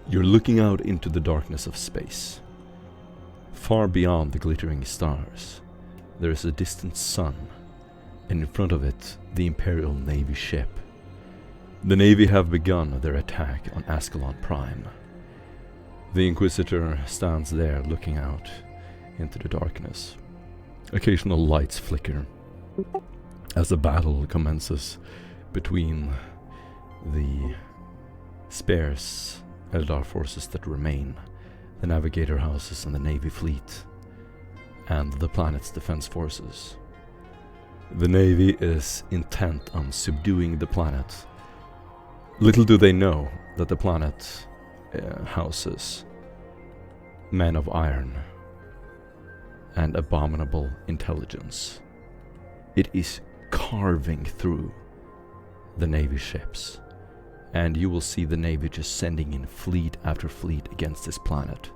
You're looking out into the darkness of space. Far beyond the glittering stars, there is a distant sun, and in front of it, the Imperial Navy ship. The Navy have begun their attack on Askellon Prime. The Inquisitor stands there looking out into the darkness. Occasional lights flicker as the battle commences between the sparse Eldar forces that remain, the Navigator houses and the Navy fleet, and the planet's defense forces. The Navy is intent on subduing the planet. Little do they know that the planet houses men of iron and abominable intelligence. It is carving through the Navy ships, and you will see the Navy just sending in fleet after fleet against this planet.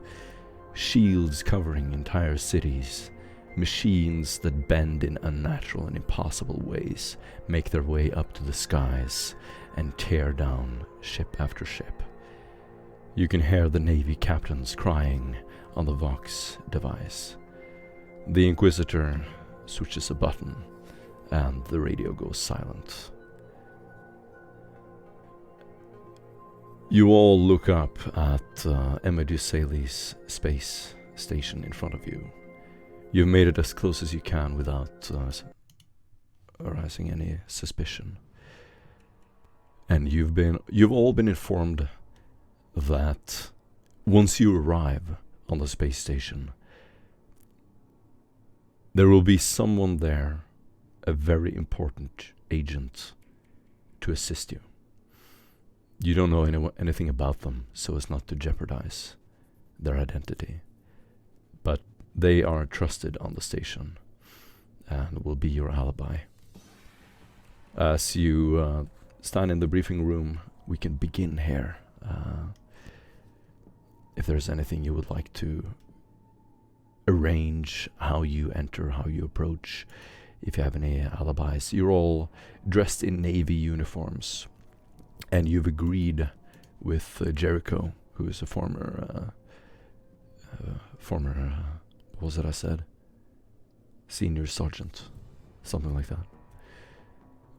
Shields covering entire cities, machines that bend in unnatural and impossible ways make their way up to the skies and tear down ship after ship. You can hear the Navy captains crying on the Vox device. The Inquisitor switches a button and the radio goes silent. You all look up at Emed-Useli's space station in front of you. You've made it as close as you can without arousing any suspicion. And you've all been informed that once you arrive on the space station, there will be someone there, a very important agent, to assist you. You don't know anything about them, so as not to jeopardize their identity. But they are trusted on the station and will be your alibi. As you stand in the briefing room, we can begin here. If there's anything you would like to arrange, how you enter, how you approach, if you have any alibis. You're all dressed in Navy uniforms, and you've agreed with Jericho, who is a former, what was it I said? Senior sergeant, something like that.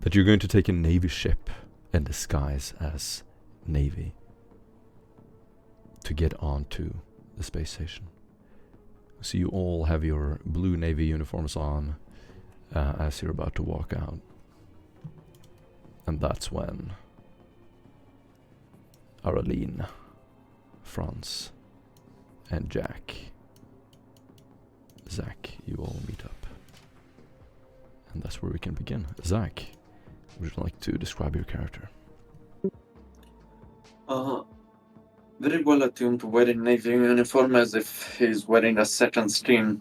That you're going to take a Navy ship and disguise as Navy to get onto the space station. So you all have your blue Navy uniforms on as you're about to walk out. And that's when Araline, Franz, and Zach, you all meet up. And that's where we can begin. Zach, would you like to describe your character? Very well attuned to wearing Navy uniform, as if he's wearing a second skin.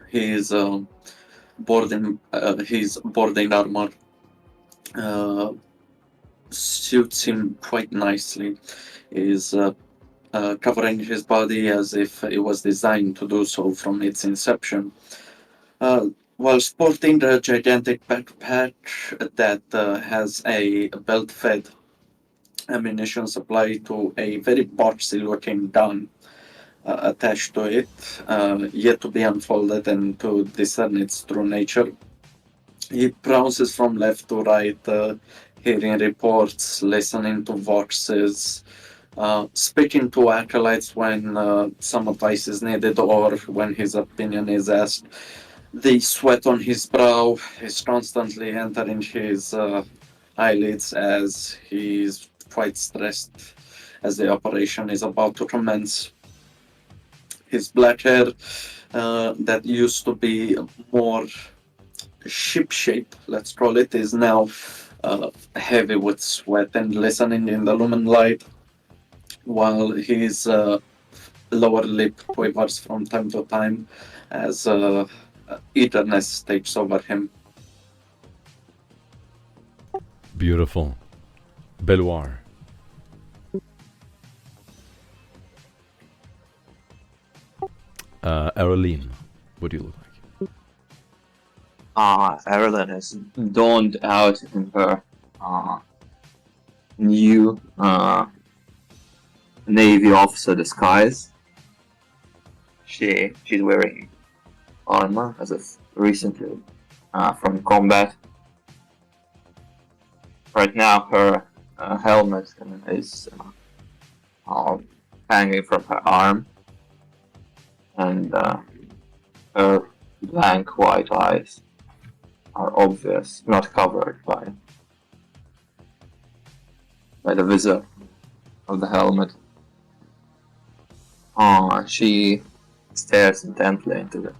His boarding armor suits him quite nicely. Is covering his body as if it was designed to do so from its inception. While sporting a gigantic backpack that has a belt-fed ammunition supply to a very boxy-looking gun attached to it, yet to be unfolded and to discern its true nature. He bounces from left to right, hearing reports, listening to voxes, speaking to acolytes when some advice is needed or when his opinion is asked. The sweat on his brow is constantly entering his eyelids as he's quite stressed as the operation is about to commence. His black hair, that used to be more ship shape, let's call it, is now heavy with sweat and glistening in the lumen light, while his lower lip quivers from time to time as eagerness takes over him. Beautiful. Beloir. Araline, what do you look like? Evelyn has donned out in her new Navy officer disguise. She's wearing armor as if recently from combat. Right now, her helmet is hanging from her arm, and her blank white eyes are obvious, not covered by the visor of the helmet. She stares intently into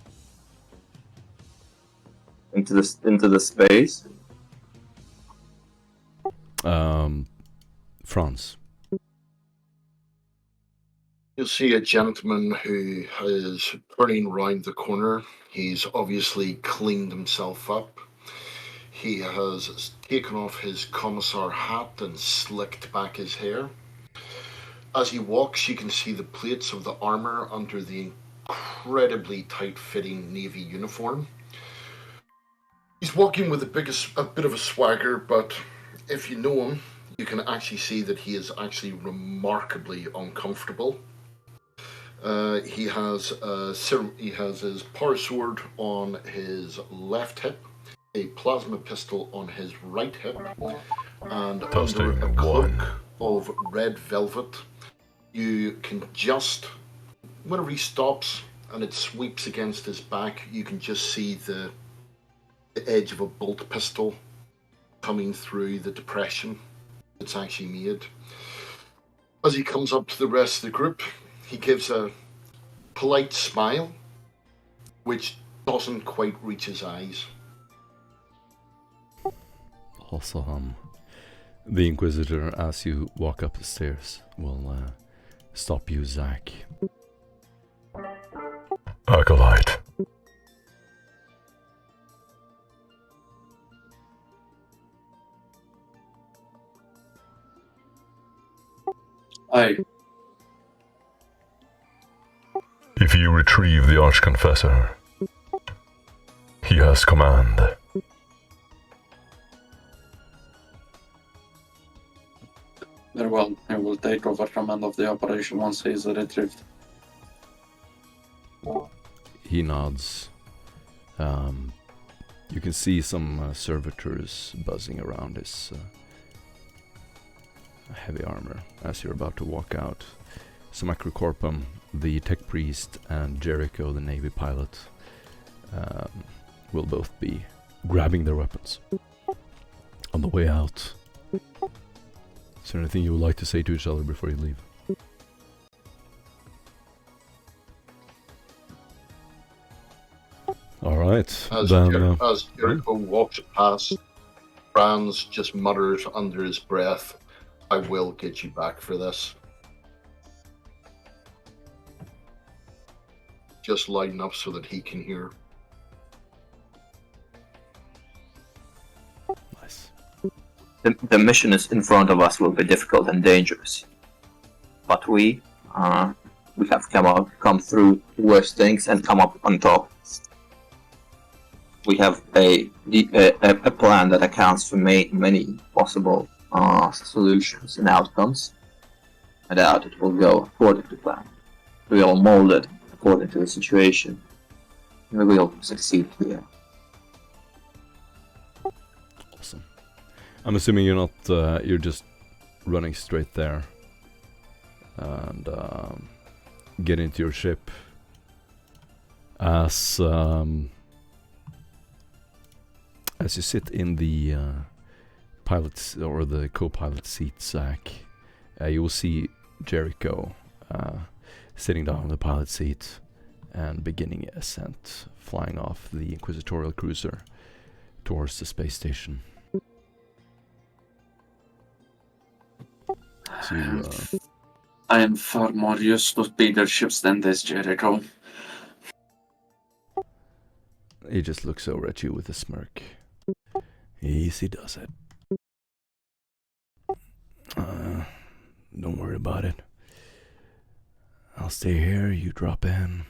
the space. Franz. You'll see a gentleman who is turning round the corner. He's obviously cleaned himself up. He has taken off his commissar hat and slicked back his hair. As he walks, you can see the plates of the armor under the incredibly tight-fitting navy uniform. He's walking with a bit of a swagger, but if you know him, you can actually see that he is actually remarkably uncomfortable. He has his power sword on his left hip, a plasma pistol on his right hip, and under a cloak of red velvet, you can just, whenever he stops and it sweeps against his back, you can just see the edge of a bolt pistol coming through the depression it's actually made. As he comes up to the rest of the group, he gives a polite smile, which doesn't quite reach his eyes. Also, the Inquisitor, as you walk up the stairs, will stop you, Zach. Acolyte. Aye. If you retrieve the Archconfessor, he has command. Very well. I will take over command of the operation once he is retrieved. He nods. You can see some servitors buzzing around his heavy armor as you're about to walk out. Macrocorpum, the tech priest, and Jericho, the navy pilot, will both be grabbing their weapons. On the way out, is there anything you would like to say to each other before you leave? Alright, As Jericho walks past, Franz just mutters under his breath, "I will get you back for this." Just loud enough so that he can hear. Nice. The mission is in front of us will be difficult and dangerous, but we have come through worse things and come up on top. We have a plan that accounts for many possible solutions and outcomes. I doubt it will go according to plan. We will mold it according to the situation. We will succeed here. Awesome. I'm assuming you're not, you're just running straight there and get into your ship as you sit in the pilot's or the co-pilot seat, Zach, you will see Jericho sitting down on the pilot seat and beginning a ascent, flying off the Inquisitorial cruiser towards the space station. I am far more used to bigger ships than this, Jericho. He just looks over at you with a smirk. Easy does it. Don't worry about it. I'll stay here, you drop in,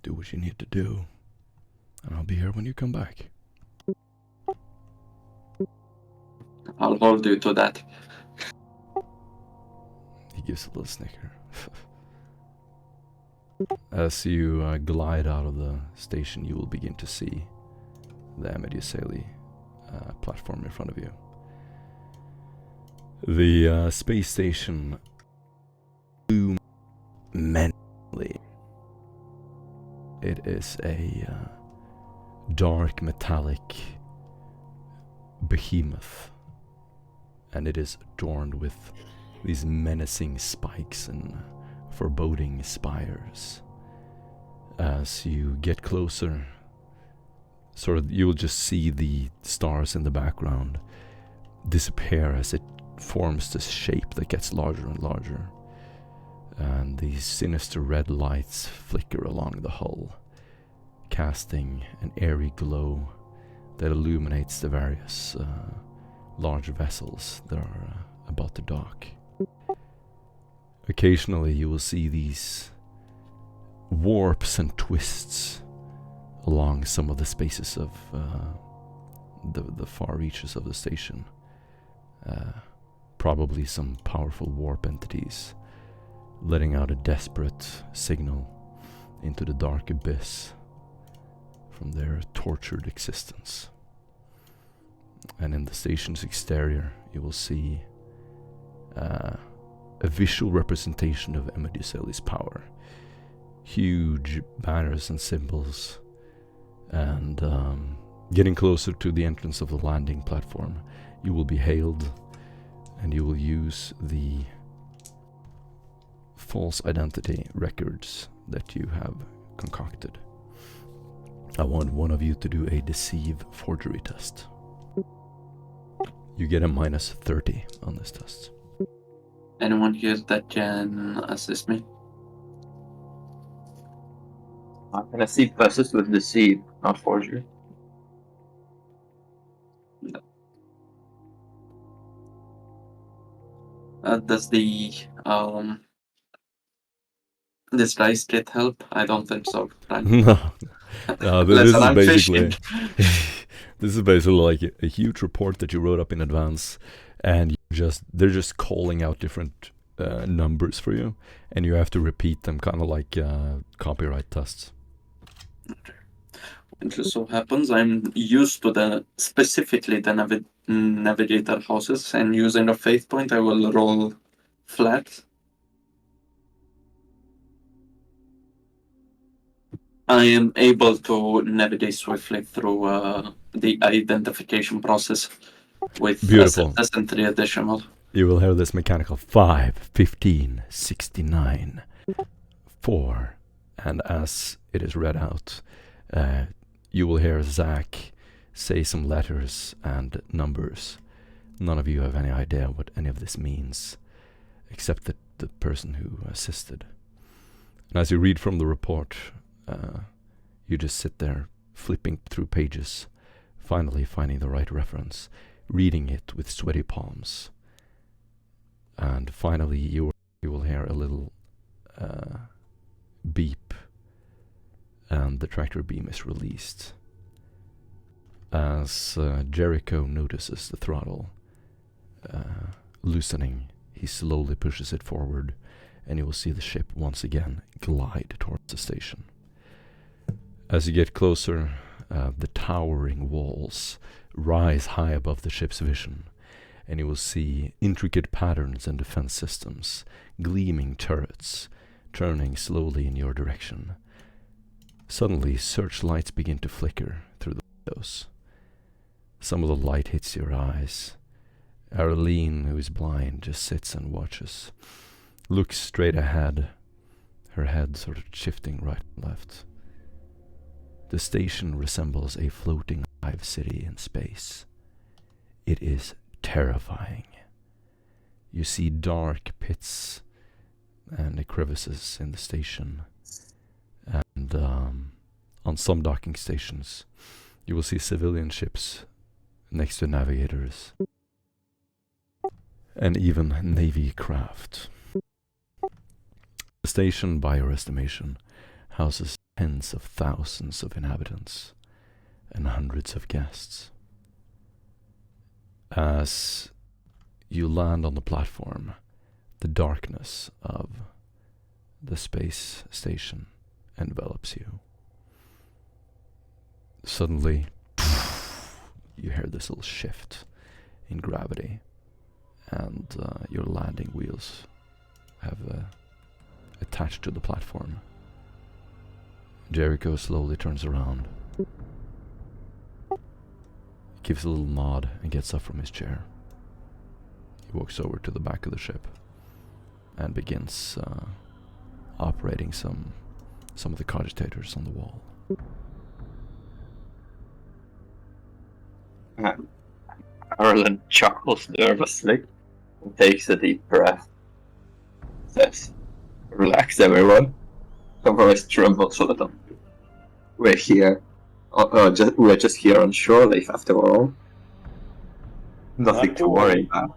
do what you need to do, and I'll be here when you come back. I'll hold you to that. He gives a little snicker. As you glide out of the station, you will begin to see the Emed-Useli platform in front of you. The space station looms menacingly. It is a dark metallic behemoth, and it is adorned with these menacing spikes and foreboding spires. As you get closer, sort of, you'll just see the stars in the background disappear as it forms this shape that gets larger and larger, and these sinister red lights flicker along the hull, casting an airy glow that illuminates the various large vessels that are about to dock. Occasionally you will see these warps and twists along some of the spaces of the far reaches of the station. Probably some powerful warp entities letting out a desperate signal into the dark abyss from their tortured existence. And in the station's exterior you will see a visual representation of Emed-Useli's power. Huge banners and symbols, and getting closer to the entrance of the landing platform, you will be hailed, and you will use the false identity records that you have concocted. I want one of you to do a deceive forgery test. You get a -30 on this test. Anyone here that can assist me? Can I see persist with deceive, not forgery? Does the this dice kit help? I don't think so. Right? No, this is basically this is basically like a huge report that you wrote up in advance, and they're just calling out different numbers for you, and you have to repeat them, kind of like copyright tests. It just so happens I'm used to specifically the navigator houses, and using a faith point, I will roll flat. I am able to navigate swiftly through the identification process with Beautiful. less than 3 additional. You will hear this mechanical 5, 15, 69, 4, and as it is read out, you will hear Zach say some letters and numbers. None of you have any idea what any of this means, except that the person who assisted. And as you read from the report, you just sit there flipping through pages, finally finding the right reference, reading it with sweaty palms. And finally you will hear a little beep, and the tractor beam is released. As Jericho notices the throttle loosening, he slowly pushes it forward, and you will see the ship once again glide towards the station. As you get closer, the towering walls rise high above the ship's vision, and you will see intricate patterns and defense systems, gleaming turrets, turning slowly in your direction. Suddenly, searchlights begin to flicker through the windows. Some of the light hits your eyes. Arlene, who is blind, just sits and watches, looks straight ahead, her head sort of shifting right and left. The station resembles a floating hive city in space. It is terrifying. You see dark pits and crevices in the station, and on some docking stations you will see civilian ships next to navigators, and even Navy craft. The station, by your estimation, houses tens of thousands of inhabitants and hundreds of guests. As you land on the platform, The darkness of the space station envelops you. Suddenly, you hear this little shift in gravity, and your landing wheels have attached to the platform. Jericho slowly turns around, gives a little nod, and gets up from his chair. He walks over to the back of the ship and begins operating some of the cogitators on the wall. Arlen chuckles nervously and takes a deep breath. Says, "Relax, everyone." Her voice trembles a little. We're here. We're just here on shore leave, after all. Nothing to worry about.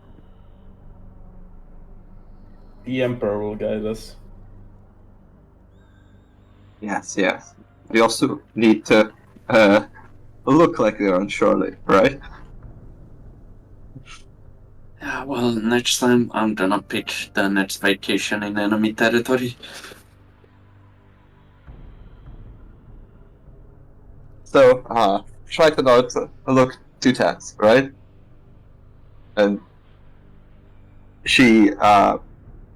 The Emperor will guide us. Yes. We also need to look like we're on shore leave, right? Yeah, well, next time I'm gonna pitch the next vacation in enemy territory. So, try to not look too tense, right? And she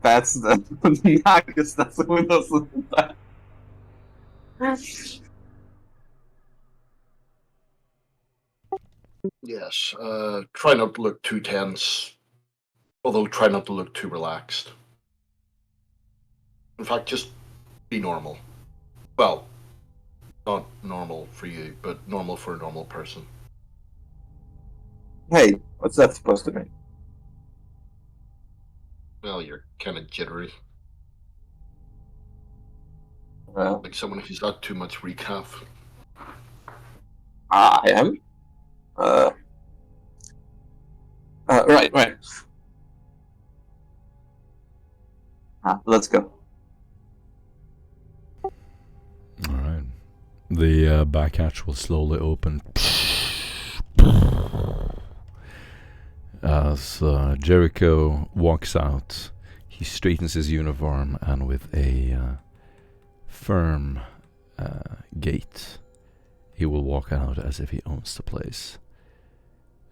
pats the Nagus that's windows. Yes, try not to look too tense, although try not to look too relaxed. In fact, just be normal. Well, not normal for you, but normal for a normal person. Hey, what's that supposed to mean? Well, you're kind of jittery, Well, like someone who's got too much recap. I am. Right. Let's go. Alright. The back hatch will slowly open as Jericho walks out. He straightens his uniform, and with a firm gait, he will walk out as if he owns the place.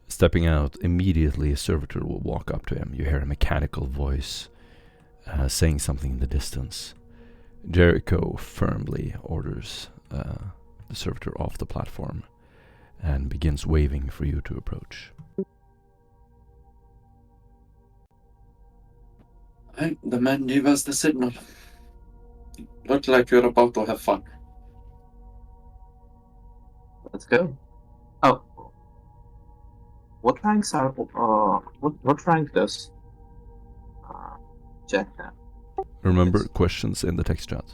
Stepping out, immediately a servitor will walk up to him. You hear a mechanical voice saying something in the distance. Jericho firmly orders the servitor off the platform and begins waving for you to approach. The man gave us the signal. Looked like you're about to have fun. Let's go. Oh. What ranks are... what rank does... Jack have? Remember, questions in the text chat.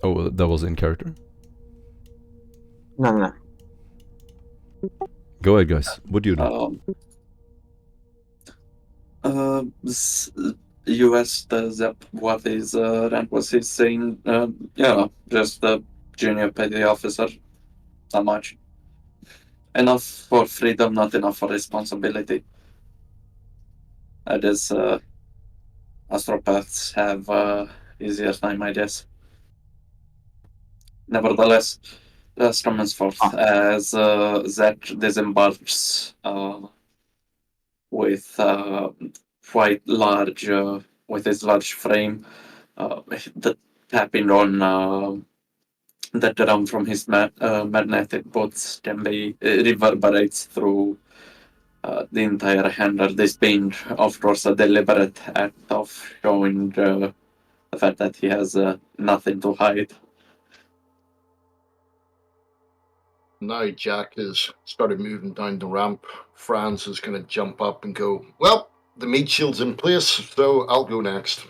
Oh, that was in character? No. Go ahead, guys. What do you do? US does up what is rank was he saying? Just a junior petty officer. Not much. Enough for freedom, not enough for responsibility. That is, astropaths have easier time, I guess. Nevertheless, from henceforth, as Zach disembarks with quite large, with his large frame, tapping on the drum from his magnetic boots can be reverberates through the entire handle. This being, of course, a deliberate act of showing the fact that he has nothing to hide. Now Jack has started moving down the ramp. Franz is going to jump up and go, well, the meat shield's in place, so I'll go next.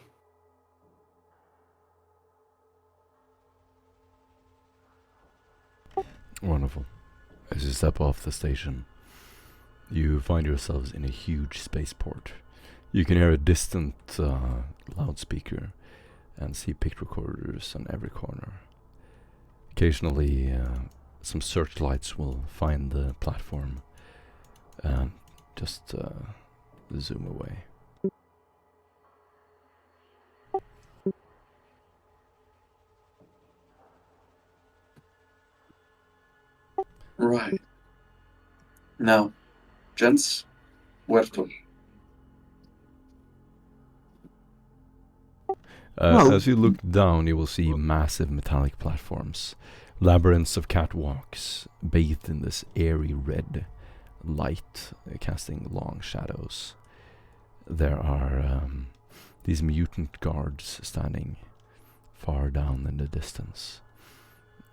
Wonderful. As you step off the station, you find yourselves in a huge spaceport. You can hear a distant loudspeaker and see pic recorders on every corner. Occasionally, some searchlights will find the platform, and just zoom away. Right. Now, gents, where to? Well- As you look down, you will see massive metallic platforms, labyrinths of catwalks, bathed in this airy red light, casting long shadows. There are these mutant guards standing far down in the distance.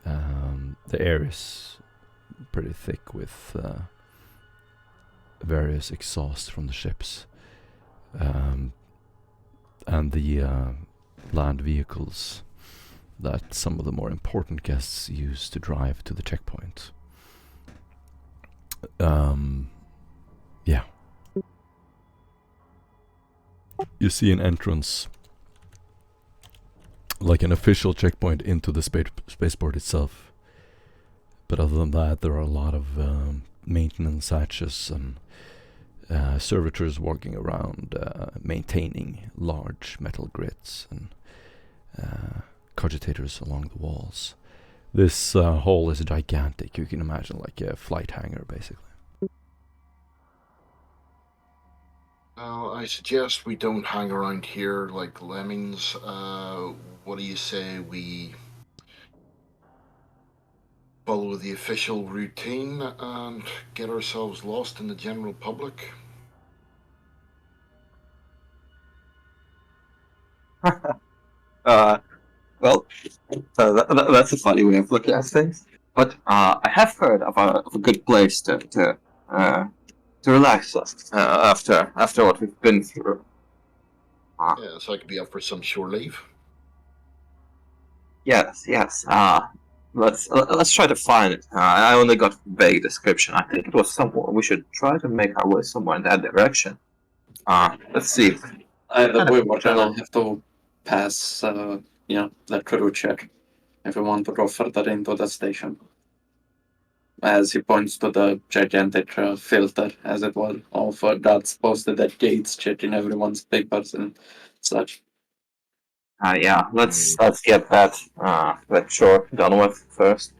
The air is pretty thick with various exhausts from the ships, and the land vehicles that some of the more important guests use to drive to the checkpoint. Yeah. You see an entrance, like an official checkpoint into the spaceport itself. But other than that, there are a lot of maintenance hatches and servitors walking around, maintaining large metal grids and cogitators along the walls. This hall is gigantic. You can imagine like a flight hangar, basically. I suggest we don't hang around here like lemmings. What do you say we follow the official routine and get ourselves lost in the general public? Well, that's a funny way of looking at things. But I have heard of a good place to relax after what we've been through. Yeah, so I could be up for some shore leave. Yes. Let's try to find it. I only got a vague description. I think it was somewhere. We should try to make our way somewhere in that direction. Let's see. Either way, we're gonna have to pass, the crew check if we want to go further into the station. As he points to the gigantic filter, as it were, of guards posted at gates checking everyone's papers and such. Yeah, let's get that chore done with first.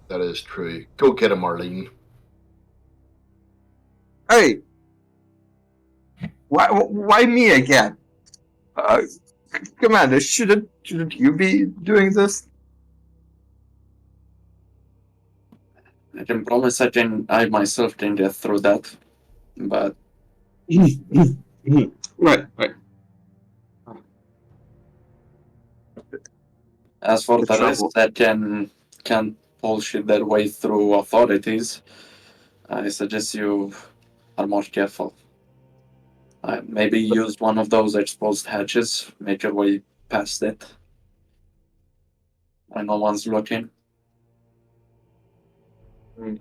That is true. Go get him, Marlene. Hey, why me again? Commander, shouldn't you be doing this? I can promise I myself can get through that, but Right. as for The the rest trouble. that can bullshit their way through authorities, I suggest you are more careful. Maybe use one of those exposed hatches, make your way past it when no one's looking.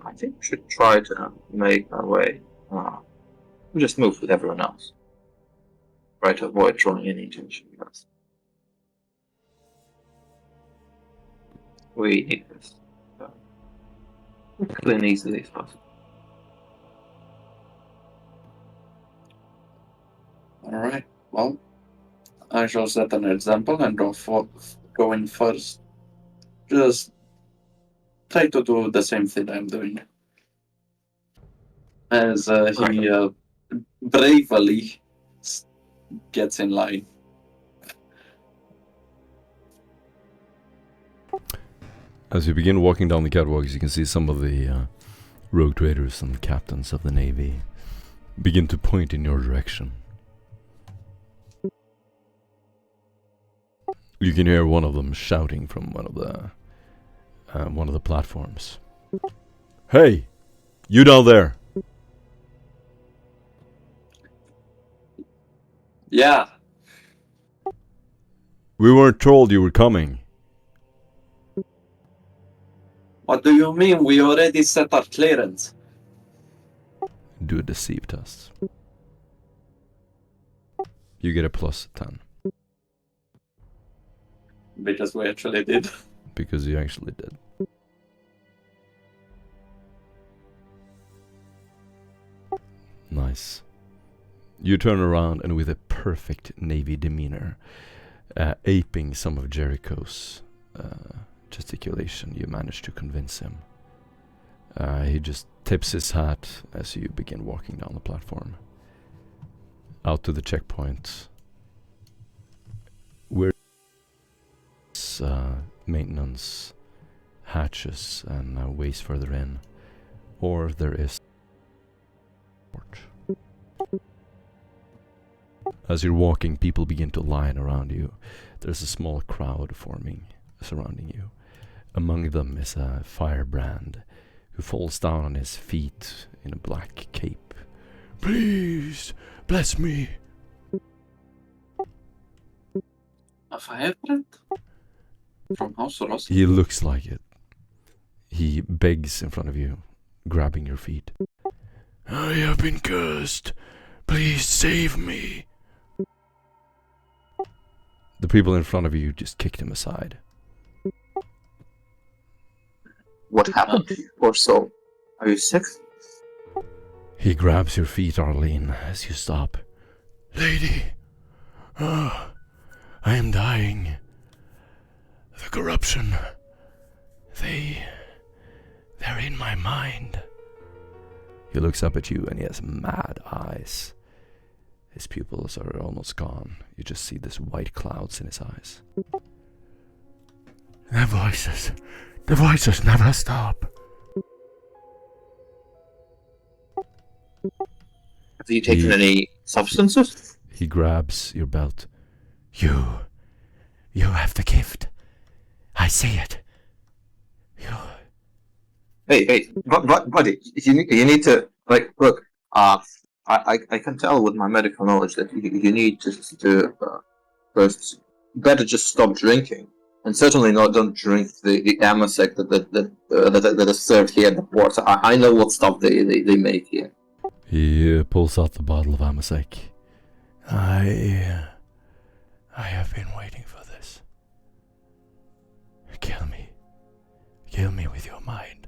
I think we should try to make our way. We'll just move with everyone else. Try to avoid drawing any attention. Because we need this quickly and easily as possible. Alright, well, I shall set an example and go in first. Just try to do the same thing I'm doing. As he bravely gets in line. As you begin walking down the catwalks, you can see some of the rogue traders and captains of the Navy begin to point in your direction. You can hear one of them shouting from one of the platforms. Hey, you down there! Yeah, We weren't told you were coming. what do you mean? We already set our clearance. Do a deceive test. You get a plus 10. Because we actually did. Because you actually did. eyes. You turn around and with a perfect Navy demeanor, aping some of Jericho's gesticulation, you manage to convince him. He just tips his hat as you begin walking down the platform. Out to the checkpoint. Where maintenance hatches and ways further in. Or there is as you're walking, people begin to line around you. There's a small crowd forming, surrounding you. Among them is a firebrand who falls down on his feet in a black cape. Please, bless me. A firebrand? From House Ross? He looks like it. He begs in front of you, grabbing your feet. I have been cursed. Please save me. The people in front of you just kicked him aside. What happened to you, poor soul? Are you sick? He grabs your feet, Arlene, as you stop. Lady, I am dying. The corruption, they're in my mind. He looks up at you and he has mad eyes. His pupils are almost gone. You just see this white clouds in his eyes. The voices never stop. Have you taken any substances? He grabs your belt. You have the gift. I see it. Hey, buddy, you need to, like, look, I can tell with my medical knowledge that you need to first, better just stop drinking. And certainly don't drink the amasec that is served here in the port. I know what stuff they make here. He pulls out the bottle of amasec. I have been waiting for this. Kill me. Kill me with your mind.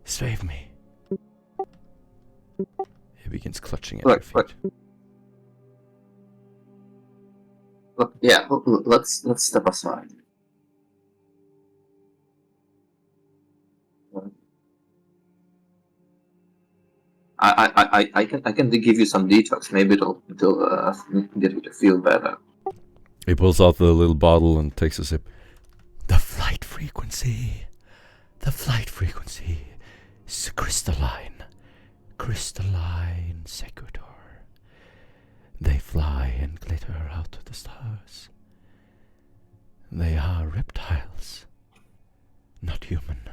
Save me. He begins clutching at your feet. Look, yeah, let's step aside. I can give you some details. Maybe it'll get you to feel better. He pulls out the little bottle and takes a sip. The flight frequency is crystalline sequitur. They fly and glitter out of the stars. They are reptiles, not human.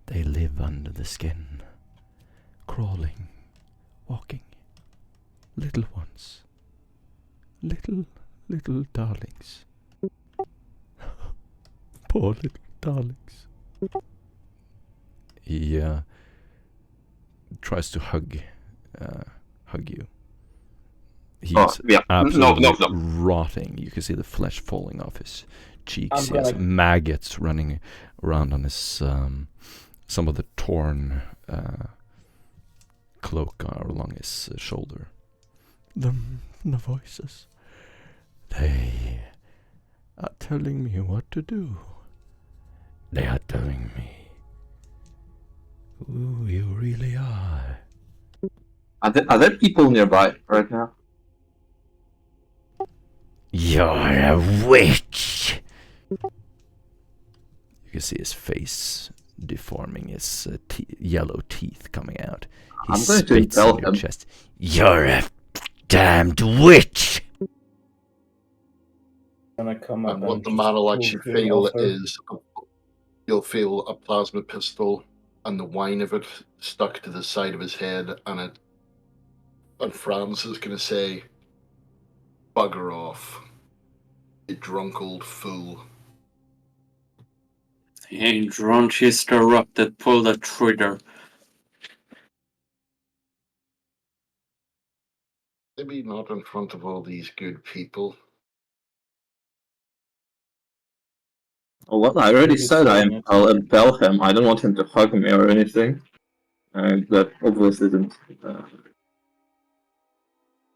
They live under the skin, crawling, walking. Little ones. Little darlings. Poor little darlings. He tries to hug you. He's absolutely rotting. You can see the flesh falling off his cheeks. He has maggots running around on his some of the torn cloak along his shoulder. The voices. They are telling me what to do. They are telling me who you really are. Are there people nearby right now? You're a witch! You can see his face deforming, his yellow teeth coming out. He I'm going to spits tell in your him. chest. You're a damned witch! Gonna come up And what and the man will actually pull him feel over. is you'll feel a plasma pistol and the whine of it stuck to the side of his head, and Franz is going to say, "Bugger off, you drunk old fool." He ain't drunk, he's corrupted. Pull the trigger. Maybe not in front of all these good people. Well, I already He's said saying it. I'll impel him. I don't want him to hug me or anything. That obviously isn't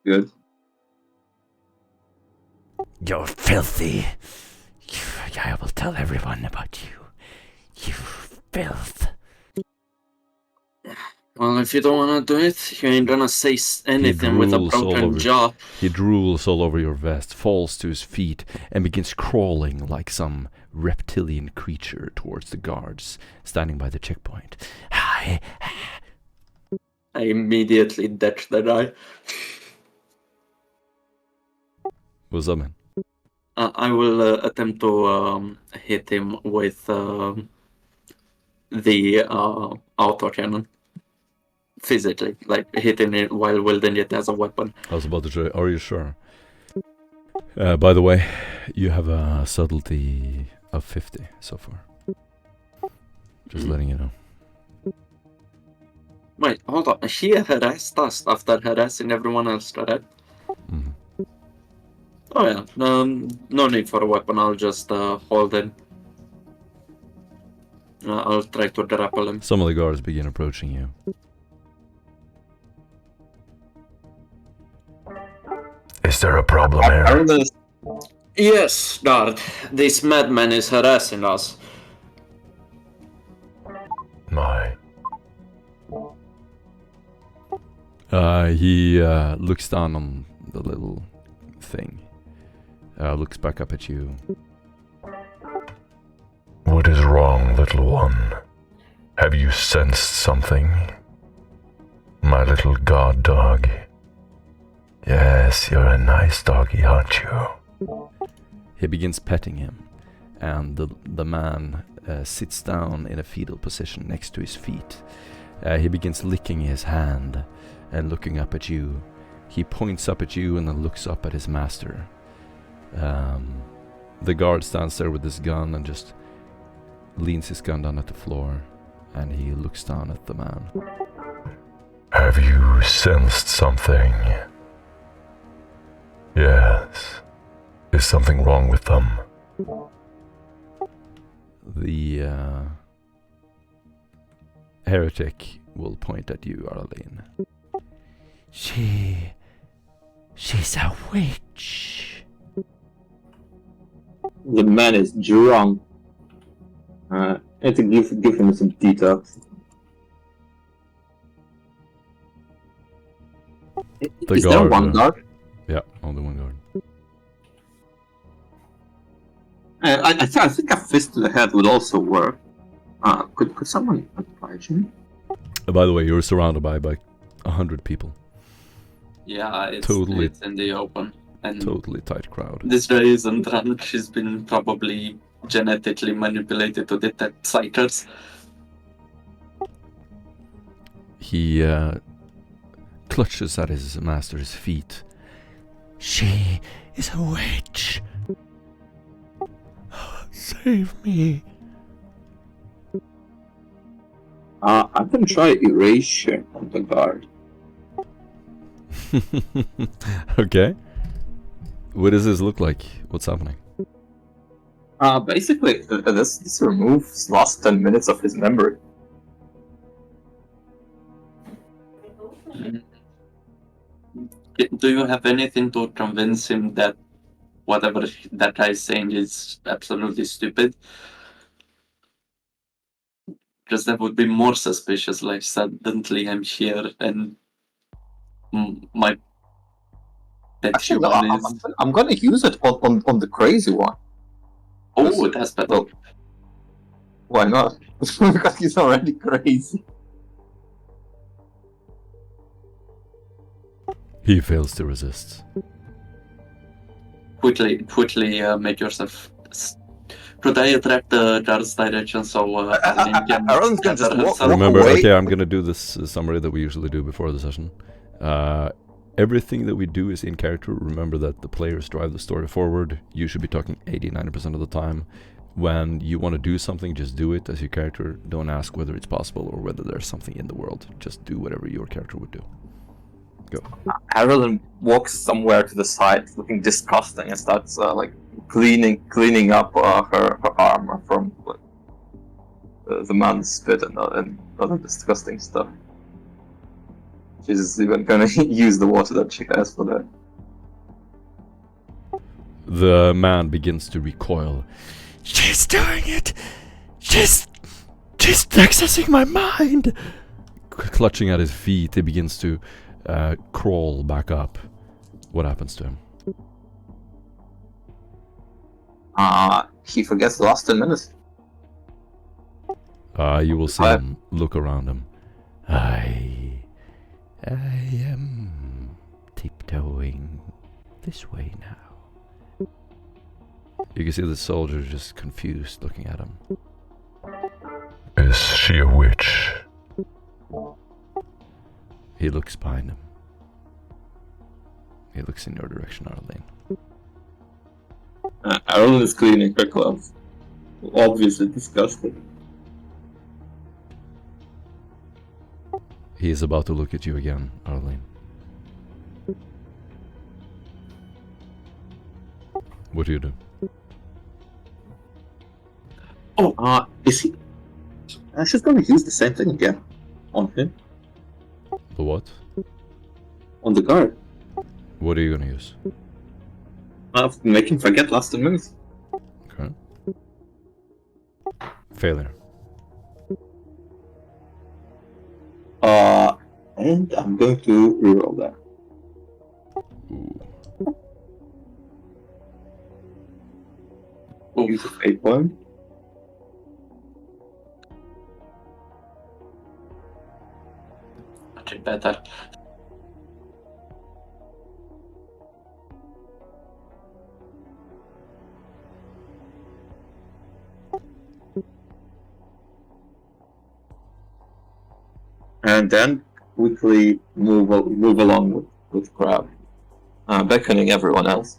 Good. You're filthy. I will tell everyone about you. You filth. Well, if you don't want to do it, you ain't gonna say anything with a drools all broken over- jaw. He drools all over your vest, falls to his feet, and begins crawling like some reptilian creature towards the guards standing by the checkpoint. I immediately ditch the guy. What's up, man? I will attempt to hit him with the autocannon. Physically, like hitting it while wielding it as a weapon. I was about to say, are you sure? By the way, you have a subtlety of 50 so far. Just letting you know. Wait, hold on. He harassed us after harassing everyone else, right? Mhm. Oh yeah. No need for a weapon. I'll just hold him. I'll try to grapple him. Some of the guards begin approaching you. Is there a problem here? Yes, guard. This madman is harassing us. My. He looks down on the little thing. Looks back up at you. What is wrong, little one? Have you sensed something? My little god dog. Yes, you're a nice doggy, aren't you? He begins petting him, and the man sits down in a fetal position next to his feet. He begins licking his hand and looking up at you. He points up at you and then looks up at his master. The guard stands there with his gun and just leans his gun down at the floor, and he looks down at the man. Have you sensed something? Yes. Is something wrong with them? The heretic will point at you, Arlene. She's a witch. The man is drunk. I have to give him some details. The Is there guard, one guard? Yeah, only one guard. I think a fist to the head would also work. Could someone oblige me? By the way, you're surrounded by 100 people. Yeah, it's in the open. And Totally tight crowd. this guy isn't drunk. She's been probably genetically manipulated to detect psychers. He clutches at his master's feet. She is a witch. Save me. I can try erasure on the guard. Okay. What does this look like? What's happening? Basically, this removes last 10 minutes of his memory. Do you have anything to convince him that whatever that guy is saying is absolutely stupid? Because that would be more suspicious, like suddenly I'm here and my pet Actually, human is... I'm gonna use it on the crazy one. Oh, that's better. Well, why not? Because he's already crazy. He fails to resist. Quickly make yourself... Could I attract the guard's direction so Arlene can Arlene's gonna gather just walk herself? Remember, away. okay, I'm gonna do this summary that we usually do before the session. Everything that we do is in character. Remember that the players drive the story forward. You should be talking 80-90% of the time. When you want to do something, just do it as your character. Don't ask whether it's possible or whether there's something in the world. Just do whatever your character would do. Go. Arlen walks somewhere to the side, looking disgusting, and starts cleaning up her armor from the man's spit and other disgusting stuff. She's even gonna use the water that she has for that. The man begins to recoil. She's doing it! She's accessing my mind! Clutching at his feet, he begins to crawl back up. What happens to him? He forgets the last 10 minutes. You will see him look around him. I am tiptoeing this way now. You can see the soldier just confused looking at him. Is she a witch? He looks behind him. He looks in your direction, Arlene. Arlen is cleaning her clothes. Obviously disgusted. He is about to look at you again, Arlene. What do you do? Oh, is he? She's gonna use the same thing again on him. The what? On the guard. What are you gonna use? Make him forget last 10 minutes. Okay. Failure. And I'm going to reroll that. Ooh. Use a fate point. Much better. And then quickly move along with crowd, beckoning everyone else,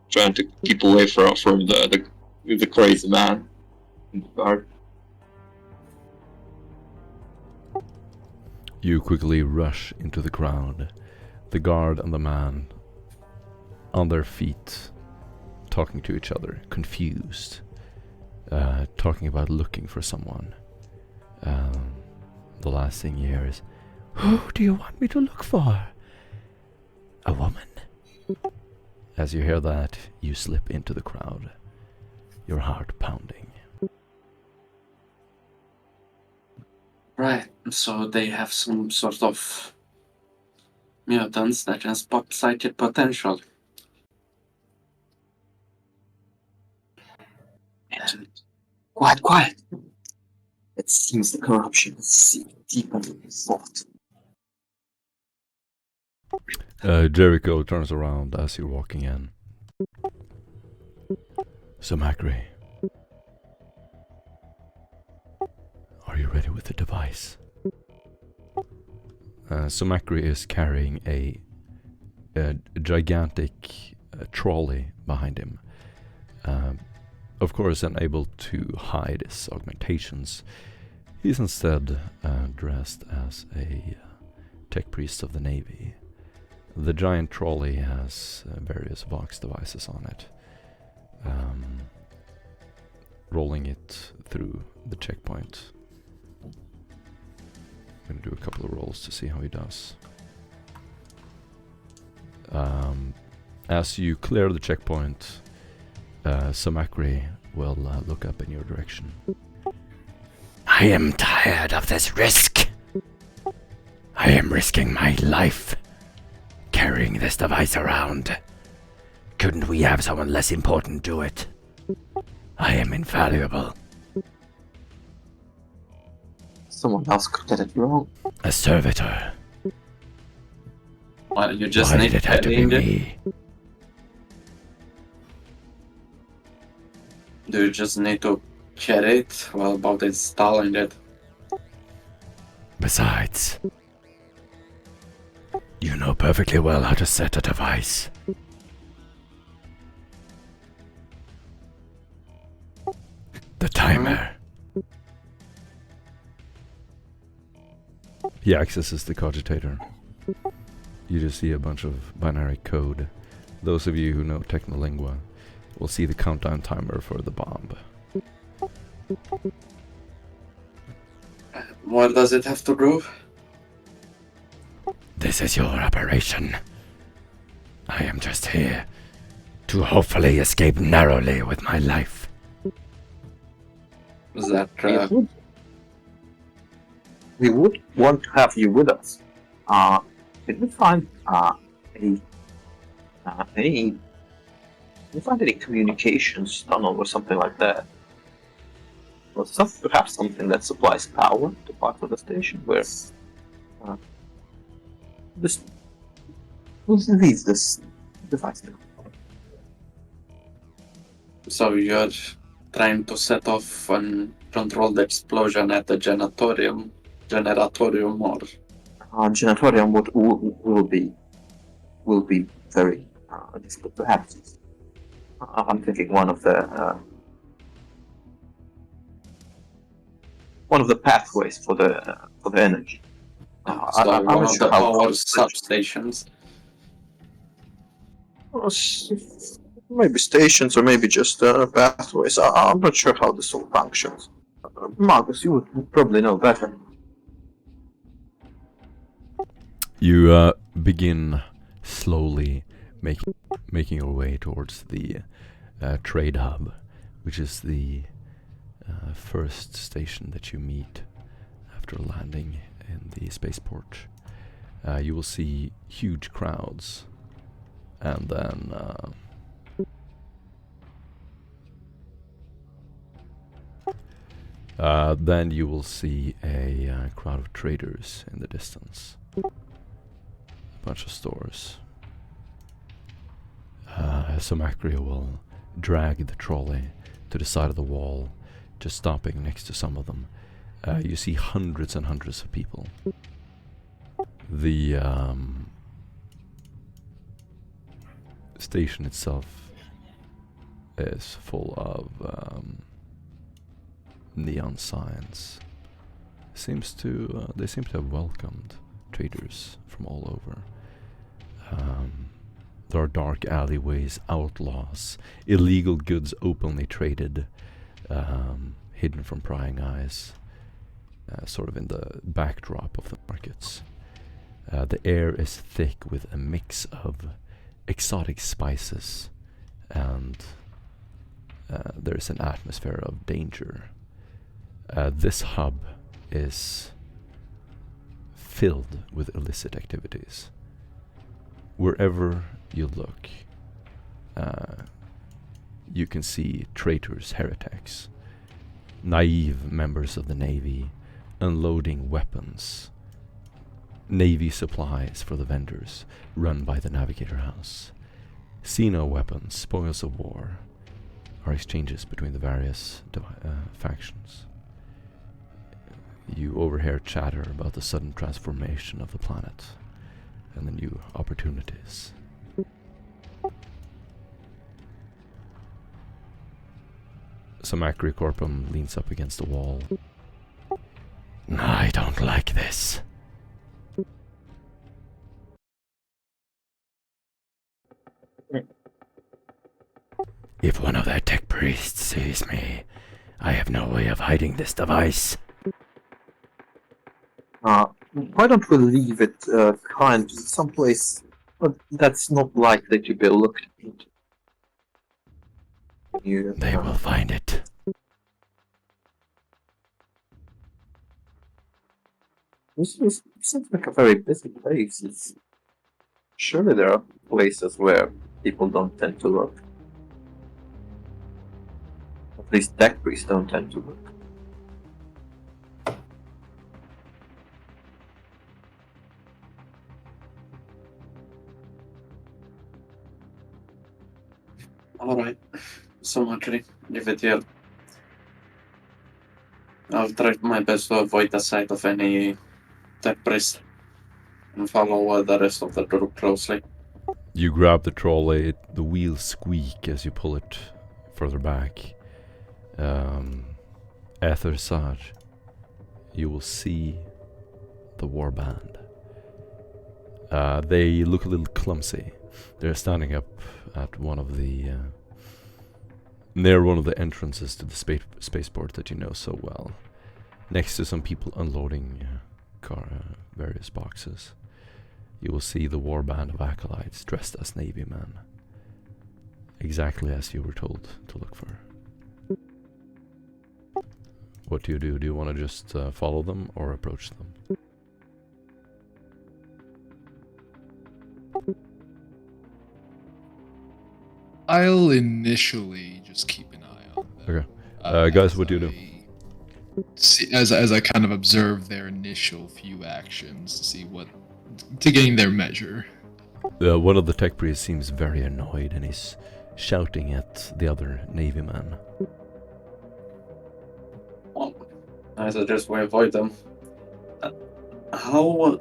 trying to keep away from the crazy man in the guard. You quickly rush into the crowd. The guard and the man on their feet, talking to each other, confused, talking about looking for someone. The last thing you hear is, "Who do you want me to look for? A woman?" As you hear that, you slip into the crowd, your heart pounding. Right, so they have some sort of mutants that can spot psychic potential. And Quiet. It seems the corruption is deeper than we thought. Jericho turns around as you're walking in. So Macri, are you ready with the device? So Macri is carrying a gigantic trolley behind him. Of course, unable to hide his augmentations, he's instead dressed as a tech priest of the Navy. The giant trolley has various Vox devices on it, rolling it through the checkpoint. I'm going to do a couple of rolls to see how he does. As you clear the checkpoint, Samakri will look up in your direction. I am tired of this risk. I am risking my life carrying this device around. Couldn't we have someone less important do it? I am infallible. Someone else could get it wrong. A servitor. well, you just Why need did it have to be me? Do you just need to carry it? Well, about installing it. Besides, you know perfectly well how to set a device. The timer. He accesses the cogitator. You just see a bunch of binary code. Those of you who know Technolingua will see the countdown timer for the bomb. Where does it have to go? This is your operation. I am just here to hopefully escape narrowly with my life. Is that We would want to have you with us. Did we find any communications tunnel or something like that? Or perhaps something that supplies power to part of the station where we'll leave this device now. So you're trying to set off an controlled explosion at the generatorium or Generatorium will be very difficult. Perhaps I'm thinking one of the pathways for the energy. I'm one not of sure the how power substations. Maybe stations or maybe just pathways. I'm not sure how this all functions. Marcus, you would probably know better. You begin slowly making your way towards the trade hub, which is the first station that you meet after landing in the spaceport. You will see huge crowds, and then you will see a crowd of traders in the distance. A bunch of stores. So Macria will drag the trolley to the side of the wall, just stopping next to some of them. You see hundreds and hundreds of people. The station itself is full of neon signs. They seem to have welcomed traders from all over. There are dark alleyways, outlaws, illegal goods openly traded, hidden from prying eyes, sort of in the backdrop of the markets. The air is thick with a mix of exotic spices, and there's an atmosphere of danger. This hub is filled with illicit activities. Wherever you look, you can see traitors, heretics, naive members of the Navy unloading weapons, Navy supplies for the vendors run by the Navigator House. Xeno weapons, spoils of war, are exchanges between the various factions. You overhear chatter about the sudden transformation of the planet and the new opportunities. Samacri Corpum leans up against the wall. I don't like this. If one of their tech priests sees me, I have no way of hiding this device. Why don't we leave it kind someplace that's not likely to be looked into? They will find it. This seems like a very busy place. Surely there are places where people don't tend to look. At least tech priests don't tend to look. Alright, so Macri, leave it here. I'll try my best to avoid the sight of any tech priest and follow the rest of the group closely. You grab the trolley, the wheels squeak as you pull it further back. Ether Saj, you will see the warband. They look a little clumsy. They're standing up at one of the near one of the entrances to the spaceport that you know so well. Next to some people unloading various boxes, you will see the warband of acolytes dressed as Navy men. Exactly as you were told to look for. What do you do? Do you want to just follow them or approach them? I'll initially just keep an eye on them. Okay. Guys, what do you do? As I kind of observe their initial few actions to gain their measure. One of the tech priests seems very annoyed and he's shouting at the other Navy men. I suggest we avoid them. How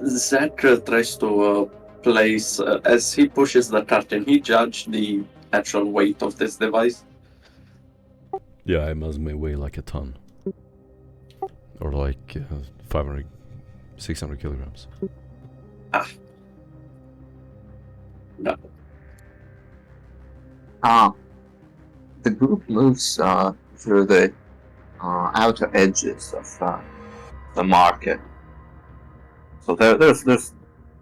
Zach tries to place, as he pushes the cart, can he judge the actual weight of this device? Yeah, it must weigh like a ton. Or like 500, 600 kilograms. No. The group moves through the outer edges of the market. So there's a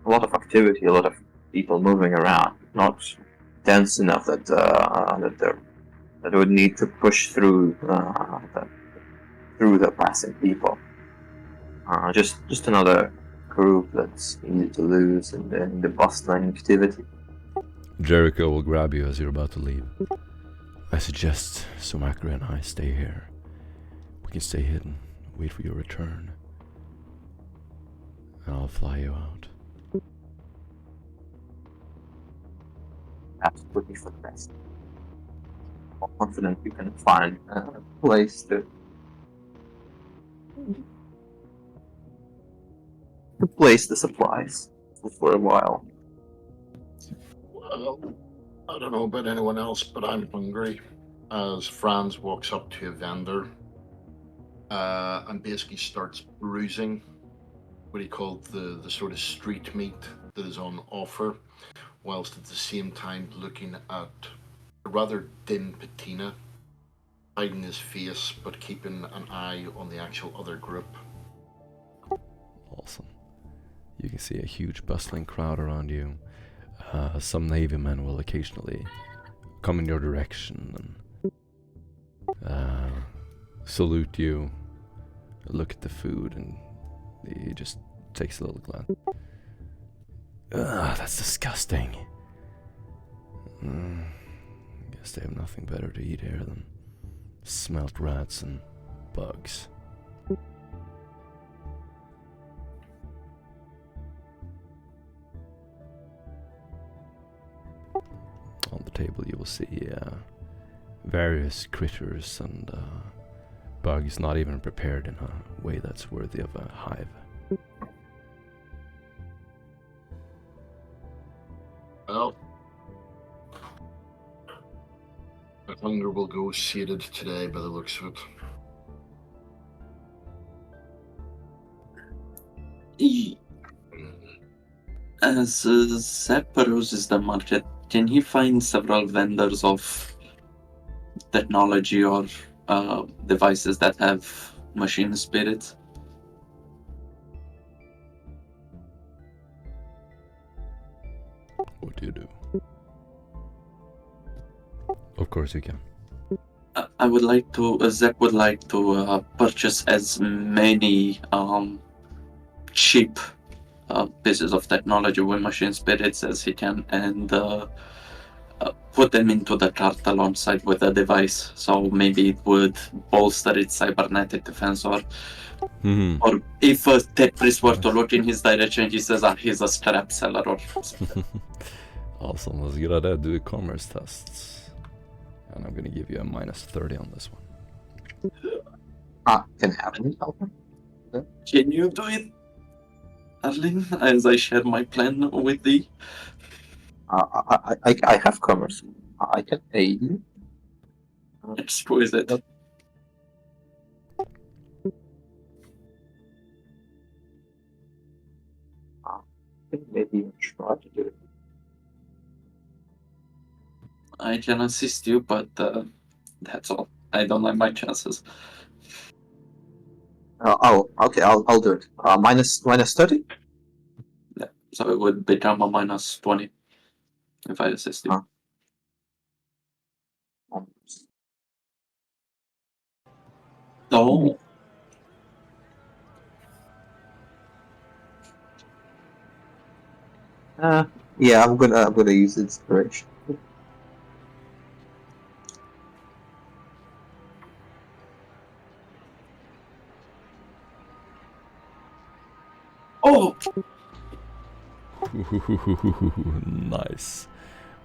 lot of activity, a lot of people moving around. Not dense enough that that would need to push through the passing people. Just another group that's easy to lose in the bustling activity. Jericho will grab you as you're about to leave. I suggest Sumakra and I stay here. We can stay hidden, wait for your return. And I'll fly you out. Perhaps looking for the best. I'm confident you can find a place to place the supplies for a while. Well, I don't know about anyone else, but I'm hungry. As Franz walks up to a vendor and basically starts bruising what he called the sort of street meat that is on offer, whilst at the same time looking at a rather dim patina, hiding his face but keeping an eye on the actual other group. Awesome. You can see a huge bustling crowd around you. Some Navy men will occasionally come in your direction and salute you, look at the food, and he just takes a little glance. That's disgusting. Guess they have nothing better to eat here than smelt rats and bugs. On the table you will see various critters and bugs not even prepared in a way that's worthy of a hive. Well, my hunger will go sated today by the looks of it. As Zach peruses the market, can he find several vendors of technology or devices that have machine spirits? What do you do? Of course you can. I would like to, Zach would like to purchase as many cheap pieces of technology with machine spirits as he can, and put them into the cart alongside with the device. So maybe it would bolster its cybernetic defense, or if a tech priest were to look in his direction, he says, he's a scrap seller or something. Awesome, let's get at do commerce tests. And I'm gonna give you a -30 on this one. Can Arlen help him? Can you do it, Arlen, as I share my plan with thee? I have commerce. I can aid you. Exquisite. Maybe you try to do it. I can assist you, but that's all. I don't like my chances. Okay, I'll do it. Minus 30? So it would become a minus 20 if I assist you. Oh. Yeah, I'm gonna use inspiration. Oh! Nice.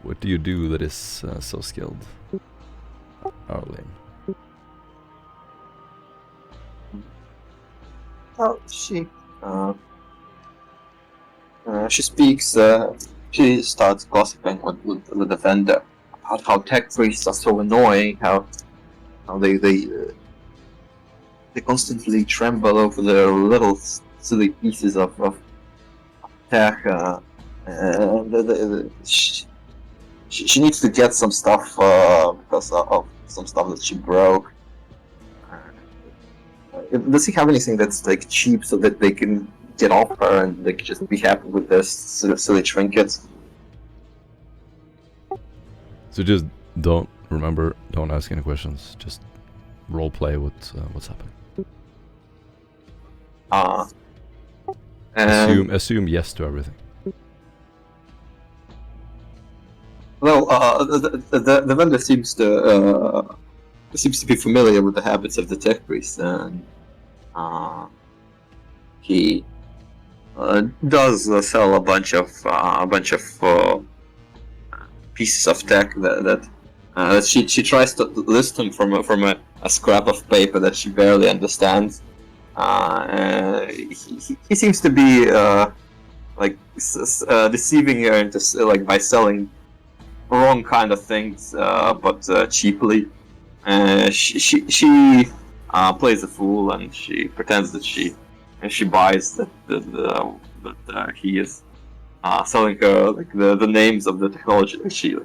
What do you do that is so skilled? Arlene. Oh, she speaks. She starts gossiping with the vendor about how tech priests are so annoying. How they constantly tremble over their little silly pieces of tech. She needs to get some stuff because of some stuff that she broke. Does he have anything that's like cheap so that they can get off her and they can just be happy with this sort of silly trinkets? So just don't ask any questions. Just role play what's happening. Assume yes to everything. Well, the vendor seems to be familiar with the habits of the tech priest, and he does sell a bunch of pieces of tech that she tries to list them from a scrap of paper that she barely understands. He seems to be deceiving her into by selling wrong kind of things, but cheaply. She plays a fool and she pretends that she buys that he is selling her the names of the technology that she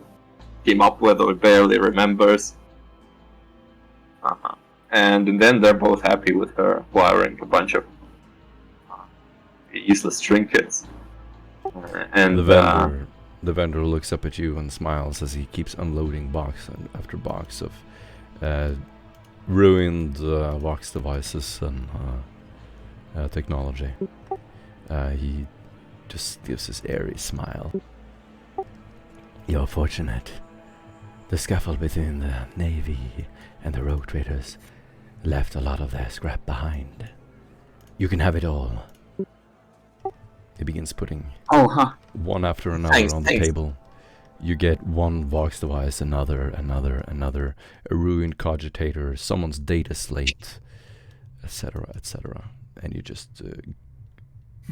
came up with or barely remembers. And then they're both happy with her acquiring a bunch of useless trinkets. And the vendor looks up at you and smiles as he keeps unloading box after box of ruined Vox devices and technology. He just gives his airy smile. You're fortunate. The scuffle between the Navy and the rogue traders left a lot of their scrap behind. You can have it all. He begins putting one after another on the table. You get one Vox device, another, a ruined cogitator, someone's data slate, etc., etc. And you just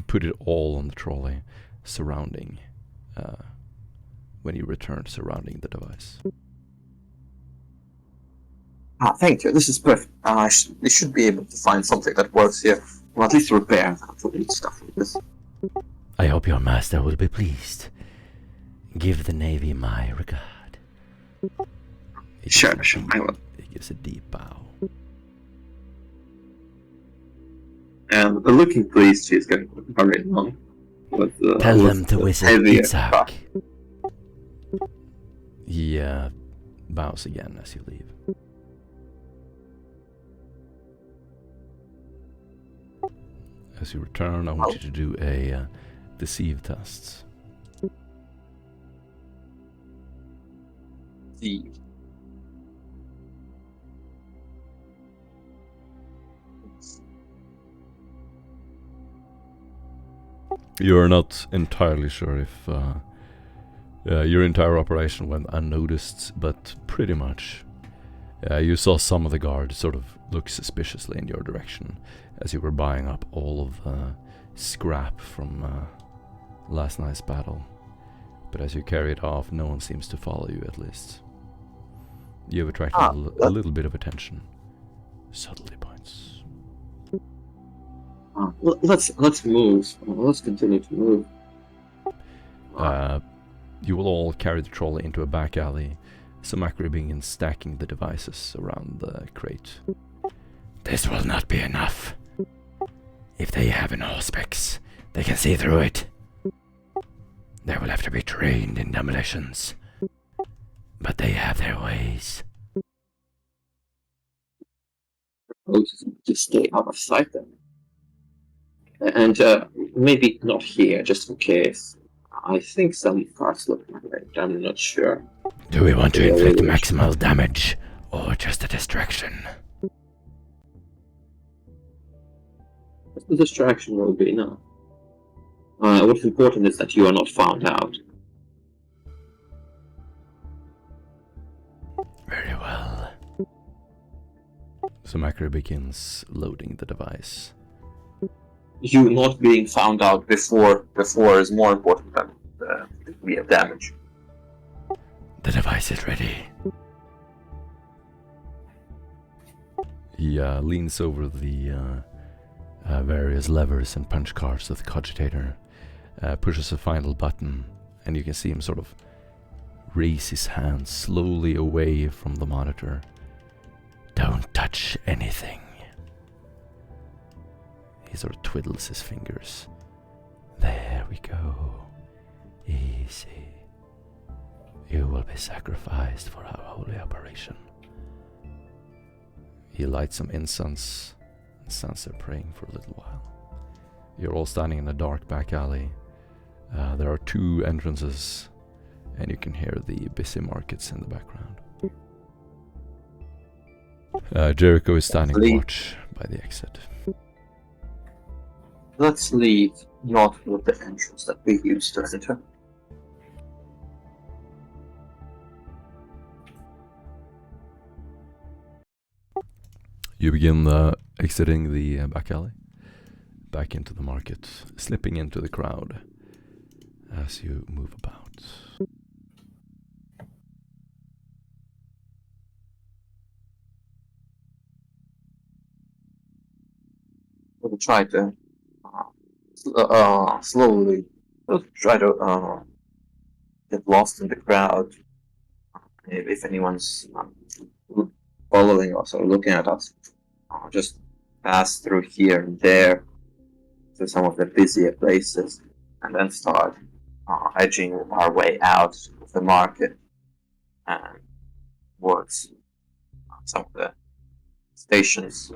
put it all on the trolley surrounding, when you return, surrounding the device. Thank you. This is perfect. They should be able to find something that works here, or at least repair stuff like this. I hope your master will be pleased. Give the Navy my regard. Sure, I will. He gives a deep bow. And looking pleased, she's going to hurry along. Tell them to visit Itzhak. He bows again as you leave. As you return, I want you to do a deceive test. Deceive. You're not entirely sure if your entire operation went unnoticed, but pretty much. You saw some of the guards sort of look suspiciously in your direction as you were buying up all of the scrap from last night's battle. But as you carry it off, no one seems to follow you, at least. You have attracted a little bit of attention. Subtlety points. Let's move. Let's continue to move. You will all carry the trolley into a back alley. Samakri begins stacking the devices around the crate. This will not be enough. If they have an auspex, they can see through it. They will have to be trained in demolitions. But they have their ways. To stay out of sight then. And maybe not here, just in case. I think some cards look right. I'm not sure. Do we want to Yeah, inflict really maximal damage or just a distraction? The distraction will be enough. What's important is that you are not found out. Very well. So Macro begins loading the device. You not being found out before is more important than the degree of damage. The device is ready. He leans over the various levers and punch cards of the cogitator, pushes a final button, and you can see him sort of raise his hand slowly away from the monitor. Don't touch anything. He sort of twiddles his fingers. There we go. Easy. You will be sacrificed for our holy operation. He lights some incense and stands there praying for a little while. You're all standing in a dark back alley. There are 2 entrances, and you can hear the busy markets in the background. Jericho is standing watch by the exit. Let's leave not with the entrance that we used to enter. You begin exiting the back alley, back into the market, slipping into the crowd as you move about. We'll try to slowly try to get lost in the crowd. If anyone's following us or looking at us, just pass through here and there to some of the busier places, and then start edging our way out of the market and towards some of the stations.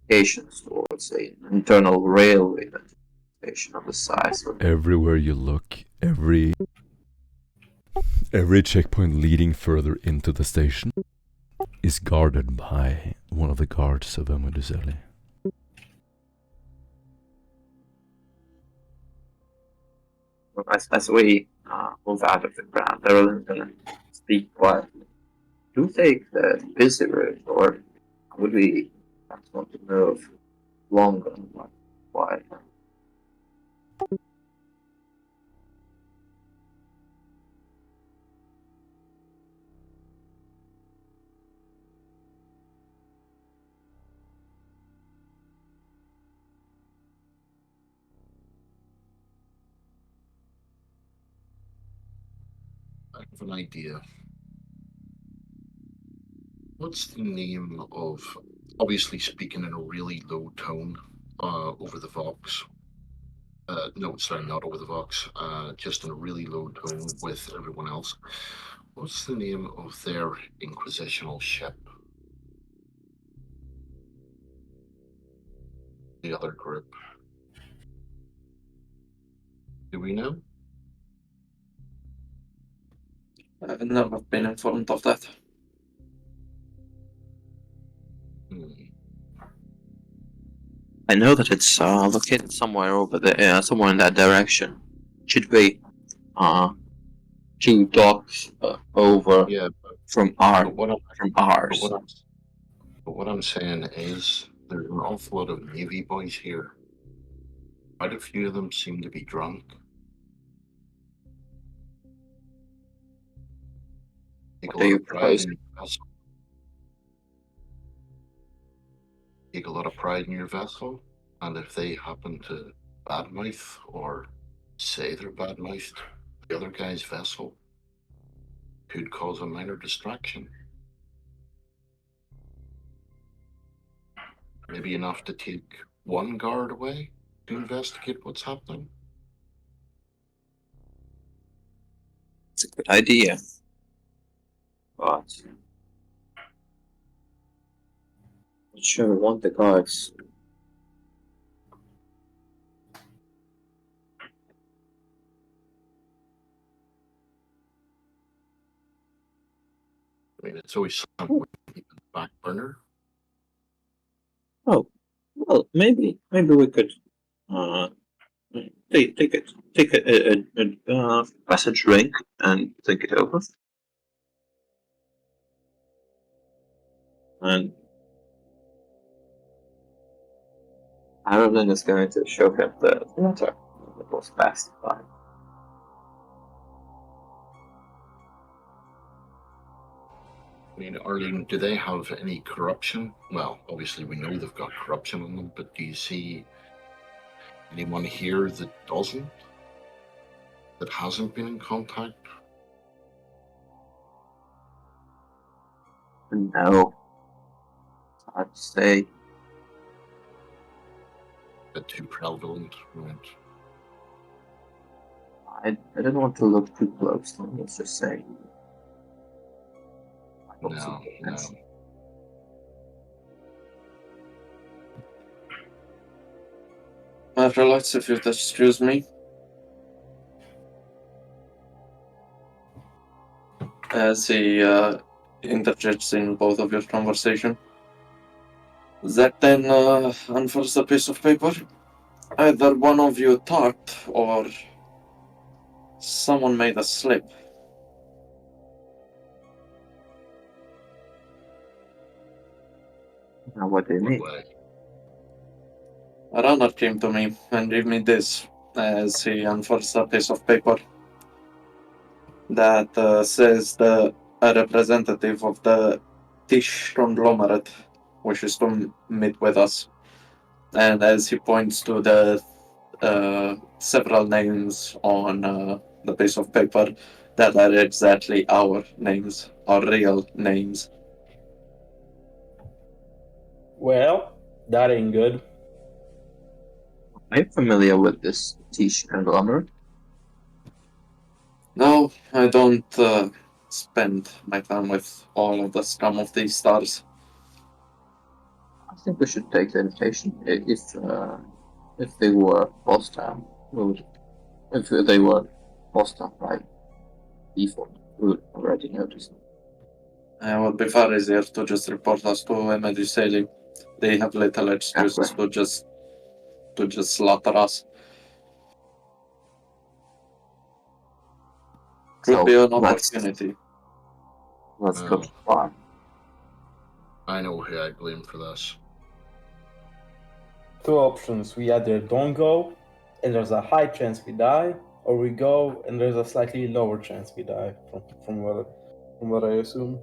Towards an internal railway station on the side. So Everywhere you look, every checkpoint leading further into the station is guarded by one of the guards of Emed-Useli. as we move out of the crowd, they're gonna speak quietly. Do take the busy route, or would we want to move longer and quiet? I have an idea. What's the name of, obviously speaking in a really low tone, over the Vox? No, sorry, not over the Vox, just in a really low tone with everyone else. What's the name of their inquisitional ship? The other group. Do we know? I've never been informed of that. I know that it's located somewhere over there, somewhere in that direction. Should be 2 docks over Yeah, from but what ours. what I'm saying is there's an awful lot of Navy boys here. Quite a few of them seem to be drunk. Take a lot of pride in your vessel. Take a lot of pride in your vessel, and if they happen to badmouth or say they're badmouthed the other guy's vessel, could cause a minor distraction. Maybe enough to take one guard away to investigate what's happening. It's a good idea. But not sure we want the guards. I mean, it's always something we keep in the back burner. Oh, well, maybe we could take a passage drink and think it over. And Ireland is going to show him the letter that was passed by. I mean, Arlene, do they have any corruption? Well, obviously we know they've got corruption on them, but do you see anyone here that doesn't? That hasn't been in contact? No. I'd say A bit too prevalent, right? I don't want to look too close, let's just say. No. Relax, if you'd excuse me. As he interjects in both of your conversation. That then unfurls a piece of paper. Either one of you talked, or someone made a slip. Now, what do you mean? A runner came to me and gave me this, as he unfurls a piece of paper that says a representative of the Tish conglomerate wishes to meet with us. And as he points to the several names on the piece of paper that are exactly our names, our real names. Well, that ain't good. I'm familiar with this Tish conglomerate. No, I don't spend my time with all of the scum of these stars. I think we should take the invitation. If they were hostile, if they were hostile by default, we would already notice. It would be far easier to just report us to Emed-Useli. They have little excuses to just slaughter us. Could So be an let's opportunity. go to the farm. I know who I blame for this. Two options. We either don't go, and there's a high chance we die, or we go, and there's a slightly lower chance we die, from what I assume.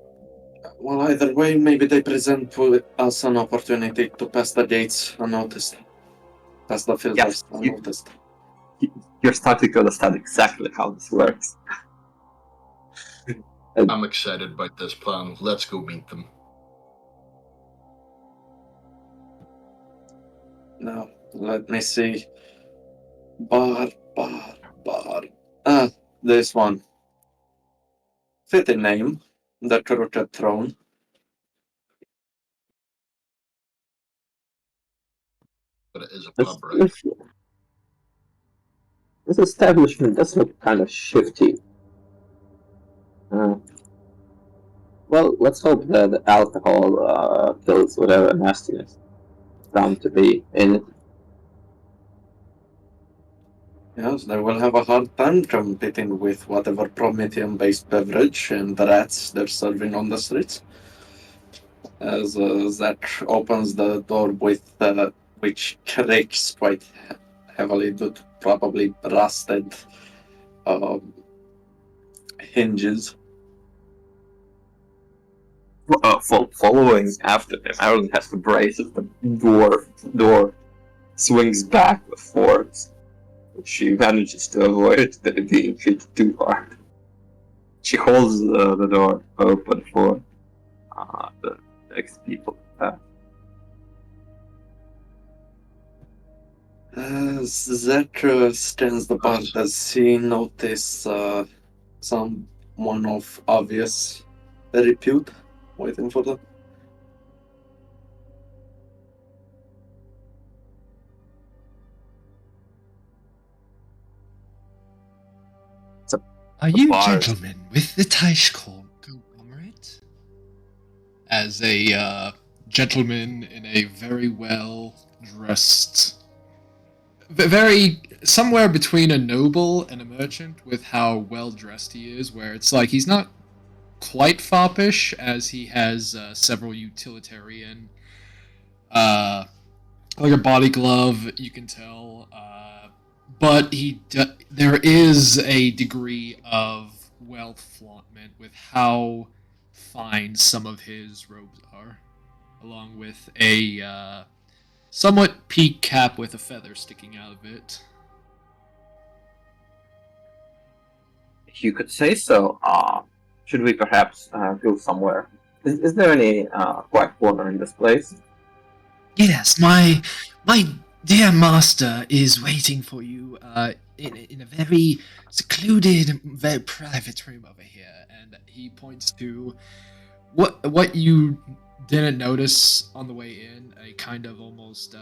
Well, either way, maybe they present us an opportunity to pass the gates unnoticed. Pass the filters unnoticed. You're starting to understand exactly how this works. I'm excited about this plan. Let's go meet them. Now, let me see. Bar. This one. Fitting name. The Crooked Throne. But it is a pub, right? This establishment does look kind of shifty. Well, let's hope that the alcohol kills whatever nastiness bound to be in it. Yes, they will have a hard time competing with whatever Promethean-based beverage and rats they're serving on the streets. As Zach opens the door with which creaks quite heavily due to probably rusted hinges. Following after him, Ireland has to brace as the door swings back with force. She manages to avoid being hit too hard. She holds the door open for the next people to pass. Zach stands the bar. Does he notice someone of obvious repute waiting for them? Are you bars. gentlemen with the Taishkon conglomerate? As a gentleman in a very well dressed, very somewhere between a noble and a merchant, with how well dressed he is, where it's like he's not quite foppish, as he has several utilitarian, like a body glove, you can tell, but there is a degree of wealth flauntment with how fine some of his robes are, along with a somewhat peaked cap with a feather sticking out of it. If you could say so, should we perhaps go somewhere? Is there any quiet corner in this place? Yes, my dear master is waiting for you in a very secluded, very private room over here, and he points to what you didn't notice on the way in, a kind of almost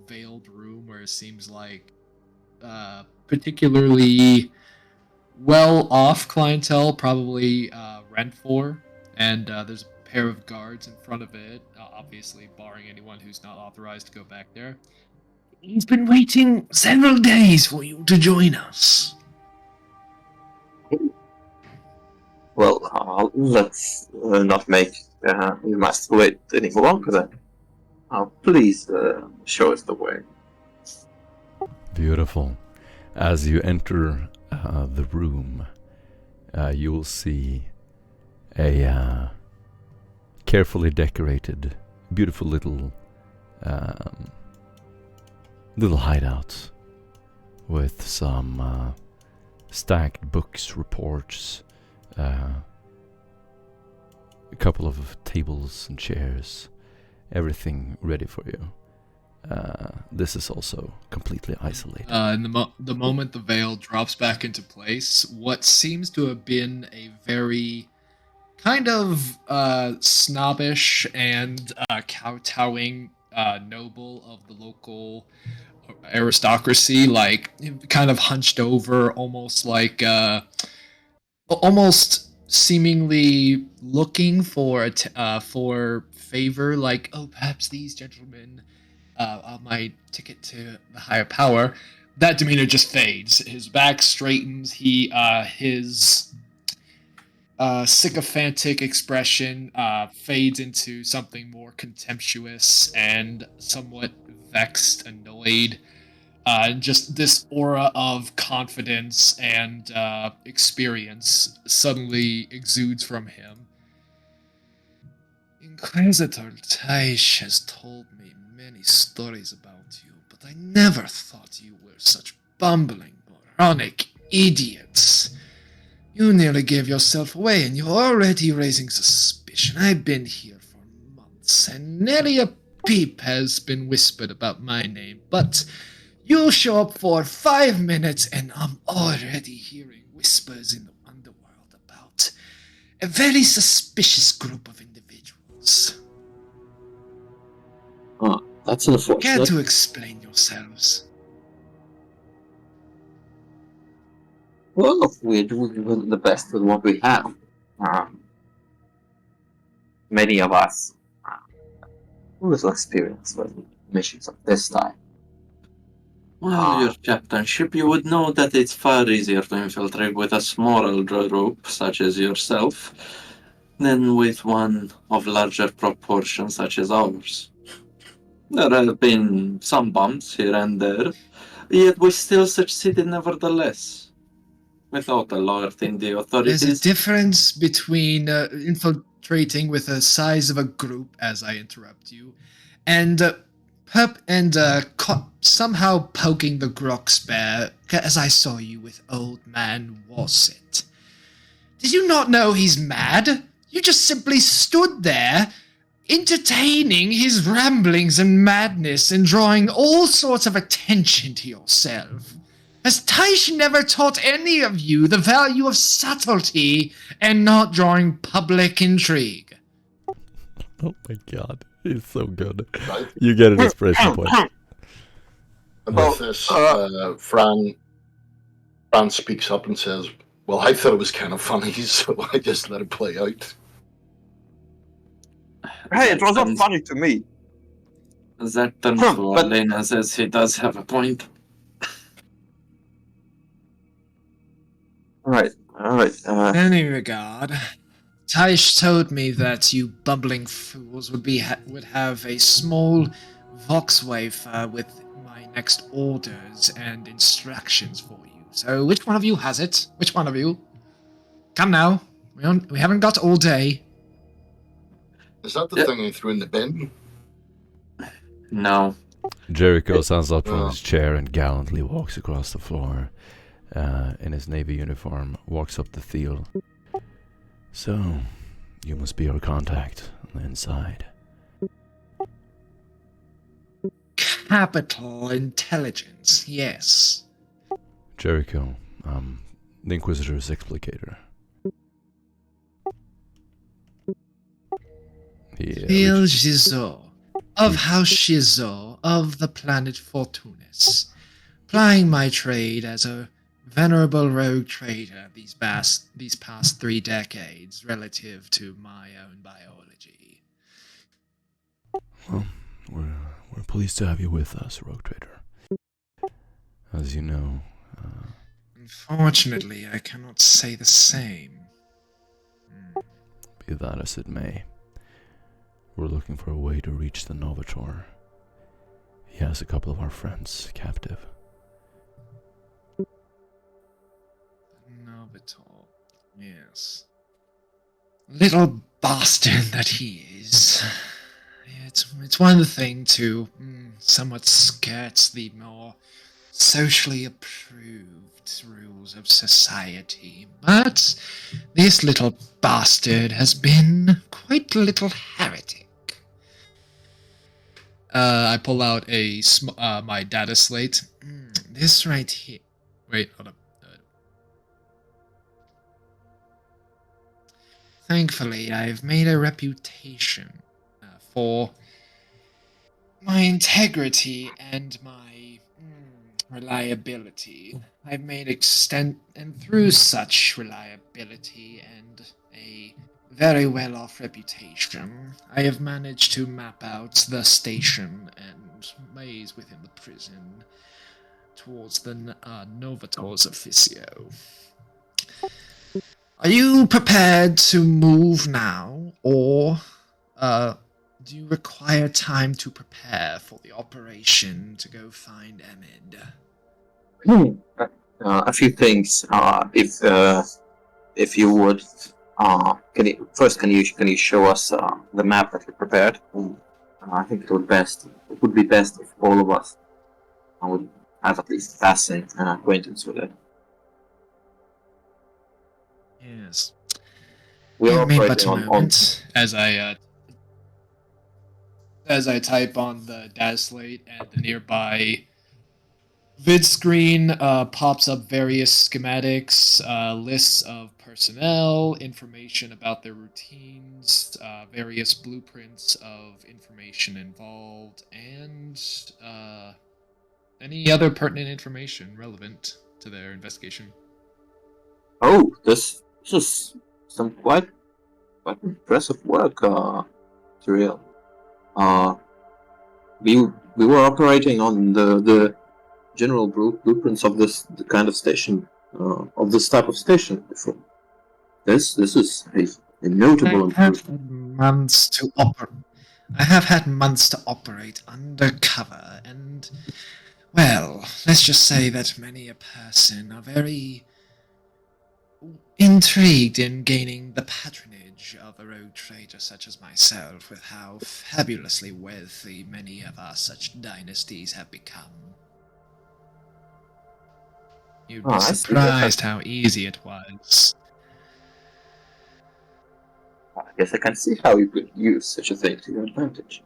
veiled room where it seems like particularly well-off clientele probably rent for, and there's a pair of guards in front of it, obviously barring anyone who's not authorized to go back there. He's been waiting several days for you to join us. Well, let's not make you must wait any longer then. Please show us the way. Beautiful. As you enter the room, you will see a carefully decorated, beautiful little hideout with some stacked books, reports, a couple of tables and chairs, everything ready for you. This is also completely isolated. And the moment the veil drops back into place, what seems to have been a very kind of snobbish and kowtowing noble of the local aristocracy, like kind of hunched over, almost like almost seemingly looking for for favor, like, oh, perhaps these gentlemen are my ticket to the higher power. That demeanor just fades. His back straightens. His sycophantic expression fades into something more contemptuous and somewhat vexed, annoyed. Just this aura of confidence and experience suddenly exudes from him. Inquisitor Taish has told me many stories about you, but I never thought you were such bumbling, moronic idiots. You nearly gave yourself away, and you're already raising suspicion. I've been here for months, and nearly a peep has been whispered about my name, but you show up for 5 minutes, and I'm already hearing whispers in the underworld about a very suspicious group of individuals. That's Care unfortunate. to explain yourselves? Well, we do the best with what we have. Many of us little experience with missions of this type. Well, your captainship, you would know that it's far easier to infiltrate with a smaller group, such as yourself, than with one of larger proportions, such as ours. There have been some bumps here and there, yet we still succeeded nevertheless, without alerting the authorities. There's a difference between infiltrating with the size of a group, as I interrupt you, and somehow poking the Groxbear, as I saw you with Old Man Wasset. Did you not know he's mad? You just simply stood there, entertaining his ramblings and madness and drawing all sorts of attention to yourself. Has Taish never taught any of you the value of subtlety and not drawing public intrigue? Oh my god, he's so good. Right. You get an inspiration point. And Well, with this, Fran speaks up and says, "Well, I thought it was kind of funny, so I just let it play out." Hey, it was not funny to me. That turns Huh, to but- Elena says he does have a point. Alright. In any regard, Taish told me that you bumbling fools would have a small vox wafer with my next orders and instructions for you. So, which one of you has it? Which one of you? Come now. We haven't got all day. Is that the Yep. thing I threw in the bin? No. Jericho stands up from his chair and gallantly walks across the floor in his navy uniform, walks up to Thiel. So, you must be our contact on the inside. Capital intelligence, yes. Jericho, the Inquisitor's explicator. Phil Gizot, of House Gizot, of the planet Fortunis, plying my trade as a venerable rogue trader these past 3 decades relative to my own biology. Well, we're pleased to have you with us, Rogue Trader. As you know, Unfortunately, I cannot say the same. be that as it may, we're looking for a way to reach the Novator. He has a couple of our friends captive. Novator, yes. Little bastard that he is. It's one thing to somewhat skirt the more socially approved rules of society, but this little bastard has been quite a little heretic. I pull out my data slate. This right here. Wait, hold up. Thankfully, I've made a reputation for my integrity and my reliability. I've made and through such reliability and a very well-off reputation, I have managed to map out the station and maze within the prison towards the Novator's Officio. Are you prepared to move now, or do you require time to prepare for the operation to go find Emed? A few things. If you would, can you show us the map that you prepared? I think it would be best if all of us would have at least passing acquaintance with it. Yes. We are Give me but operating a moment as I type on the data slate, and the nearby vid screen pops up various schematics, lists of personnel, information about their routines, various blueprints of information involved, and any other pertinent information relevant to their investigation. Oh, this is some quite impressive work, Tyrell. We were operating on the general blueprints of the kind of station, of this type of station before. This is a notable improvement. I have had months to operate undercover, and, well, let's just say that many a person are very intrigued in gaining the patronage of a rogue trader such as myself, with how fabulously wealthy many of our such dynasties have become. You'd be I see. surprised how easy it was. Yes, I can see how you could use such a thing to your advantage.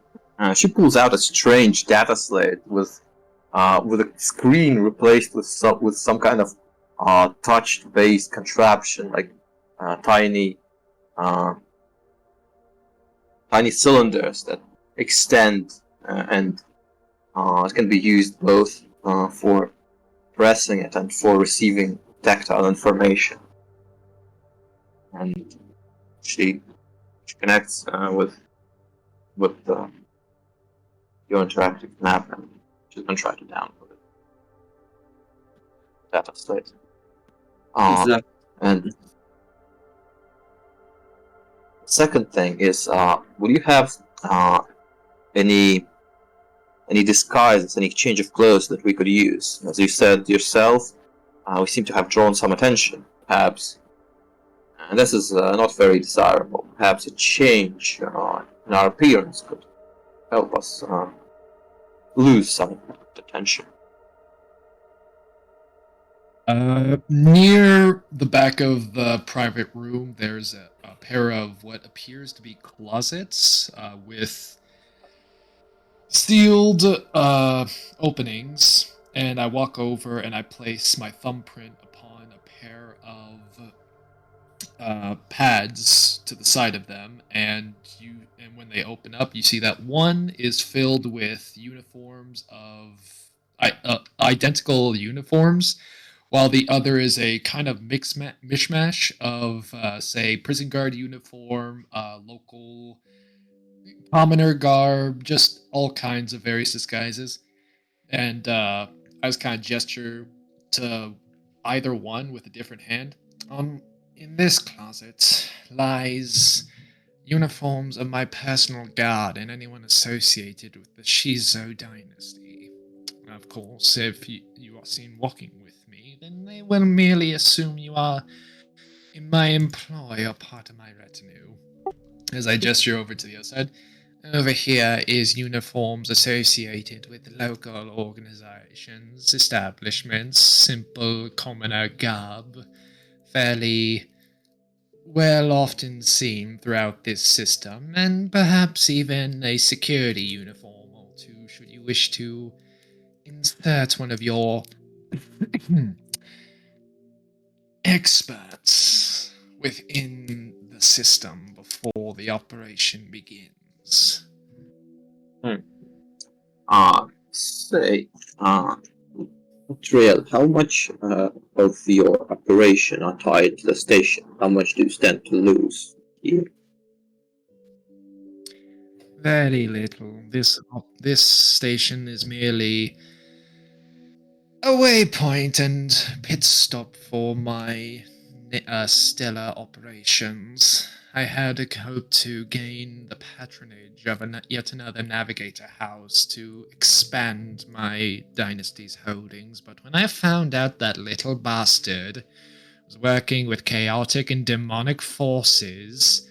She pulls out a strange data slate with a screen replaced with some kind of touch-based contraption, like tiny cylinders that extend and it can be used both for pressing it and for receiving tactile information. And she connects with your interactive map, and she's gonna try to download it. Data slate. Exactly. And second thing is, will you have any disguises, any change of clothes that we could use? As you said yourself, we seem to have drawn some attention, perhaps. And this is not very desirable. Perhaps a change in our appearance could help us lose some attention. Near the back of the private room, there's a pair of what appears to be closets with sealed openings, and I walk over and I place my thumbprint upon a pair of pads to the side of them, and when they open up, you see that one is filled with uniforms of identical uniforms, while the other is a kind of mishmash of, say, prison guard uniform, local commoner garb, just all kinds of various disguises. And I was kind of gesture to either one with a different hand. In this closet lies uniforms of my personal guard and anyone associated with the Shizo dynasty. Of course, if you are seen walking with me, then they will merely assume you are in my employ or part of my retinue. As I gesture over to the other side, over here is uniforms associated with local organizations, establishments, simple commoner garb, fairly well often seen throughout this system, and perhaps even a security uniform or two should you wish to insert one of your experts within the system before the operation begins. Trail, how much of your operation are tied to the station? How much do you stand to lose here? Very little. This station is merely a waypoint and pit stop for my stellar operations. I had hoped to gain the patronage of yet another navigator house to expand my dynasty's holdings, but when I found out that little bastard was working with chaotic and demonic forces,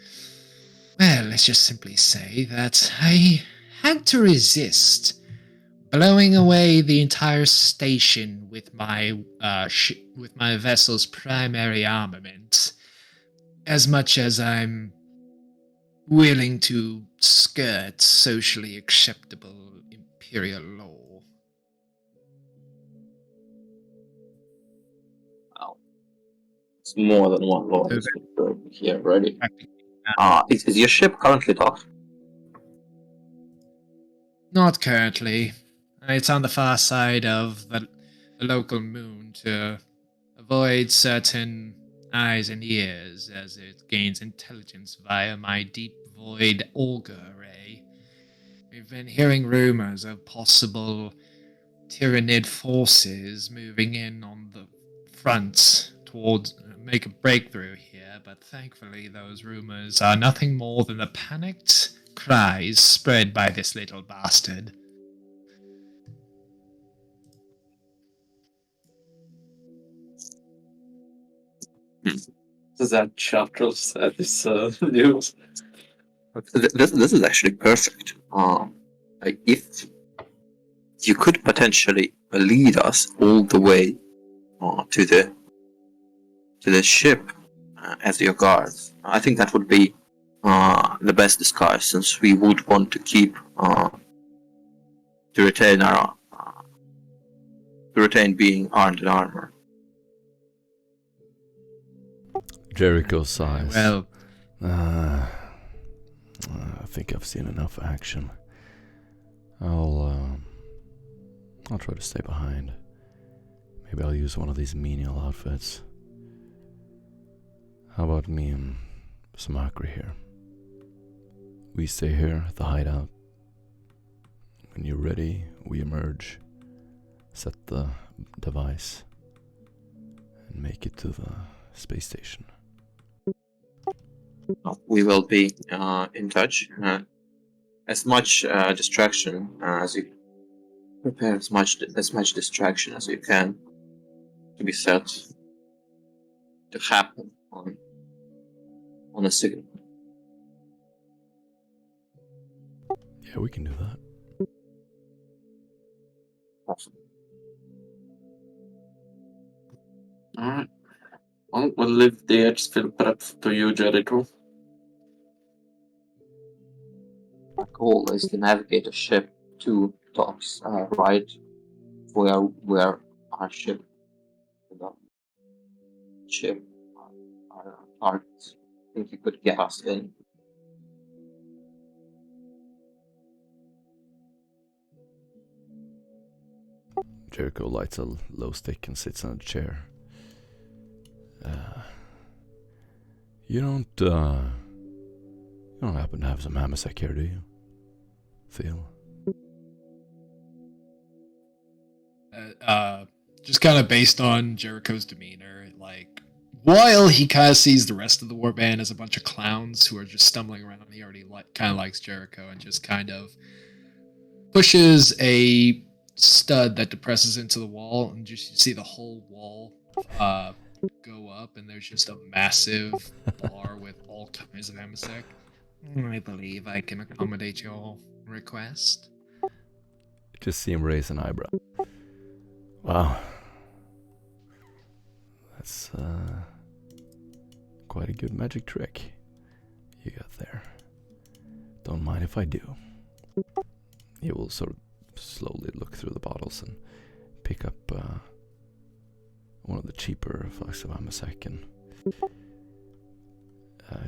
well, let's just simply say that I had to resist blowing away the entire station with my vessel's primary armament, as much as I'm willing to skirt socially acceptable imperial law. Well, it's more than one law here already. Is your ship currently docked? Not currently. It's on the far side of the local moon to avoid certain eyes and ears as it gains intelligence via my deep void auger array. We've been hearing rumors of possible Tyranid forces moving in on the front towards make a breakthrough here, but thankfully those rumors are nothing more than the panicked cries spread by this little bastard. That chuckles at this news. This is actually perfect. Like if you could potentially lead us all the way to the ship as your guards, I think that would be the best disguise, since we would want to keep to retain our to retain being armed in armor. Jericho sighs. Well, I think I've seen enough action. I'll try to stay behind. Maybe I'll use one of these menial outfits. How about me and Samakri here? We stay here at the hideout. When you're ready, we emerge, set the device, and make it to the space station. We will be in touch. As much distraction as you prepare, as much distraction as you can to be set to happen on a signal. Yeah, we can do that. Awesome. Alright. Well, we'll leave the exfil prep to you, Jericho. Our goal is to navigate a ship to docks, right where our ship, our targets. I think you could get us in. Jericho lights a low stick and sits on a chair. You don't happen to have some Hamasek here, do you? Theo? Just kind of based on Jericho's demeanor, like, while he kind of sees the rest of the warband as a bunch of clowns who are just stumbling around, he already kind of likes Jericho and just kind of pushes a stud that depresses into the wall, and just you see the whole wall go up, and there's just a massive bar with all kinds of Hamasek. I believe I can accommodate your request. Just see him raise an eyebrow. Wow. That's quite a good magic trick you got there. Don't mind if I do. He will sort of slowly look through the bottles and pick up one of the cheaper flasks of Hamasek and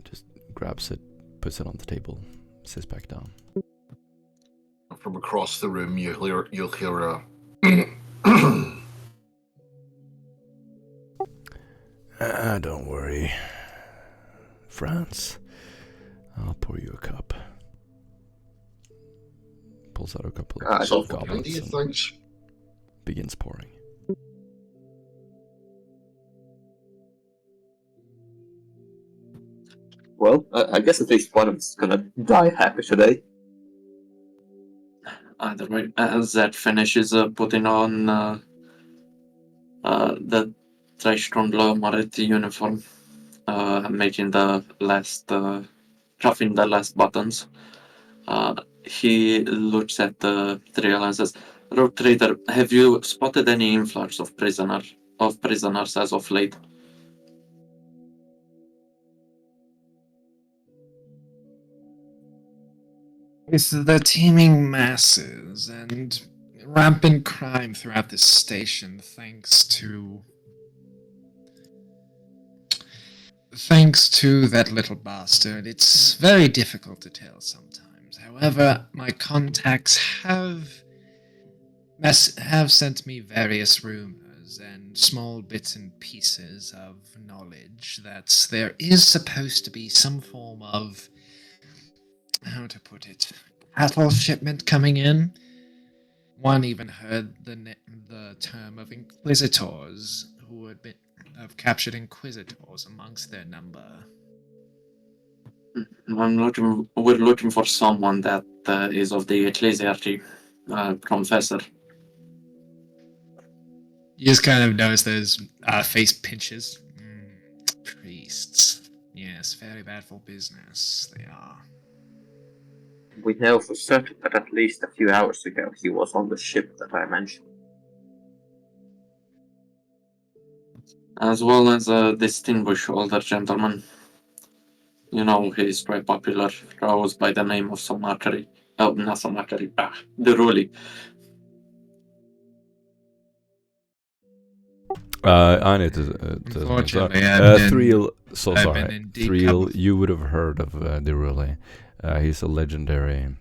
just grabs it, puts it on the table, sits back down. From across the room, you'll hear a. Don't worry, France. I'll pour you a cup. Pulls out a couple of goblets and Thanks. begins pouring. Well, I guess at least one of us is gonna die happy today. Either way, as that finishes putting on the Trishkondlo Moretti uniform, making the last, roughing the last buttons. He looks at the trio and says, "Rogue Trader, have you spotted any influx of prisoners as of late?" With the teeming masses and rampant crime throughout this station, thanks to that little bastard, it's very difficult to tell sometimes. However, my contacts have sent me various rumors and small bits and pieces of knowledge that there is supposed to be some form of, how to put it, cattle shipment coming in. One even heard the term of inquisitors, who have captured inquisitors amongst their number. We're looking for someone that is of the ecclesiarchy, confessor. You just kind of notice those face pinches. Priests. Yes, very bad for business. They are. We know for certain that at least a few hours ago he was on the ship that I mentioned. As well as a distinguished older gentleman. You know, he's quite popular. Goes by the name of Somakari. Oh, not Somakari. The Ruli. I need to Unfortunately, I've been- Thriel, so I've sorry. been in deep Thriel, trouble. you would have heard of Diruli. He's a legendary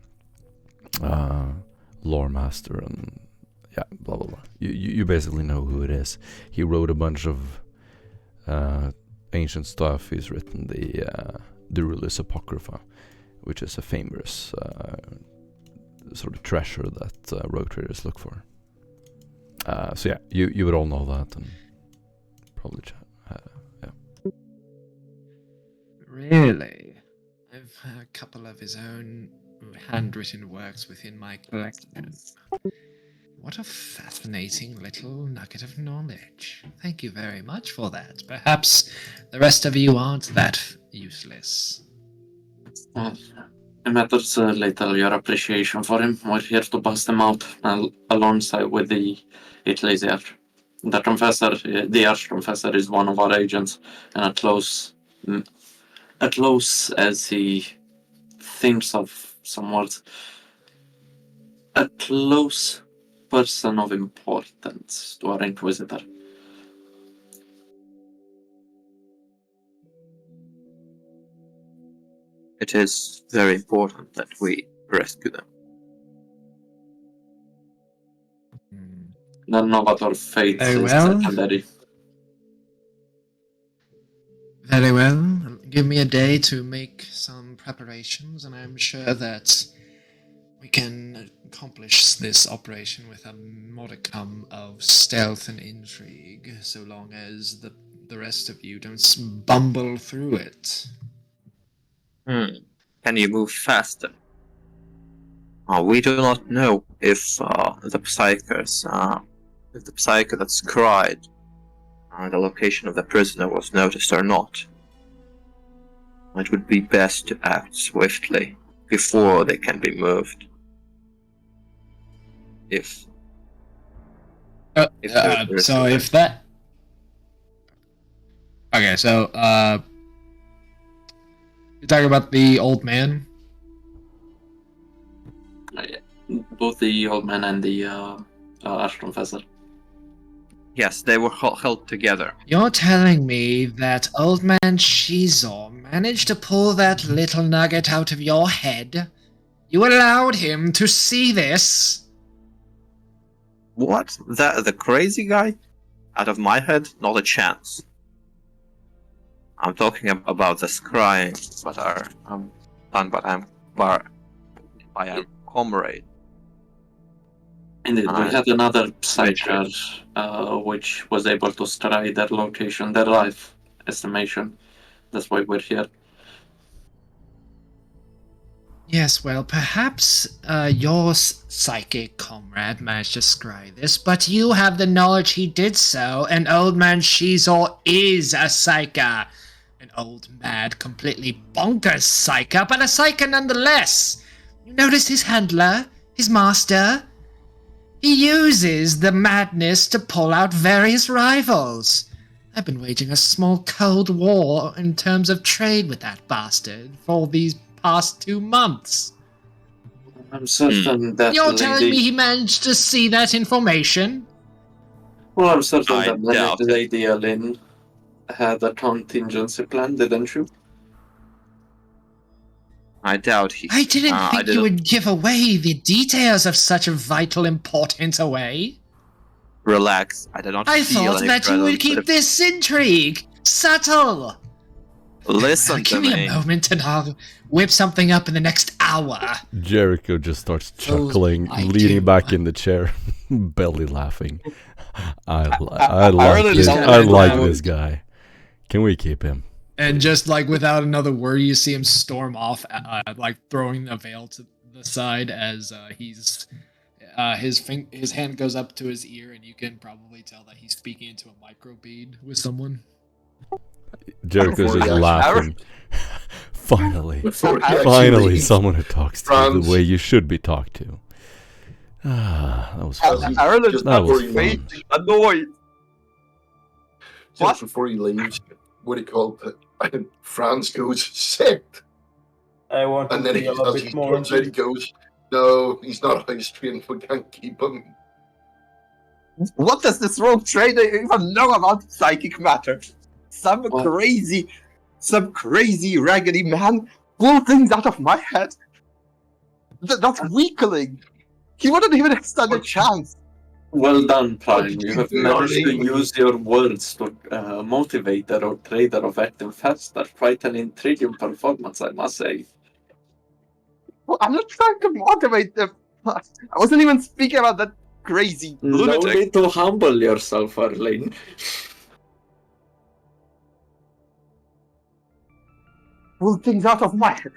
lore master and yeah, blah blah blah. You basically know who it is. He wrote a bunch of ancient stuff. He's written the Dirulis Apocrypha, which is a famous sort of treasure that rogue traders look for. So yeah, you would all know that and probably yeah. Really? I've a couple of his own handwritten works within my collection. What a fascinating little nugget of knowledge. Thank you very much for that. Perhaps the rest of you aren't that useless. It matters little your appreciation for him. We're here to bust him out alongside with the Ecclesiar. The Confessor, the Arch-Confessor, is one of our agents, and at close as he thinks of some words, a close person of importance to our Inquisitor. It is very important that we rescue them. None of our fate Very is well. secondary. Very well. Give me a day to make some preparations, and I'm sure that we can accomplish this operation with a modicum of stealth and intrigue, so long as the rest of you don't bumble through it. Can you move faster? We do not know if the psyker that scried the location of the prisoner was noticed or not. It would be best to act swiftly before they can be moved. If So if that... Okay, so, you're talking about the old man? Both the old man and the Arch-Confessor. Yes, they were held together. You're telling me that old man Shizor managed to pull that little nugget out of your head? You allowed him to see this? What? The crazy guy? Out of my head? Not a chance. I'm talking about the scrying, but are done by our comrade. Indeed, we had another psyker which was able to scry their location, their life estimation. That's why we're here. Yes, well, perhaps your psychic comrade managed to scry this, but you have the knowledge he did so, and old man Shizor is a psyker. An old, mad, completely bonkers psyker, but a psyker nonetheless. You notice his handler, his master? He uses the madness to pull out various rivals. I've been waging a small cold war in terms of trade with that bastard for these past 2 months. I'm certain that You're telling me he managed to see that information? Well, I'm certain I that doubt it. Lady Alin had a contingency plan, didn't you? I doubt he. I didn't think you would give away the details of such a vital importance away. Relax. I did not I feel thought any that you would presence, keep but this intrigue subtle. listen to Give me me. a moment and I'll whip something up in the next hour. Jericho just starts chuckling, I leaning do. back in the chair, belly laughing. I really like don't this guy. Can we keep him? And just like without another word, you see him storm off, like throwing the veil to the side as his hand goes up to his ear, and you can probably tell that he's speaking into a microbead with someone. Jericho's just laughing. Finally, Before he finally, actually someone who talks to you Franz. the way you should be talked to. That was fun. Ireland Just That was before he fun. annoyed. Just before he leaves, what do you call it? And Franz goes, sit! I want And to then be a little as bit he more turns out, he goes, no, he's not Austrian, we can't keep him. What does this rogue trader even know about psychic matter? Some What? crazy raggedy man pulled things out of my head. That weakling. He wouldn't even stand a What? chance. Well done, What Prime. did You you have do, managed to Arnie? use your words to motivate our trader of active faster. Quite an intriguing performance, I must say. Well, I'm not trying to motivate them. I wasn't even speaking about that crazy No lunatic. need to humble yourself, Arlene. Pulled things out of my head.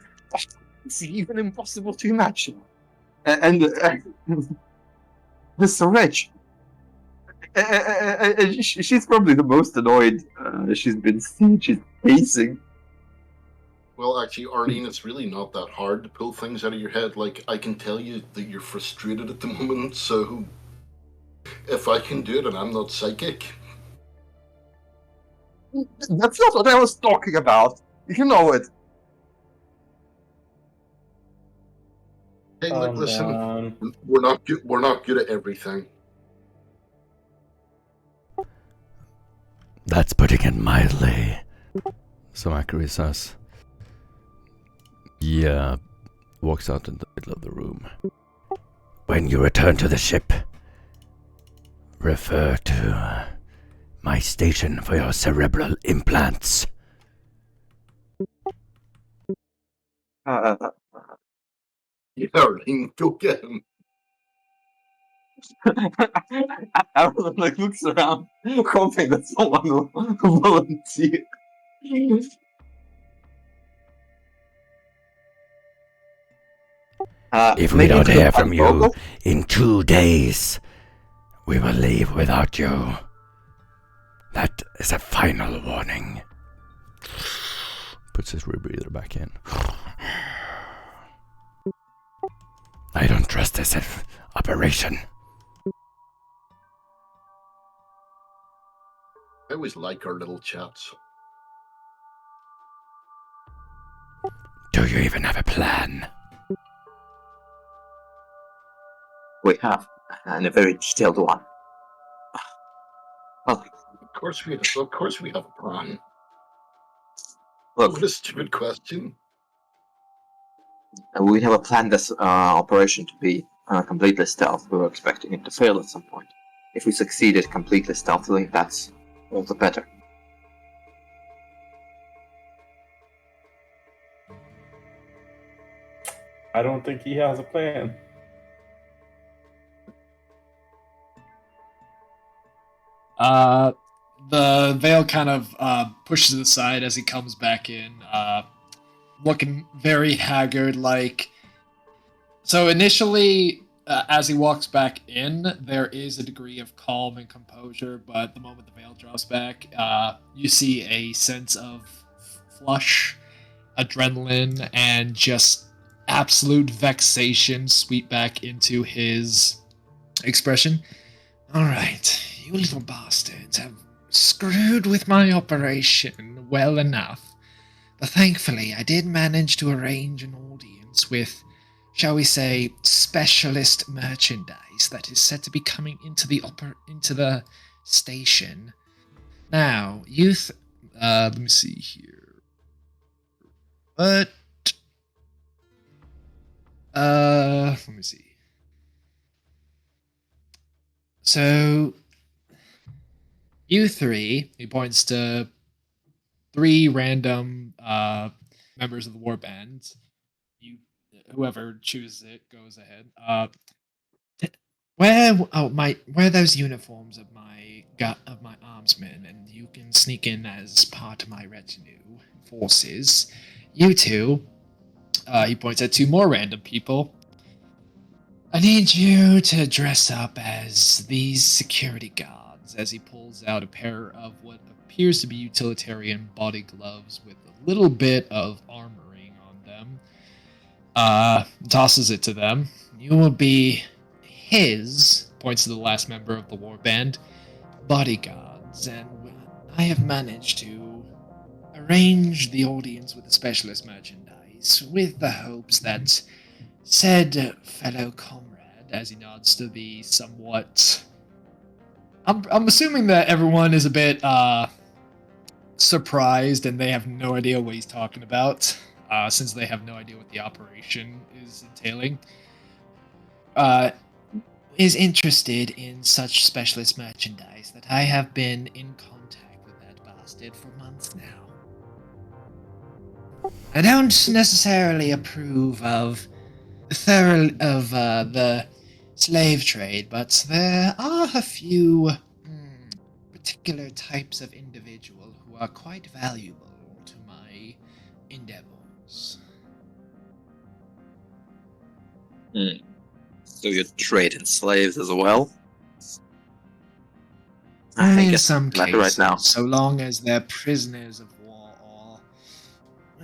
It's even impossible to imagine. And this wretch. She's probably the most annoyed she's been seen. She's pacing. Well, actually, Arlene, it's really not that hard to pull things out of your head. Like, I can tell you that you're frustrated at the moment, so if I can do it and I'm not psychic, That's not what I was talking about. You know it. hey, look, calm listen, down. we're not good at everything. That's putting it mildly. So Akari says. Yeah, walks out in the middle of the room. When you return to the ship, refer to my station for your cerebral implants. Yeah, Arlene, go get him. Aaron looks around, hoping that someone will volunteer. If we maybe don't to the hear from you Pandogo? in 2 days, we will leave without you. That is a final warning. Puts his rebreather back in. I don't trust this operation. I always like our little chats. Do you even have a plan? We have, and a very detailed one. Well, Of course we have a plan. look, What a stupid question. we have a plan this operation to be completely stealth. We were expecting it to fail at some point. If we succeeded completely stealthily, that's all the better. I don't think he has a plan. The veil kind of pushes it aside as he comes back in, looking very haggard. Like, so initially, as he walks back in, there is a degree of calm and composure, but the moment the veil drops back, you see a sense of flush, adrenaline, and just absolute vexation sweep back into his expression. All right, you little bastards have screwed with my operation well enough, but thankfully I did manage to arrange an audience with, shall we say, specialist merchandise that is set to be coming into the station. Now, youth, let me see here. Let me see. So, you three, he points to 3 random members of the war band. Whoever chooses it goes ahead. Where are those uniforms of my armsmen, and you can sneak in as part of my retinue forces. You two, he points at 2 more random people. I need you to dress up as these security guards, as he pulls out a pair of what appears to be utilitarian body gloves with a little bit of armoring on them. Tosses it to them. You will be his, points to the last member of the war band, bodyguards, and I have managed to arrange the audience with the specialist merchandise with the hopes that said fellow comrade, as he nods to the somewhat... I'm assuming that everyone is a bit surprised and they have no idea what he's talking about, since they have no idea what the operation is entailing. Is interested in such specialist merchandise that I have been in contact with that bastard for months now. I don't necessarily approve of the slave trade, but there are a few particular types of individual who are quite valuable to my endeavors. So you trade in slaves as well? In some cases, right now. so long as they're prisoners of war or,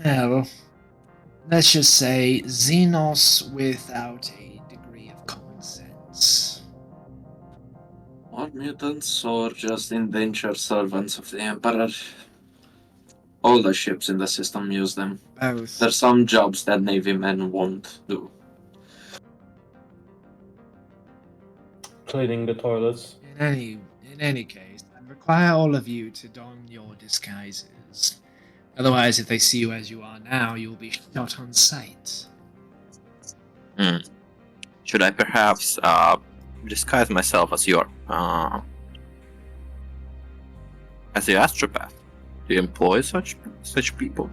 well, let's just say Xenos without a degree of common sense. Or mutants, or just indentured servants of the Emperor. All the ships in the system use them. Both. There's some jobs that Navy men won't do. Cleaning the toilets. In any case, I require all of you to don your disguises. Otherwise, if they see you as you are now, you will be shot on sight. Should I perhaps disguise myself as your as the astropath? Do you employ such people?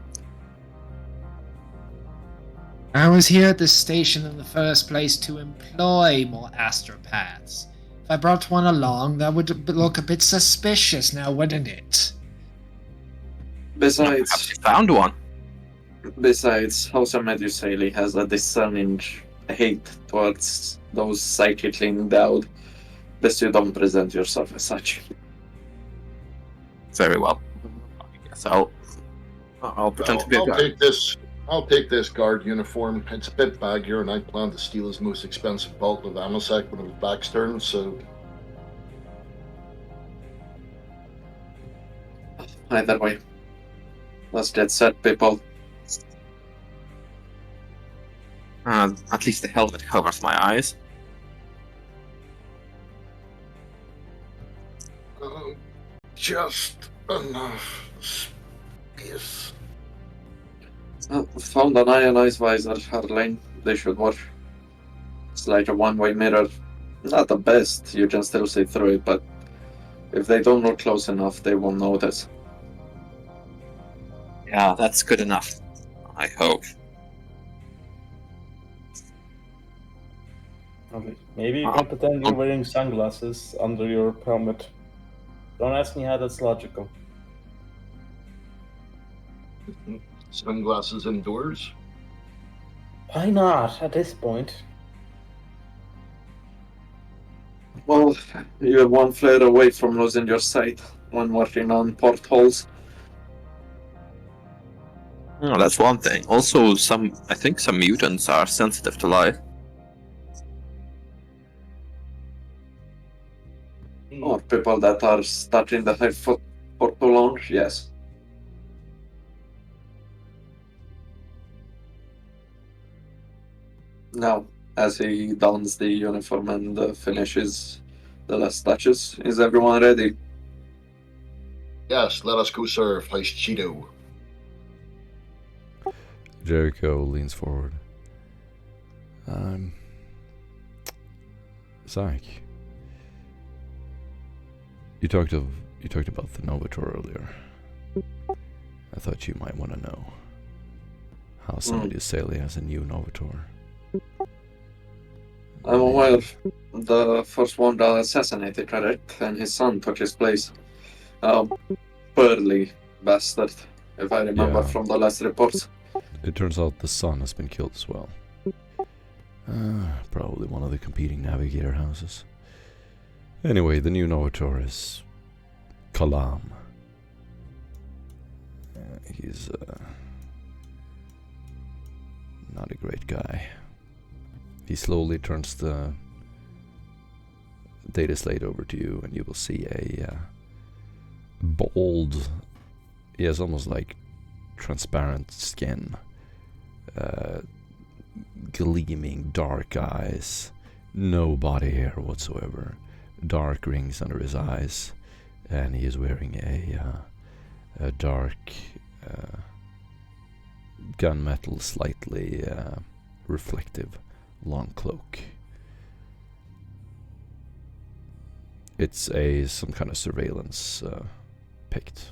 I was here at this station in the first place to employ more astropaths. If I brought one along, that would look a bit suspicious now, wouldn't it? Perhaps Besides, you found one. House Emed-Useli has a discerning hate towards those psychically endowed. Best you don't present yourself as such. Very well. I guess I'll pretend to be a guard. I'll take this guard uniform. It's a bit baggier, and I plan to steal his most expensive bolt of Amasek when his back's turned, so... Either way. Let's get set, people. At least the helmet covers my eyes. Just enough space. Found an ionized visor, Harlane. They should work. It's like a one-way mirror. Not the best, you can still see through it, but if they don't look close enough, they won't notice. Yeah, that's good enough. I hope. Okay. Maybe you can pretend you're wearing sunglasses under your helmet. Don't ask me how that's logical. Sunglasses indoors. Why not, at this point? Well, you're one flare away from losing your sight when working on portholes. Oh, that's one thing. Also, I think some mutants are sensitive to light. Or people that are stuck in the high foot for too long, yes. Now, as he dons the uniform and finishes the last touches, is everyone ready? Yes, let us go serve Heist Cheeto. Jericho leans forward. Zach, you talked about the Novator earlier. I thought you might want to know how Emed-Useli has a new Novator. I'm aware the first one got assassinated, correct? And his son took his place. Burly bastard, if I remember Yeah. from the last reports. It turns out the son has been killed as well. Probably one of the competing navigator houses. Anyway, the new Novator is Kalam. He's not a great guy. He slowly turns the data slate over to you, and you will see a bold, yes, almost like transparent skin, gleaming dark eyes, no body hair whatsoever, dark rings under his eyes, and he is wearing a dark gunmetal, slightly reflective long cloak. It's some kind of surveillance pict.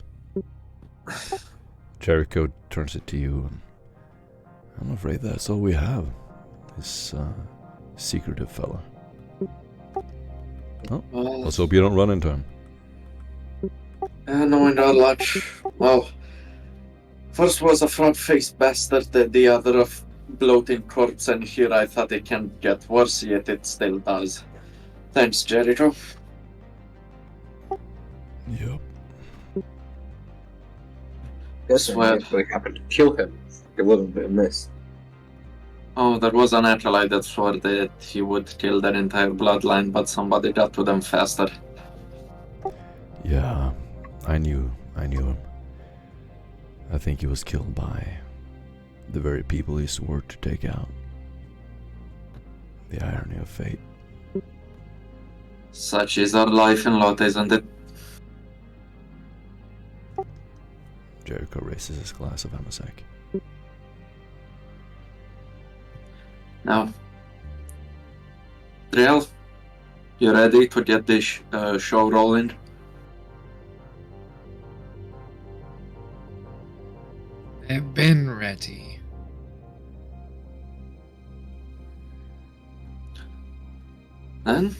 Jericho turns it to you, and I'm afraid that's all we have. This secretive fella. Oh, let's hope you don't run into him. Knowing our luck, well, first was a front-faced bastard, the other a bloating corpse, and here I thought it can't get worse, yet it still does. Thanks, Jericho. Yep. Guess Swear. if we happened to kill him, it wouldn't be a miss. Oh, there was an acolyte that swore that he would kill their entire bloodline, but somebody got to them faster. Yeah, I knew him. I think he was killed by the very people he swore to take out. The irony of fate. Such is our life in Lot, isn't it? Jericho raises his glass of Amasek. Now, Driel, you ready to get this show rolling? I've been ready. Then?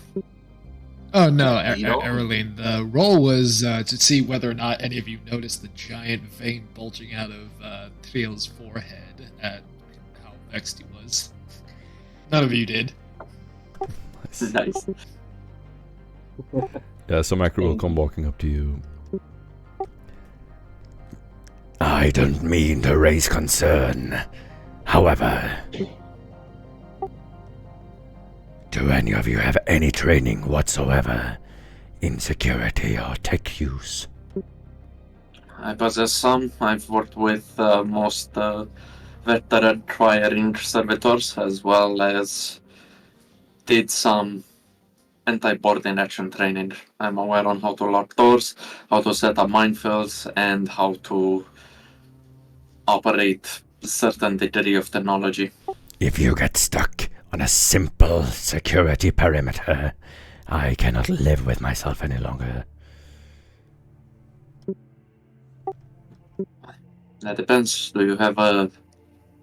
Oh no, You know- Erling, the roll was to see whether or not any of you noticed the giant vein bulging out of Driel's forehead at how vexed he was. None of you did. Nice. Yeah, so Macro will come walking up to you. I don't mean to raise concern. However, do any of you have any training whatsoever in security or tech use? I possess some. I've worked with most veteran triering servitors, as well as did some anti-boarding action training. I'm aware on how to lock doors, how to set up minefields, and how to operate a certain degree of technology. If you get stuck on a simple security perimeter, I cannot live with myself any longer. That depends. Do you have a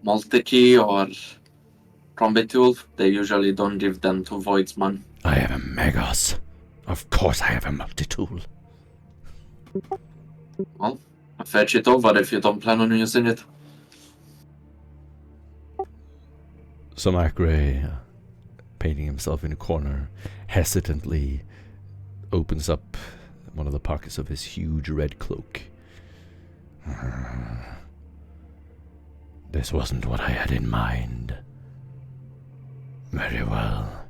multi-key or combat tool? They usually don't give them to Voidsman. I have a Megos. Of course I have a multi-tool. Well, I'll fetch it over if you don't plan on using it. So Macrae, painting himself in a corner, hesitantly opens up one of the pockets of his huge red cloak. This wasn't what I had in mind. Very well.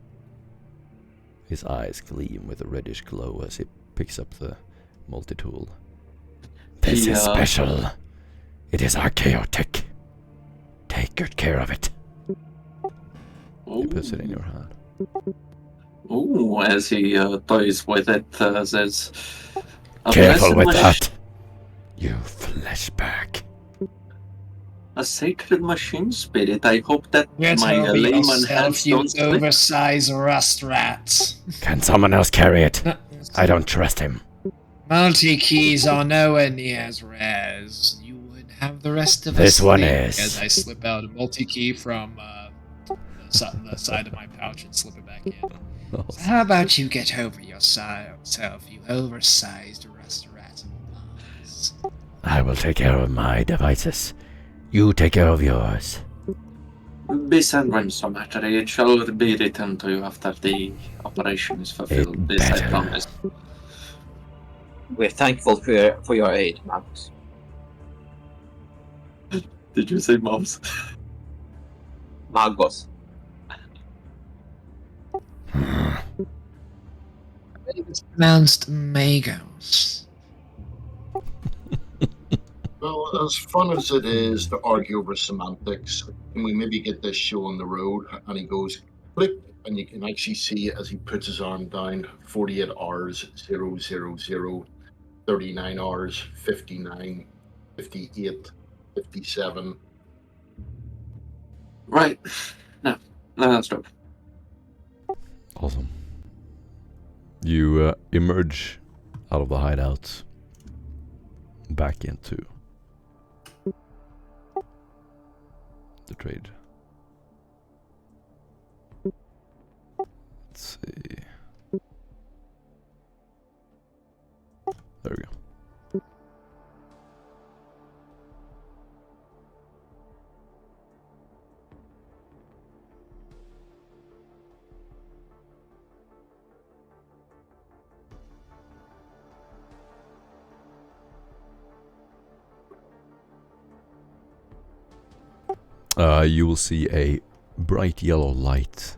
His eyes gleam with a reddish glow as he picks up the multi-tool. This is special. It is archaeotech. Take good care of it. He puts it in your hand. Ooh, as he toys with it, says... "A Careful blessed with mach- that, you fleshbag. A sacred machine spirit. I hope that Get my over layman yourself, hands you don't slip." oversized rust rat. Can someone else carry it? No, I don't trust him. multi-keys are nowhere near as rare as you would have the rest of us This one think, is. As I slip out a multi-key from the side of my pouch and slip it back in. So how about you get over yourself, you oversized rust rat of Mars? I will take care of my devices. You take care of yours. Be sanguine, so matter. It shall be returned to you after the operation is fulfilled. It This I better. promise. We're thankful for your aid, Marcus. Did you say moms? Magos. It's pronounced Magos. Well, as fun as it is to argue over semantics, can we maybe get this show on the road? And he goes, click, and you can actually see as he puts his arm down 48 hours, 000, 39 hours, 59, 58, 57. Right. No, let's go. Awesome. You emerge out of the hideout, back into the trade. Let's see. There we go. You will see a bright yellow light.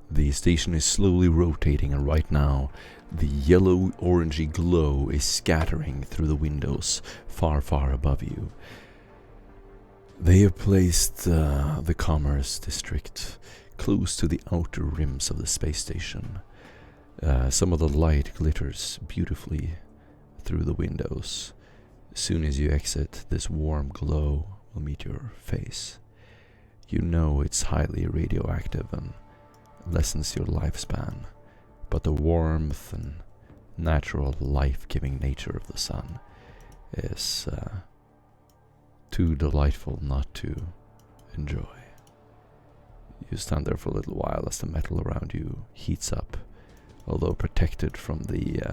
The station is slowly rotating, and right now the yellow-orangey glow is scattering through the windows far, far above you. They have placed the commerce district close to the outer rims of the space station. Some of the light glitters beautifully through the windows. As soon as you exit, this warm glow will meet your face. You know it's highly radioactive and lessens your lifespan, but the warmth and natural life-giving nature of the sun is too delightful not to enjoy. You stand there for a little while as the metal around you heats up, although protected from the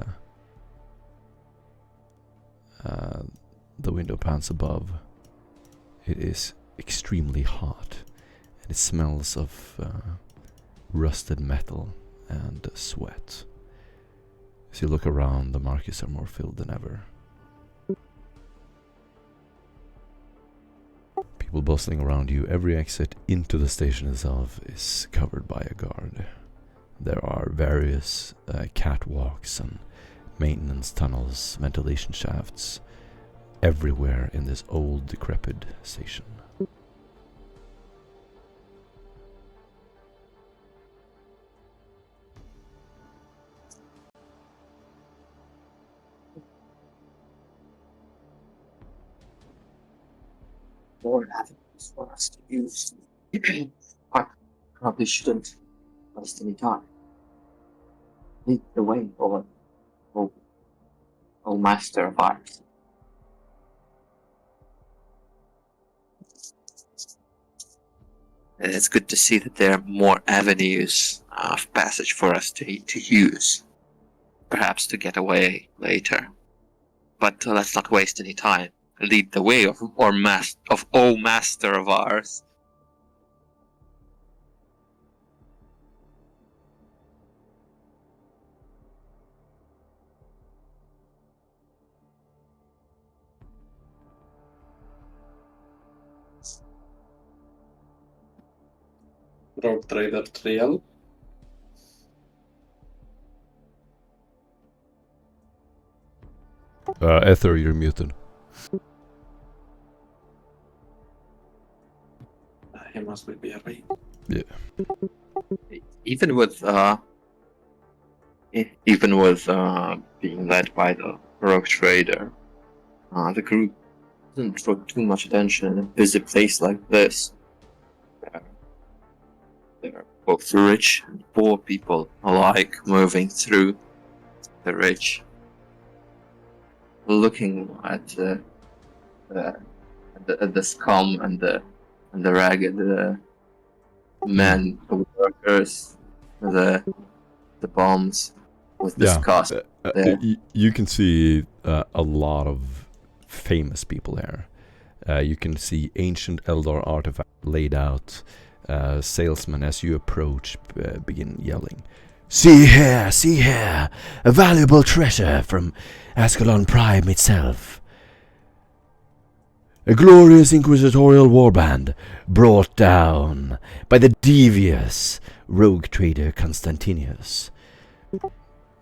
window panes above. It is extremely hot, and it smells of rusted metal and sweat. As you look around, the markets are more filled than ever. People bustling around you. Every exit into the station itself is covered by a guard. There are various catwalks and maintenance tunnels, ventilation shafts, everywhere in this old, decrepit station. More avenues for us to use. I probably shouldn't waste any time. Lead the way, oh master of arts. And it's good to see that there are more avenues of passage for us to use. Perhaps to get away later. But let's not waste any time. Lead the way, oh master of ours. Rogue Trader Trial. Ether, you're muted. He must be away. Yeah. Even with being led by the rogue trader, the group doesn't draw too much attention in a busy place like this. There are both rich and poor people alike moving through the rich, looking at the scum and the ragged men, the workers, the bombs with disgust. You can see a lot of famous people here. You can see ancient Eldar artifacts laid out. Salesmen, as you approach, begin yelling, see here, a valuable treasure from Askellon Prime itself. A glorious inquisitorial warband brought down by the devious rogue trader Constantinius.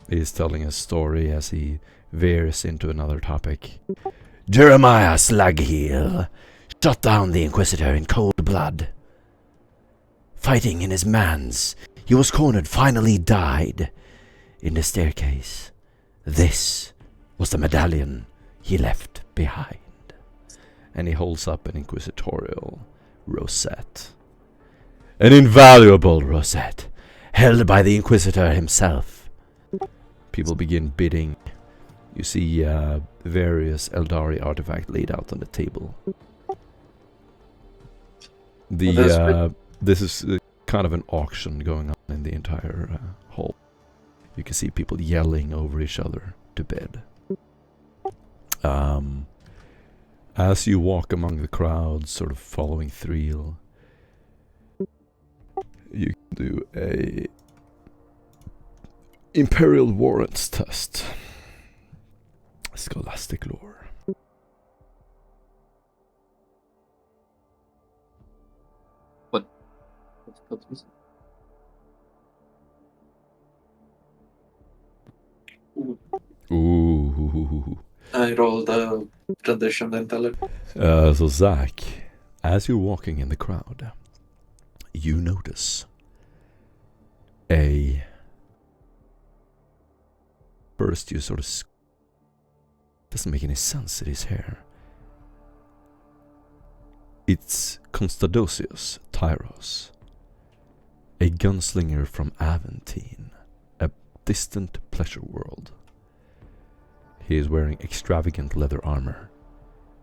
He is telling a story as he veers into another topic. Jeremiah Slagheel shot down the Inquisitor in cold blood. Fighting in his manse, he was cornered, finally died in the staircase. This was the medallion he left behind. And he holds up an inquisitorial rosette. An invaluable rosette, held by the Inquisitor himself. People begin bidding. You see various Eldari artifacts laid out on the table. This is kind of an auction going on in the entire hall. You can see people yelling over each other to bid. As you walk among the crowd, sort of following Thriel, you can do a Imperial Warrants test. Scholastic lore. What? Ooh. I rolled a tradition intelligence. So Zach, as you're walking in the crowd, you notice first you sort of doesn't make any sense in his hair. It's Constadosius Tyros, a gunslinger from Aventine, a distant pleasure world. He is wearing extravagant leather armor.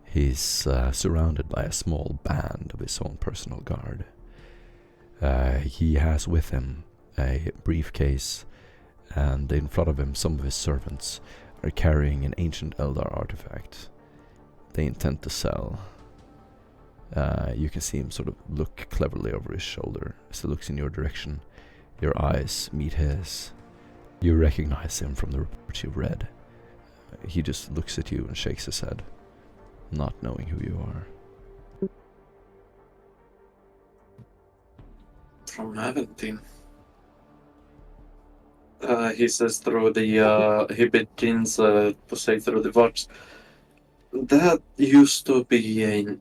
He's surrounded by a small band of his own personal guard. He has with him a briefcase, and in front of him some of his servants are carrying an ancient Eldar artifact they intend to sell. You can see him sort of look cleverly over his shoulder as he looks in your direction. Your eyes meet his. You recognize him from the report you've read. He just looks at you and shakes his head, not knowing who you are. From Aventine. He says through the, he begins to say through the words, that used to be a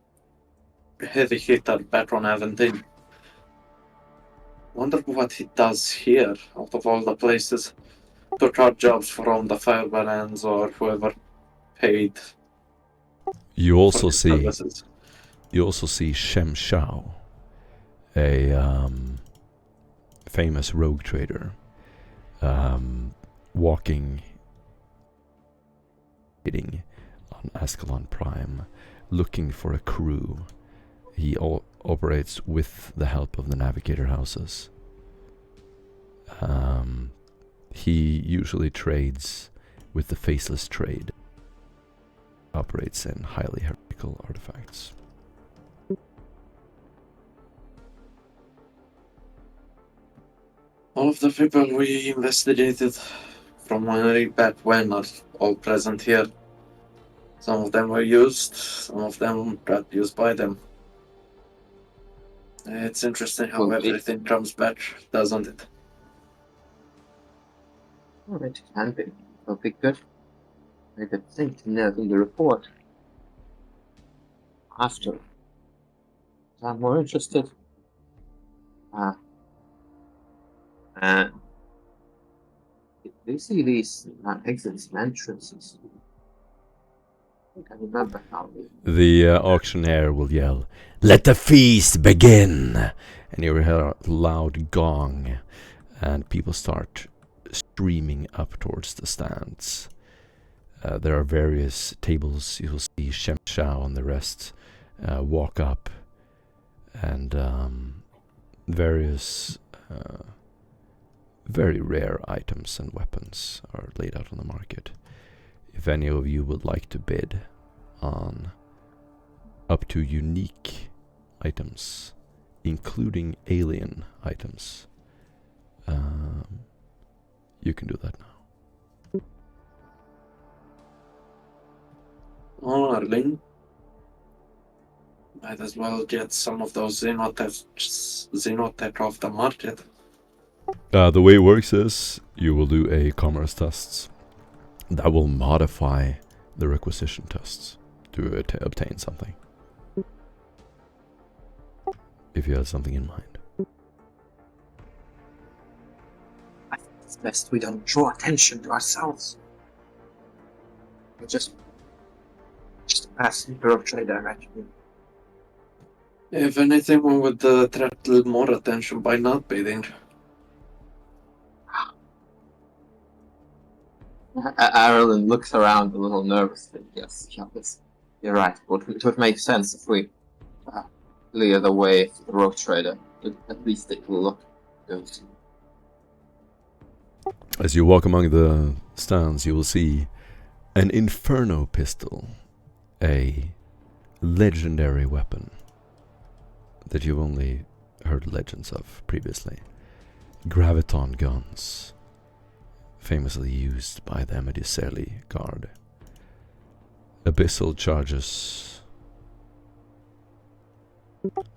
heavy hitter back on Aventine. Wonder what he does here, out of all the places. Took out jobs from the Firebarons or whoever paid. You also for his see services. Shem Shao, a famous rogue trader, walking on Askellon Prime, looking for a crew. He operates with the help of the navigator houses. He usually trades with the Faceless Trade. Operates in highly heretical artifacts. All of the people we investigated from way back when are all present here. Some of them were used, some of them got used by them. It's interesting how Well, everything comes back, doesn't it? Oh, it can be. It'll be good. I could think to note in the report. After. I'm more interested. If we see these exits and entrances, I think I remember how they... The auctioneer will yell, "Let the feast begin!" And you hear a loud gong, and people start streaming up towards the stands. There are various tables. You will see Shem Shao and the rest walk up, and various very rare items and weapons are laid out on the market. If any of you would like to bid on up to unique items, including alien items, you can do that now. Oh, Arlene. Might as well get some of those Xenotech off the market. The way it works is you will do a commerce test that will modify the requisition tests. to obtain something. If you had something in mind. I think it's best we don't draw attention to ourselves. We just pass the road trader, actually. If anything, we would attract a little more attention by not bidding. Arlen looks around a little nervously. Yes, Shabbos. You're right. It would make sense if we clear the way for the rogue trader. At least it will look good. As you walk among the stands, you will see an Inferno pistol, a legendary weapon that you've only heard legends of previously. Graviton guns, famously used by the Emed-Useli guard. Abyssal charges,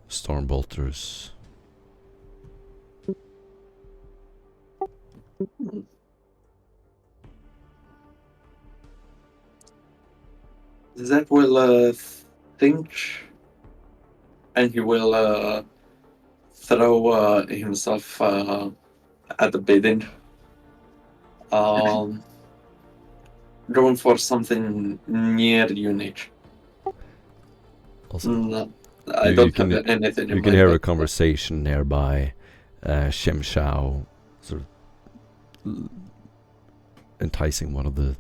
storm bolters. Zach will think, and he will throw himself at the bidding. Going for something near unique. Also, No, I don't have anything in you can mind, hear a but- conversation nearby. Shem Shao sort of enticing one of the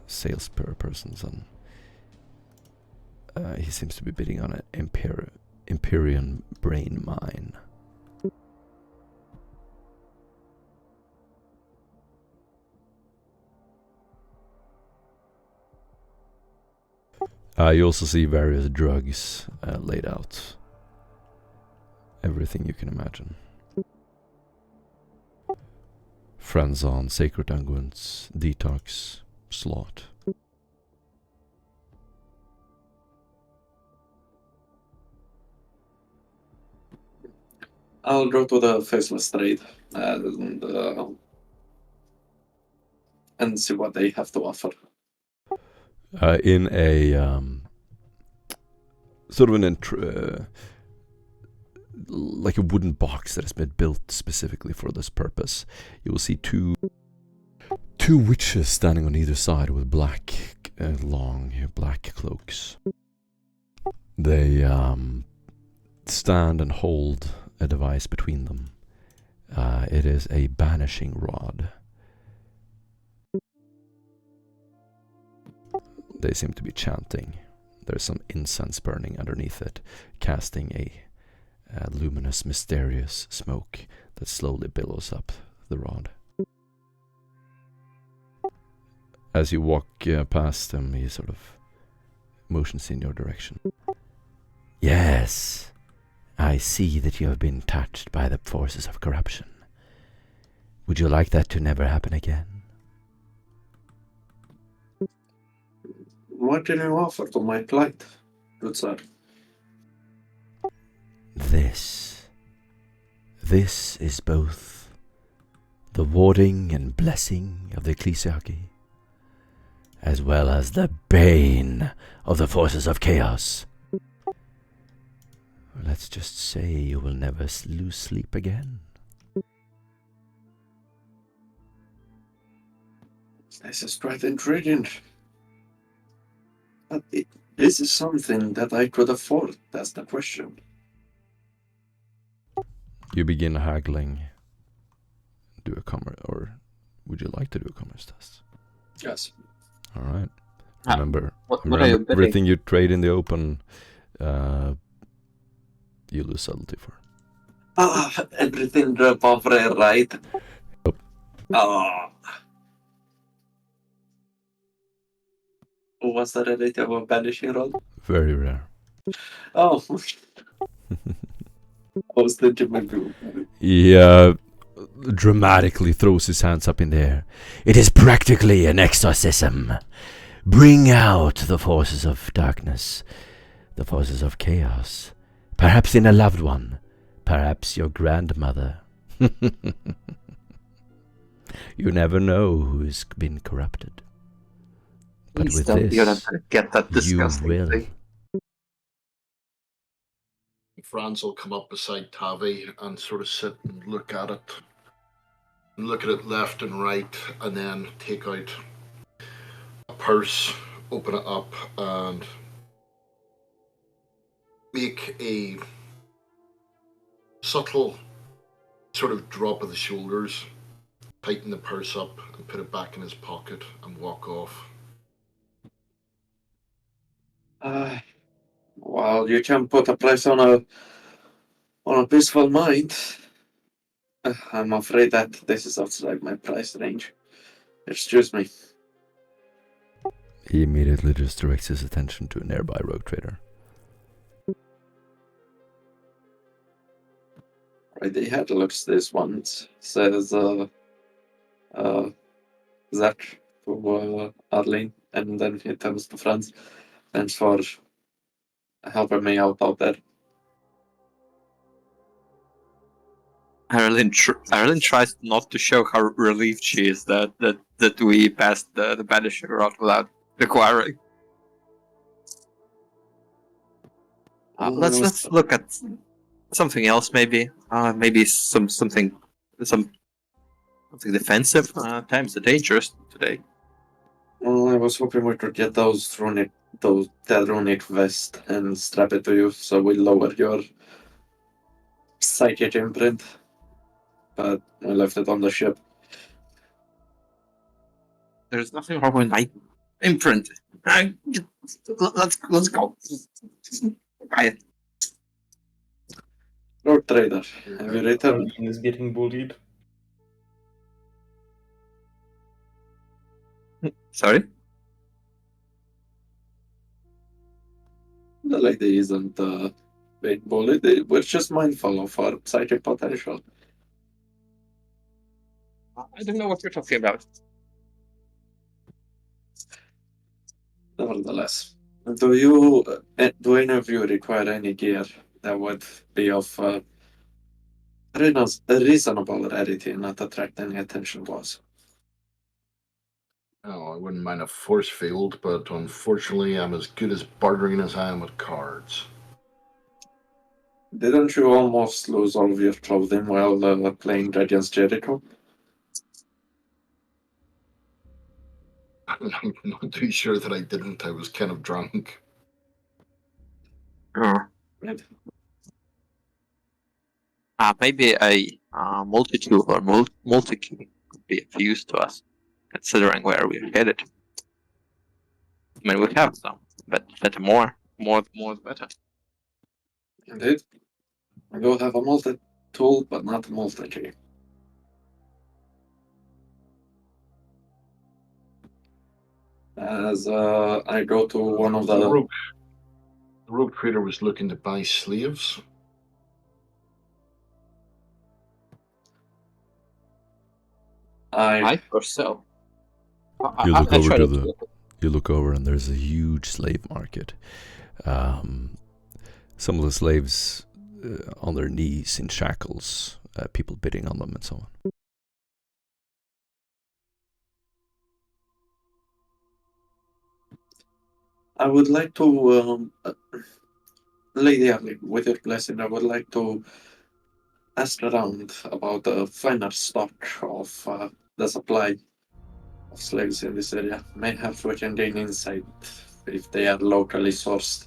salespersons, and he seems to be bidding on an Empyrean brain mine. You also see various drugs laid out. Everything you can imagine. Friends on sacred unguents, detox, slot. I'll go to the faceless trade and see what they have to offer. In a sort of like a wooden box that has been built specifically for this purpose, you will see two witches standing on either side with long black cloaks. They stand and hold a device between them. It is a banishing rod. They seem to be chanting. There's some incense burning underneath it, casting a luminous, mysterious smoke that slowly billows up the rod. As you walk past them, he sort of motions in your direction. Yes, I see that you have been touched by the forces of corruption. Would you like that to never happen again? What can you offer to my plight, good sir? This is both the warding and blessing of the ecclesiarchy, as well as the bane of the forces of chaos. Let's just say you will never lose sleep again. This is quite intriguing. But this is something that I could afford, that's the question. You begin haggling. Do a or would you like to do a commerce test? Yes. All right. Ah, Remember, what are you bidding? everything you trade in the open, you lose subtlety for. Everything above rare, right? Yep. What's the relative of banishing rod? Very rare. Oh. I was thinking maybe. He dramatically throws his hands up in the air. It is practically an exorcism. Bring out the forces of darkness, the forces of chaos. Perhaps in a loved one, perhaps your grandmother. You never know who's been corrupted. But Please with don't even this, get that you disgusting will. thing. Franz will come up beside Tavi and sort of sit and look at it. And look at it left and right, and then take out a purse, open it up, and make a subtle sort of drop of the shoulders, tighten the purse up, and put it back in his pocket and walk off. Well, you can put a price on a peaceful mind. I'm afraid that this is outside my price range. Excuse me. He immediately just directs his attention to a nearby rogue trader. Right, the head looks this one. Says, Zach to Adeline, and then he turns to Franz. Thanks for helping me out there. Ireland tries not to show how relieved she is that we passed the banisher route without acquiring. Let's look at something else, maybe. Maybe something defensive. Times the dangerous today. Well, I was hoping we could get that runic vest and strap it to you so we lower your psychic imprint. But I left it on the ship. There's nothing wrong with my imprint. Let's go. Bye. Lord Trader, have you written? Arlene is getting bullied. Sorry? The lady isn't being bullied. We're just mindful of our psychic potential. I don't know what you're talking about. Nevertheless, do any of you require any gear that would be of reasonable rarity and not attract any attention to us? Oh, I wouldn't mind a force field, but unfortunately I'm as good as bartering as I am with cards. Didn't you almost lose all of your clothing while playing Radiance Jericho? I'm not too sure that I didn't. I was kind of drunk. Right. Maybe a multi-tool or multi-key could be of use to us, considering where we're headed. I mean, we have some, but more the better. Indeed. I do have a multi-tool, but not a multi-key. As I go to one of The rogue trader was looking to buy slaves. Buy or sell? You look I over try to to the. You look over, and there's a huge slave market. Some of the slaves on their knees in shackles, people bidding on them, and so on. I would like to, Lady Adeline, with your blessing, I would like to ask around about the finer stock of the supply of slaves in this area. Mayhaps we can gain insight if they are locally sourced.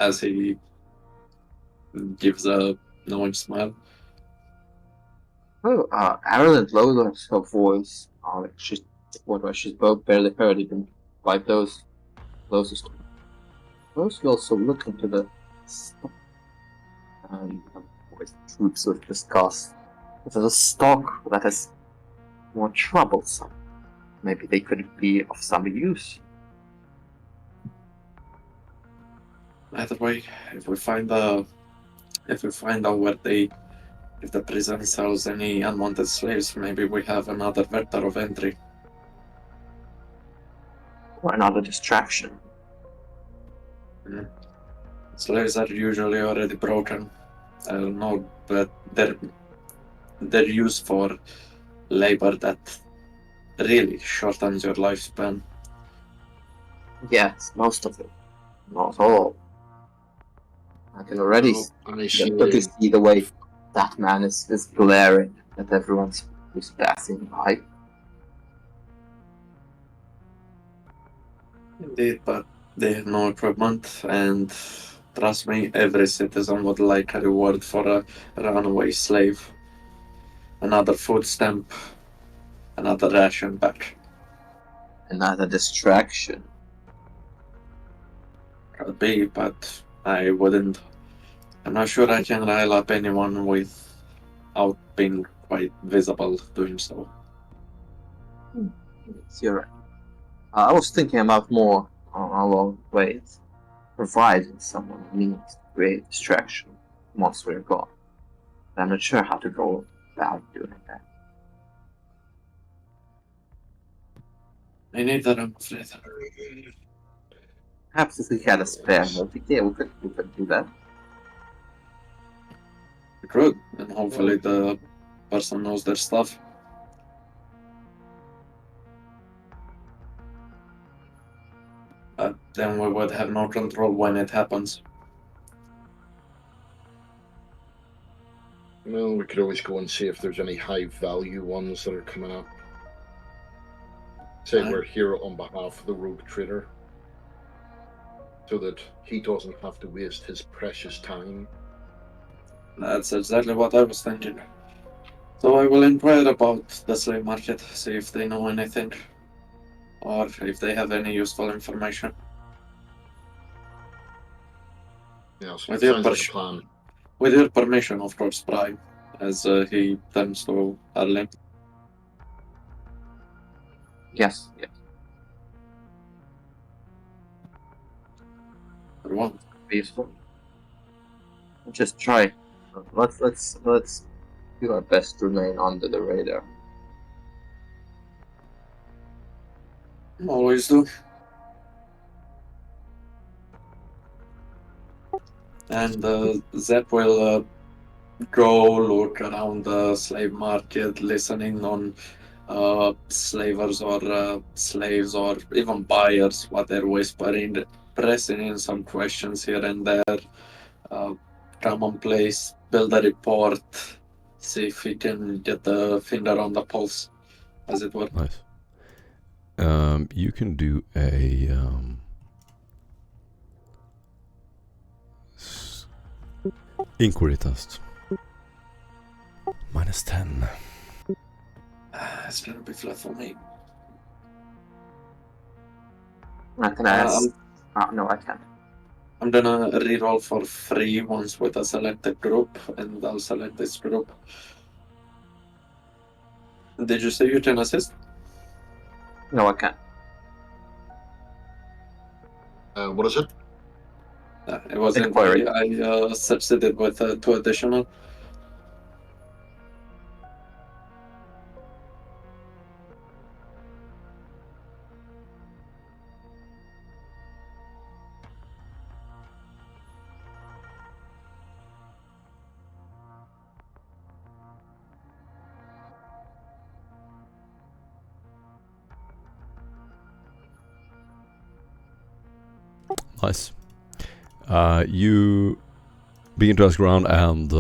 As he gives a knowing smile. Oh, Ireland lowers her voice. She's both barely heard even by those closest. Suppose we also look into the stock and with troops of discuss. If there's a stock that is more troublesome, maybe they could be of some use. Either way, if we find out if the prison sells any unwanted slaves, maybe we have another vector of entry. Or another distraction. Slaves are usually already broken. I don't know, but they're used for labor that really shortens your lifespan. Yes, most of it. Not all. I can already see the way that man is glaring at everyone who's passing by. Indeed, but they have no equipment, and trust me, every citizen would like a reward for a runaway slave. Another food stamp, another ration back. Another distraction. Could be, but I wouldn't. I'm not sure I can rile up anyone without being quite visible doing so. Yes, you're right. I was thinking about more along ways, providing someone means to create distraction once we're gone. But I'm not sure how to go about doing that. I need that, I'm afraid. Perhaps if we had a spare multi, yeah, we could do that. We could, and hopefully the person knows their stuff. But then we would have no control when it happens. Well, we could always go and see if there's any high value ones that are coming up. Say we're here on behalf of the rogue trader, so that he doesn't have to waste his precious time. That's exactly what I was thinking. So I will inquire about the slave market, see if they know anything, or if they have any useful information. Yes, With sounds like a plan. With your permission, of course, Prime, as he turns to Arlen. Yes. Everyone. Peaceful. Just try. Let's do our best to remain under the radar. Always do. And Zep will go look around the slave market, listening on slavers or slaves or even buyers, what they're whispering, pressing in some questions here and there. Commonplace, build a report, see if we can get the finger on the pulse, as it were. Nice. You can do a inquiry test. -10. It's gonna be flat for me. I can ask. No, I can't. I'm gonna reroll for free once with a selected group, and I'll select this group. Did you say you can assist? No, I can't. What is it? It was Inquiry. I succeeded with 2 additional. Nice. You begin to ask around, and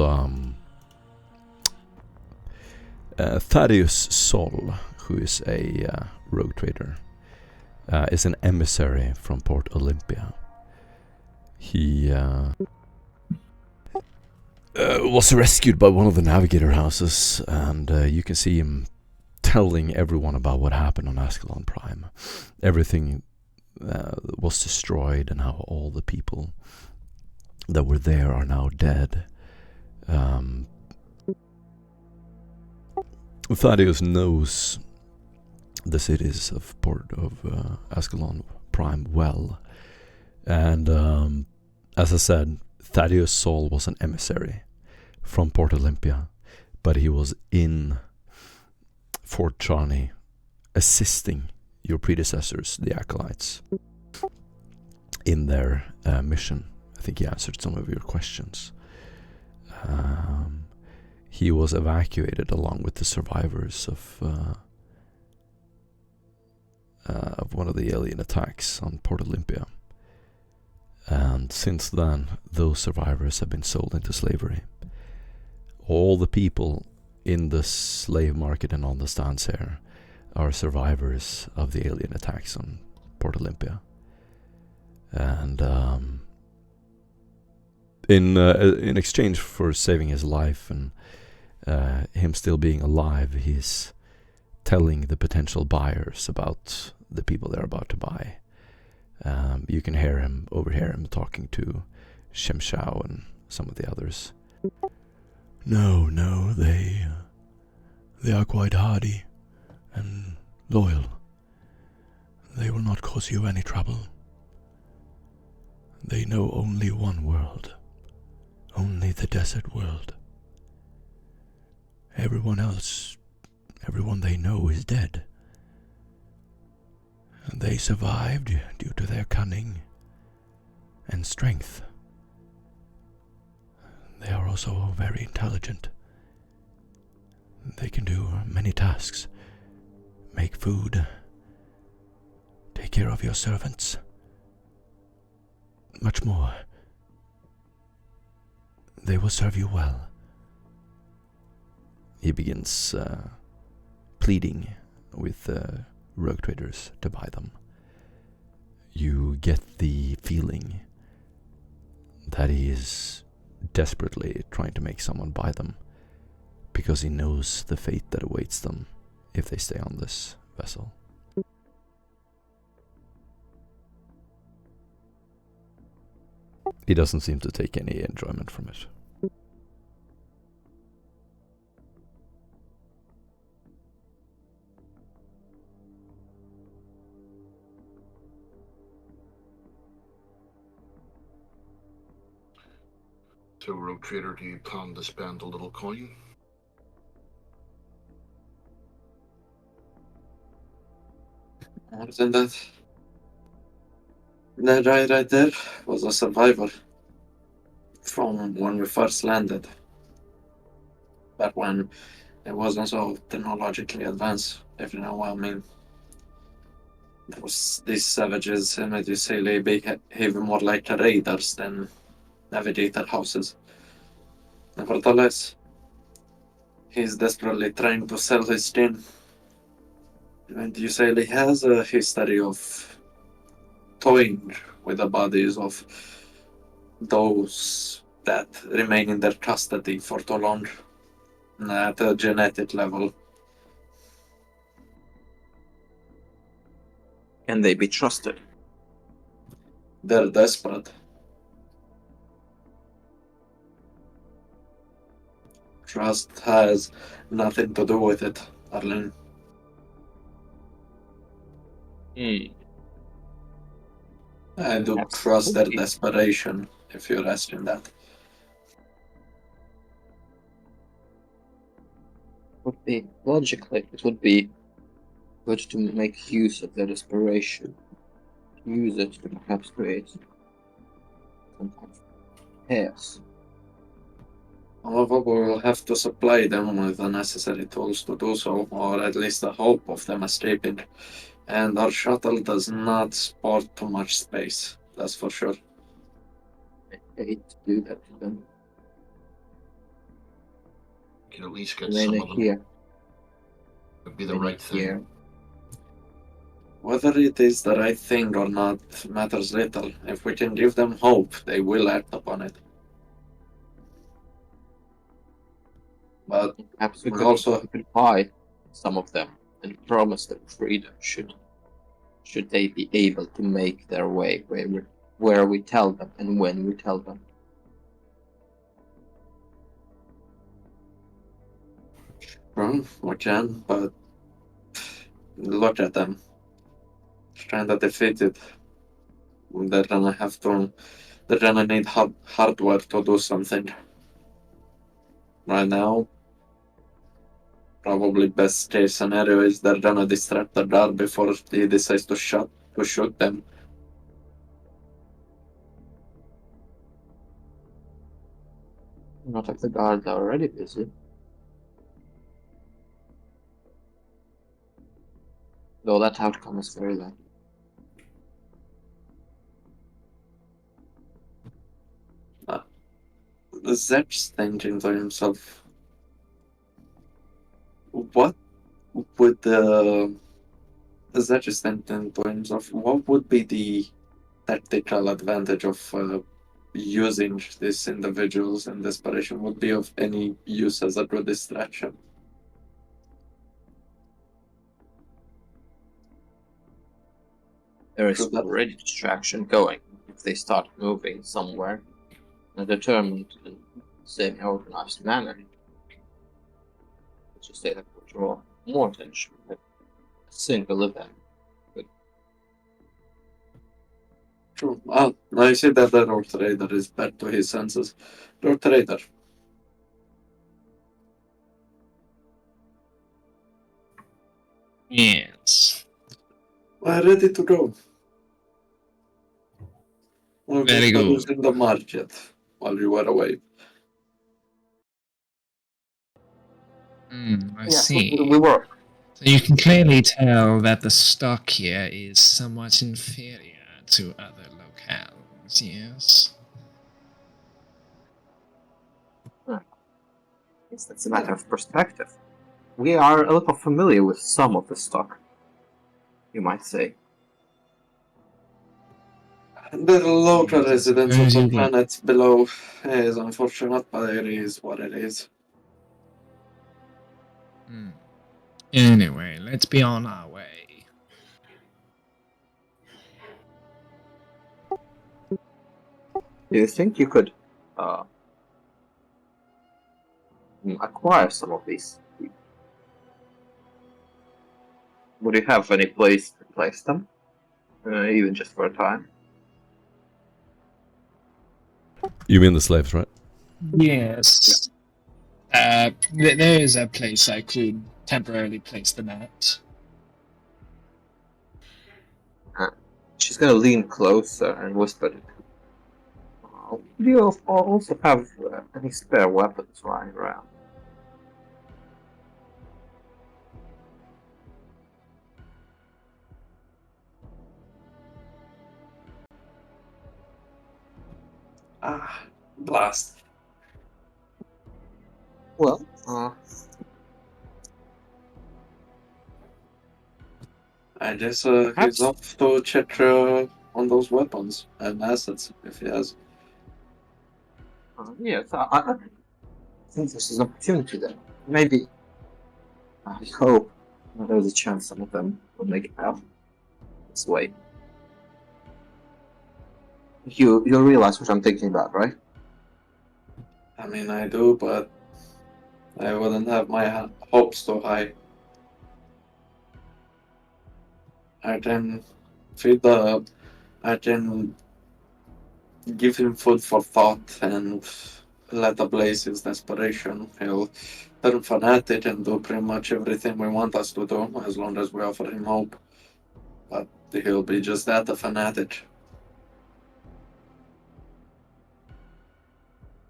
Thaddeus Sol, who is a rogue trader, is an emissary from Port Olympia. He was rescued by one of the navigator houses, and you can see him telling everyone about what happened on Askellon Prime. Everything was destroyed, and how all the people that were there are now dead. Thaddeus knows the cities of Port of Askellon Prime well, and as I said, Thaddeus Sol was an emissary from Port Olympia, but he was in Fort Charney assisting your predecessors, the Acolytes, in their mission. I think he answered some of your questions. He was evacuated along with the survivors of of one of the alien attacks on Port Olympia. And since then, those survivors have been sold into slavery. All the people in the slave market and on the stands here are survivors of the alien attacks on Port Olympia. And in exchange for saving his life and him still being alive, he's telling the potential buyers about the people they're about to buy. You can overhear him talking to Shem Shao and some of the others. No, they are quite hardy and loyal. They will not cause you any trouble. They know only one world, only the desert world. Everyone they know is dead. And they survived due to their cunning and strength. They are also very intelligent. They can do many tasks. Make food. Take care of your servants. Much more. They will serve you well. He begins pleading with rogue traders to buy them. You get the feeling that he is desperately trying to make someone buy them, because he knows the fate that awaits them if they stay on this vessel. He doesn't seem to take any enjoyment from it. So, Rogue Trader, do you plan to spend a little coin? More than that, that guy right there was a survivor from when we first landed. Back when it wasn't so technologically advanced, if you know what I mean. These savages in Emed-Useli behave more like raiders than navigator houses. Nevertheless, he's desperately trying to sell his tin. Emed-Useli has a history of toying with the bodies of those that remain in their custody for too long at a genetic level. Can they be trusted? They're desperate. Trust has nothing to do with it, Arlene. I do trust their desperation, if you're asking that. Would be logically, it would be good to make use of their desperation. Use it to perhaps create some kind of chaos. However, we will have to supply them with the necessary tools to do so, or at least the hope of them escaping. And our shuttle does not sport too much space, that's for sure. I hate to do that to them. You can at least get Remain some of them. here. Would be the right thing. Here. Whether it is the right thing or not matters little. If we can give them hope, they will act upon it. But Perhaps we we could buy some of them and promise them freedom should they be able to make their way where we tell them and when we tell them. well, we can, but look at them. Kinda defeated. They're gonna need hardware to do something. Right now, probably best case scenario is they're gonna distract the guard before he decides to shoot them. Not if the guards are already busy. Though that outcome is very low. Zep's thinking to himself, what would Zep is thinking to himself, what would be the tactical advantage of using these individuals in desperation? Would be of any use as a good distraction? There is True that. already distraction going if they start moving somewhere in a determined and semi-organized manner. Let's just say that will draw more attention than a single event. True. Ah, I see that the Lord Trader is back to his senses. Lord Trader, Yes. we're ready to go. We've Very been good. in the market while you were away. I Yes, see. we were. So you can clearly tell that the stock here is somewhat inferior to other locales, yes? Yes, that's a matter of perspective. We are a little familiar with some of the stock, you might say. The local Yes, I residents of suppose the you will. planet below is unfortunate, but it is what it is. Anyway, let's be on our way. Do you think you could acquire some of these? Would you have any place to place them? Even just for a time? You mean the slaves, right? Yes. There is a place I could temporarily place them at. She's gonna lean closer and whisper, do you also have any spare weapons lying around? Ah, blast. Well, I guess he's perhaps. off to check on those weapons and assets if he has. Yes, I think this is an opportunity there. Maybe, I hope there's a chance some of them will make it out this way. You realize what I'm thinking about, right? I mean, I do, but I wouldn't have my hopes too high. I can feed the. I can give him food for thought and let ablaze his desperation. He'll turn fanatic and do pretty much everything we want us to do as long as we offer him hope. But he'll be just that, a fanatic.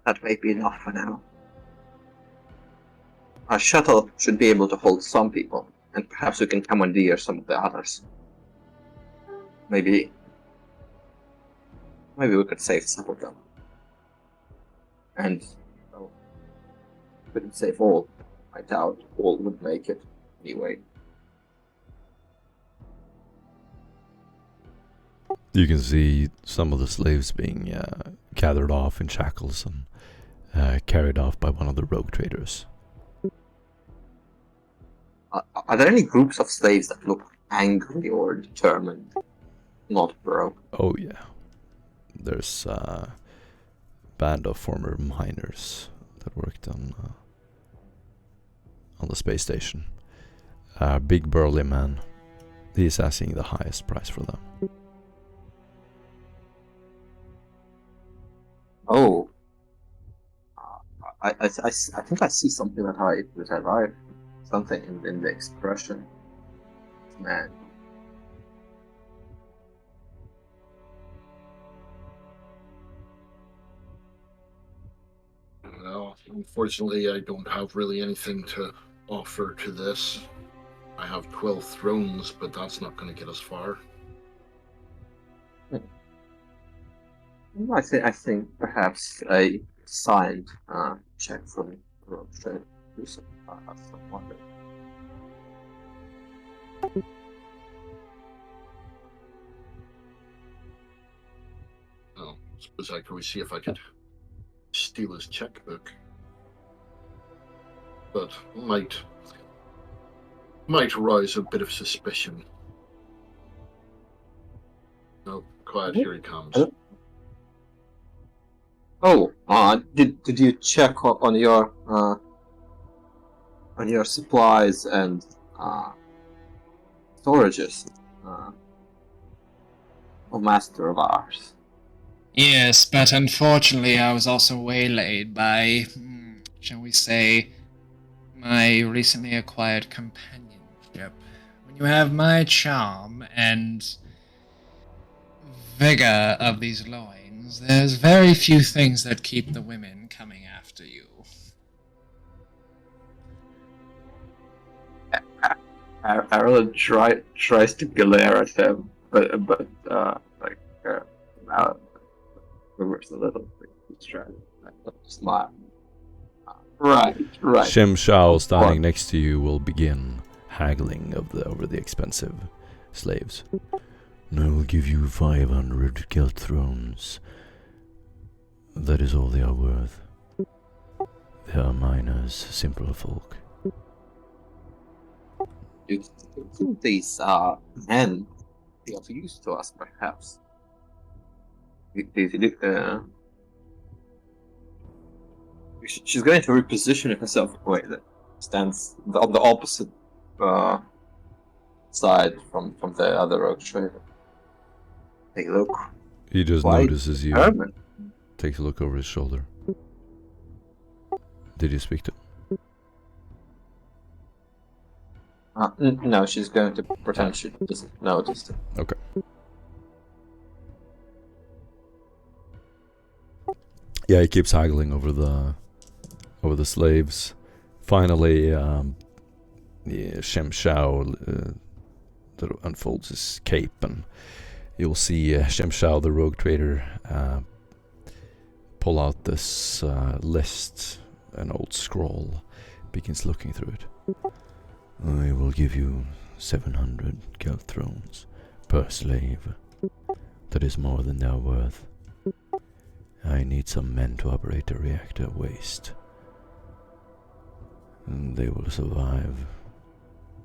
That may be enough for now. Our shuttle should be able to hold some people, and perhaps we can commandeer some of the others. Maybe we could save some of them. And well, we couldn't save all. I doubt all would make it anyway. You can see some of the slaves being gathered off in shackles and carried off by one of the rogue traders. Are there any groups of slaves that look angry or determined? Not broke. Oh yeah. There's a band of former miners that worked on the space station. A big burly man. He's asking the highest price for them. Oh, I think I see something that I something in the expression, man. Well, unfortunately, I don't have really anything to offer to this. I have 12 thrones, but that's not going to get us far. I think perhaps a signed check from Rogue Trader do some wonder. Oh, suppose I could see if I could steal his checkbook. But might arouse a bit of suspicion. Oh, quiet, here he comes. Oh, did you check on your supplies and storages, master of ours? Yes, but unfortunately I was also waylaid by, shall we say, my recently acquired companionship. When you have my charm and vigor of these loins, there's very few things that keep the women coming after you. Arlen tries to glare at him, but reverse a little. He's trying to smile. Right. Shem Shao, standing next to you, will begin haggling over the expensive slaves. I will give you 500 gilt thrones. That is all they are worth. They are miners, simple folk. You think these men be of use to us, perhaps? She's going to reposition herself in a way that stands on the opposite side from the other rogue trader. Hey, look. He just Quite notices you. determined. Takes a look over his shoulder. Did you speak to him? No, she's going to pretend she doesn't notice it. Okay. Yeah, he keeps haggling over the slaves. Finally, Shem Shao unfolds his cape, and you'll see Shem Shao, the rogue trader, pull out this list, an old scroll, begins looking through it. I will give you 700 gilt thrones per slave. That is more than they are worth. I need some men to operate a reactor waste. And they will survive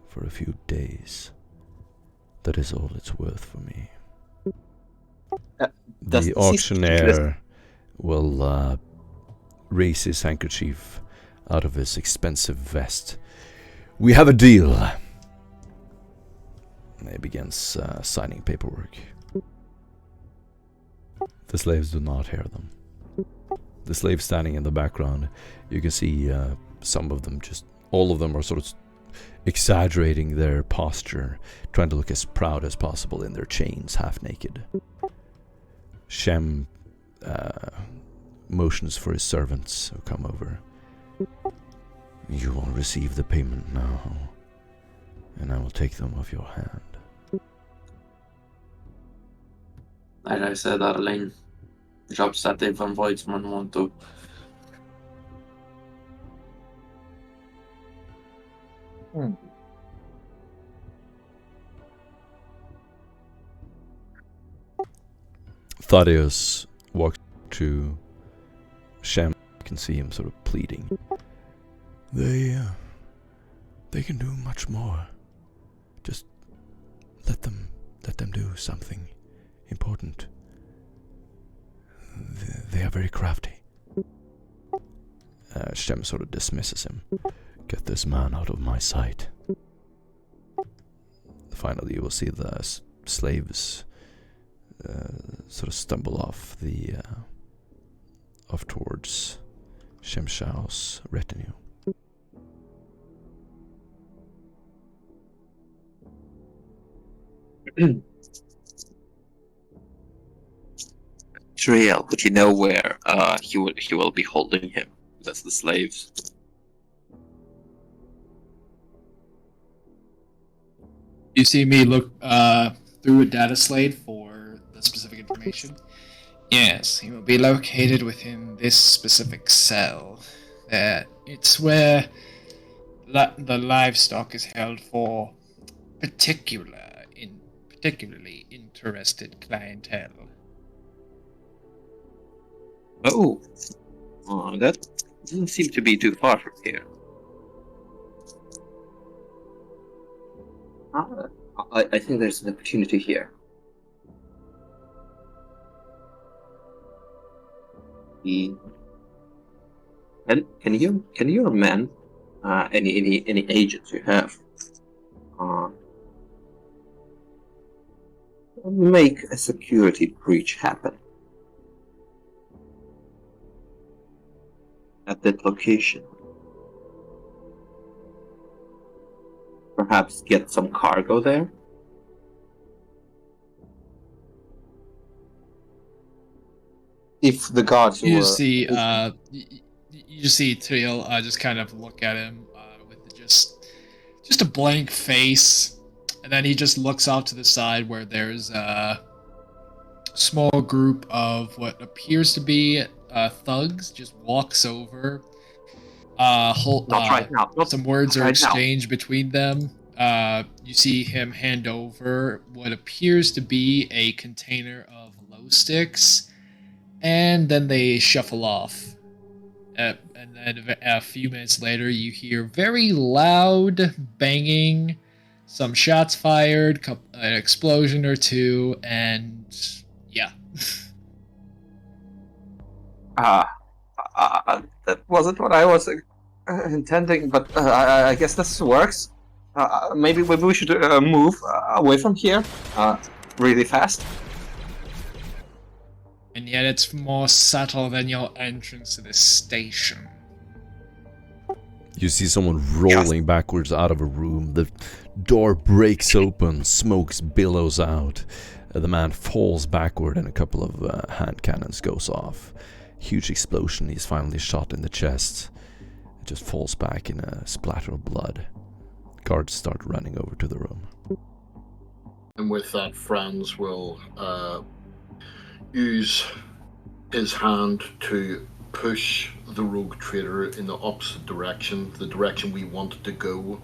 for a few days. That is all it's worth for me. The auctioneer will raise his handkerchief out of his expensive vest. We have a deal. And he begins signing paperwork. The slaves do not hear them. The slaves standing in the background, you can see some of them, all of them are sort of exaggerating their posture, trying to look as proud as possible in their chains, half naked. Shem motions for his servants who come over. You will receive the payment now, and I will take them off your hand. Like I said, Arlene, drops that even Voidsman want to. Thaddeus walks to Shem. You can see him sort of pleading. They can do much more. Just let them do something important. They are very crafty. Shem sort of dismisses him. Get this man out of my sight. Finally, you will see the slaves sort of stumble off towards Shem Shao's retinue. Triel, but you know where he will be holding him. That's the slaves. You see me look through a data slate for the specific information. Yes, he will be located within this specific cell. It's where the livestock is held for particularly interested clientele. Oh, that doesn't seem to be too far from here. I think there's an opportunity here. Can you amend any agents you have? Make a security breach happen at that location. Perhaps get some cargo there. If the gods You were... see, you see Trill just kind of look at him with just a blank face, and then he just looks off to the side where there's a small group of what appears to be thugs. Just walks over. Not right now. Some words are right exchanged between them. You see him hand over what appears to be a container of glow sticks, and then they shuffle off. And then a few minutes later, you hear very loud banging, some shots fired, an explosion or two, and yeah. That wasn't what I was intending, but I guess this works. Maybe we should move away from here really fast. And yet it's more subtle than your entrance to this station. You see someone rolling backwards out of a room. The door breaks open, smokes billows out. The man falls backward and a couple of hand cannons goes off. Huge explosion, he's finally shot in the chest. It just falls back in a splatter of blood. Guards start running over to the room. And with that, Franz will use his hand to push the rogue trader in the opposite direction, the direction we wanted to go.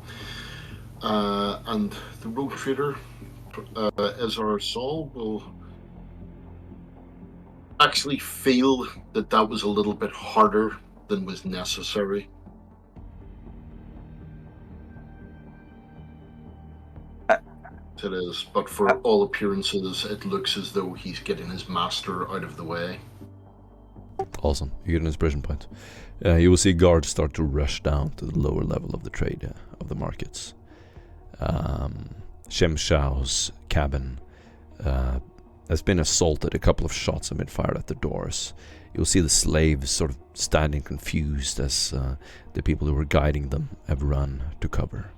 And the rogue trader, as our soul, will actually feel that that was a little bit harder than was necessary. It is, but for all appearances, it looks as though he's getting his master out of the way. Awesome. You get an inspiration point. You will see guards start to rush down to the lower level of the trade, of the markets. Shem Shao's cabin has been assaulted. A couple of shots have been fired at the doors. You'll see the slaves sort of standing confused as the people who were guiding them have run to cover.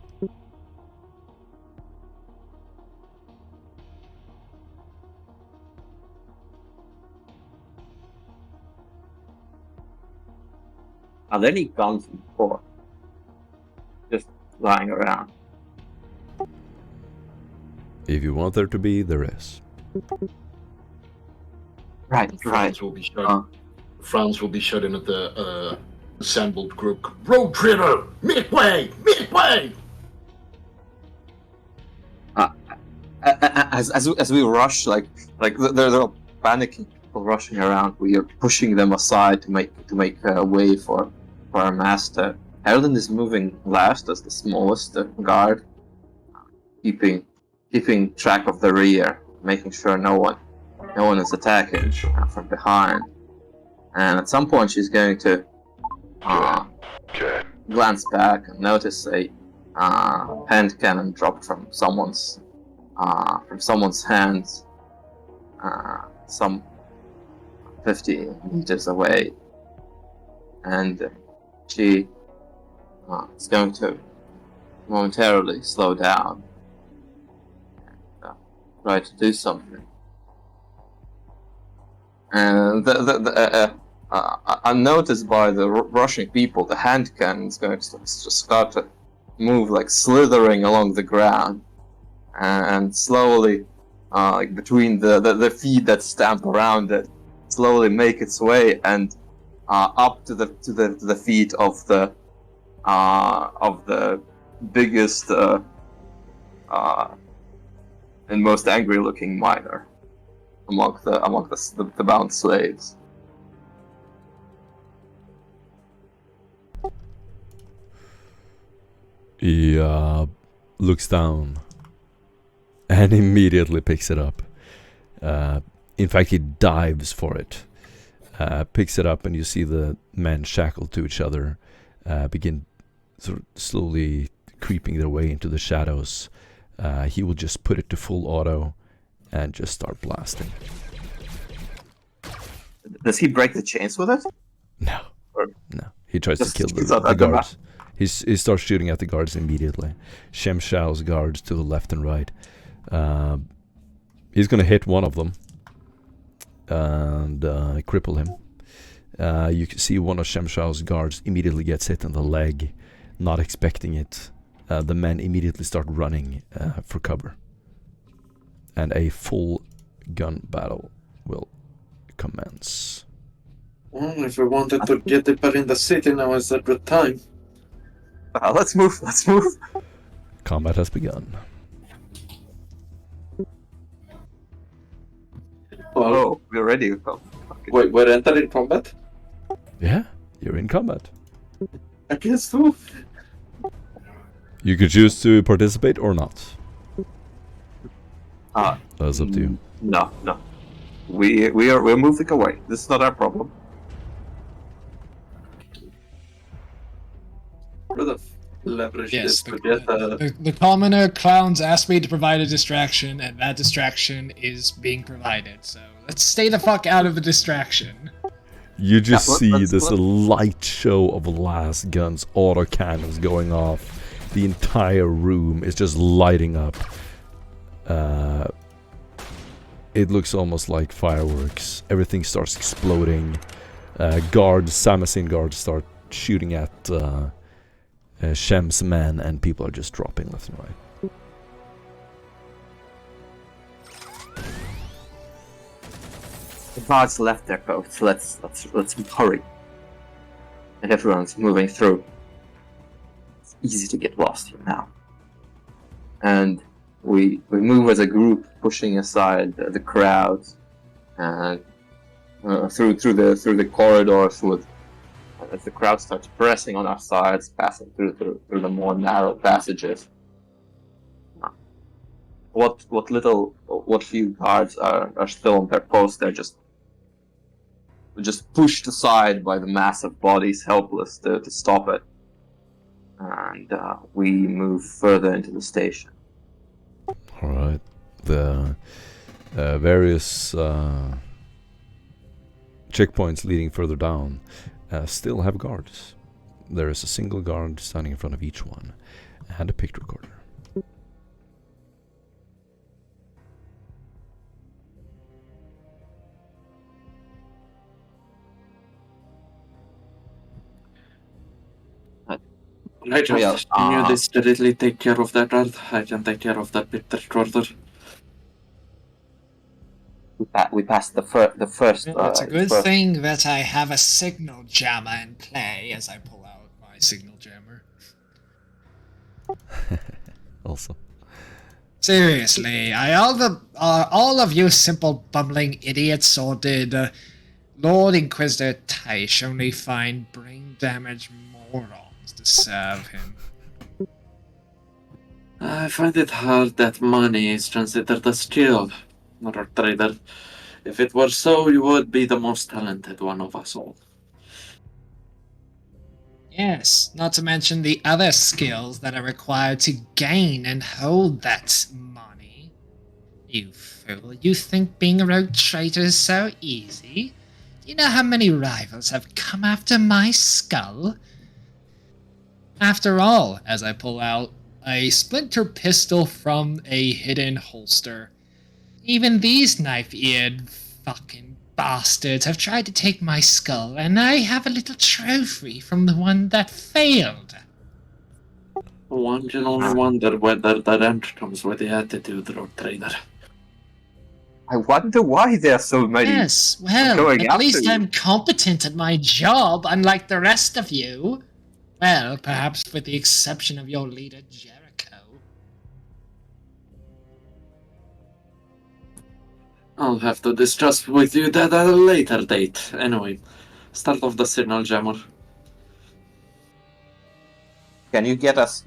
Are there any guns in the fort? Just lying around. If you want there to be, there is. Right. Franz will be shouting. Franz will be shouting at the assembled group. Rogue trader, make way! Make way! As we rush, like they're panicking, people rushing around. We are pushing them aside to make way for our master. Erlen is moving last as the smallest guard, keeping track of the rear, making sure no one is attacking from behind. And at some point, she's going to glance back and notice a hand cannon dropped from someone's hands, some 50 meters away, and she is going to momentarily slow down and try to do something. And unnoticed by the rushing people, the hand cannon is going to start to move, like slithering along the ground, and slowly, between the feet that stamp around it, slowly make its way and up to the feet of the biggest and most angry-looking miner among the bound slaves. He looks down and immediately picks it up. In fact, he dives for it, picks it up, and you see the men shackled to each other begin sort of slowly creeping their way into the shadows. He will just put it to full auto and just start blasting. Does he break the chains with it? No. Or No. He tries to just kill shoots the at them? guards. He starts shooting at the guards immediately. Shem Shao's guards to the left and right. He's going to hit one of them and cripple him. You can see one of Shem Shao's guards immediately gets hit in the leg, not expecting it. The men immediately start running for cover. And a full gun battle will commence. Well, if we wanted to get deeper in the city, now is a good time. Let's move. Combat has begun. Well, Oh, we're ready. Oh, okay. wait, we're entering combat? Yeah, you're in combat. I guess so. You could choose to participate or not. Uh, That's up to you. No. We're moving away. This is not our problem. Sort of leverage Yes, this to get the commoner clowns asked me to provide a distraction, and that distraction is being provided. So let's stay the fuck out of the distraction. You just Yeah, see let's- this light show of las guns, autocannons going off. The entire room is just lighting up. It looks almost like fireworks. Everything starts exploding. Saracen guards start shooting at Shem's men, and people are just dropping left and right. The guards left their posts. Let's hurry. And everyone's moving through. It's easy to get lost here now. And we move as a group, pushing aside the crowds, and through the corridors as the crowd starts pressing on our sides, passing through the more narrow passages. What few guards are still on their post, they're just pushed aside by the massive bodies, helpless to stop it. And we move further into the station. Alright. The various checkpoints leading further down still have guards. There is a single guard standing in front of each one, and a pict recorder. I just knew this directly take care of that guard. I can take care of that picture recorder. We passed the first. It's a good first. thing that I have a signal jammer in play as I pull out my signal jammer. Also. Seriously, are all of you simple bumbling idiots, or did Lord Inquisitor Taish only find brain damaged morons to serve him? I find it hard that money is considered a skill, not a trader. If it were so, you would be the most talented one of us all. Yes, not to mention the other skills that are required to gain and hold that money. You fool, you think being a rogue traitor is so easy? Do you know how many rivals have come after my skull? After all, as I pull out a splinter pistol from a hidden holster, even these knife-eared fucking bastards have tried to take my skull, and I have a little trophy from the one that failed. One can only wonder whether the ranch comes with the attitude, Road Trader. I wonder why there are so many. Yes, well, going at after least you. I'm competent at my job, unlike the rest of you. Well, perhaps with the exception of your leader, Jericho. I'll have to discuss with you that at a later date. Anyway, start off the signal jammer. Can you get us?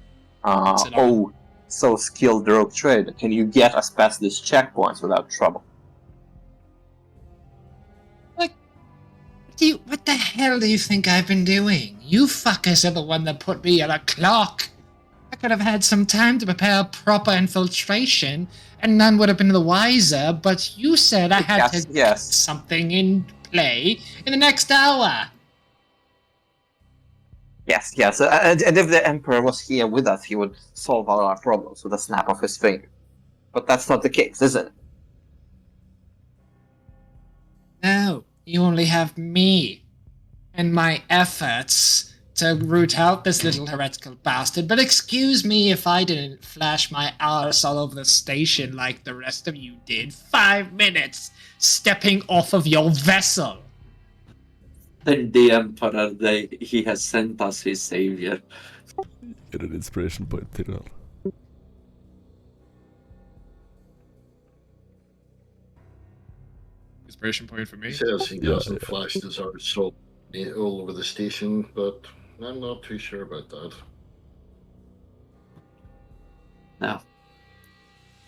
Sit on. So skilled rogue trader. Can you get us past these checkpoints without trouble? What the hell do you think I've been doing? You fuckers are the one that put me on a clock. I could have had some time to prepare a proper infiltration, and none would have been the wiser, but you said I had to get something in play in the next hour. Yes. And if the Emperor was here with us, he would solve all our problems with a snap of his finger. But that's not the case, is it? No, you only have me and my efforts to root out this little heretical bastard, but excuse me if I didn't flash my arse all over the station like the rest of you did. 5 minutes stepping off of your vessel. Then the Emperor, he has sent us his savior. Get an inspiration point, Tyrell. Inspiration point for me? He says he hasn't flashed his arse all over the station, but I'm not too sure about that. Now,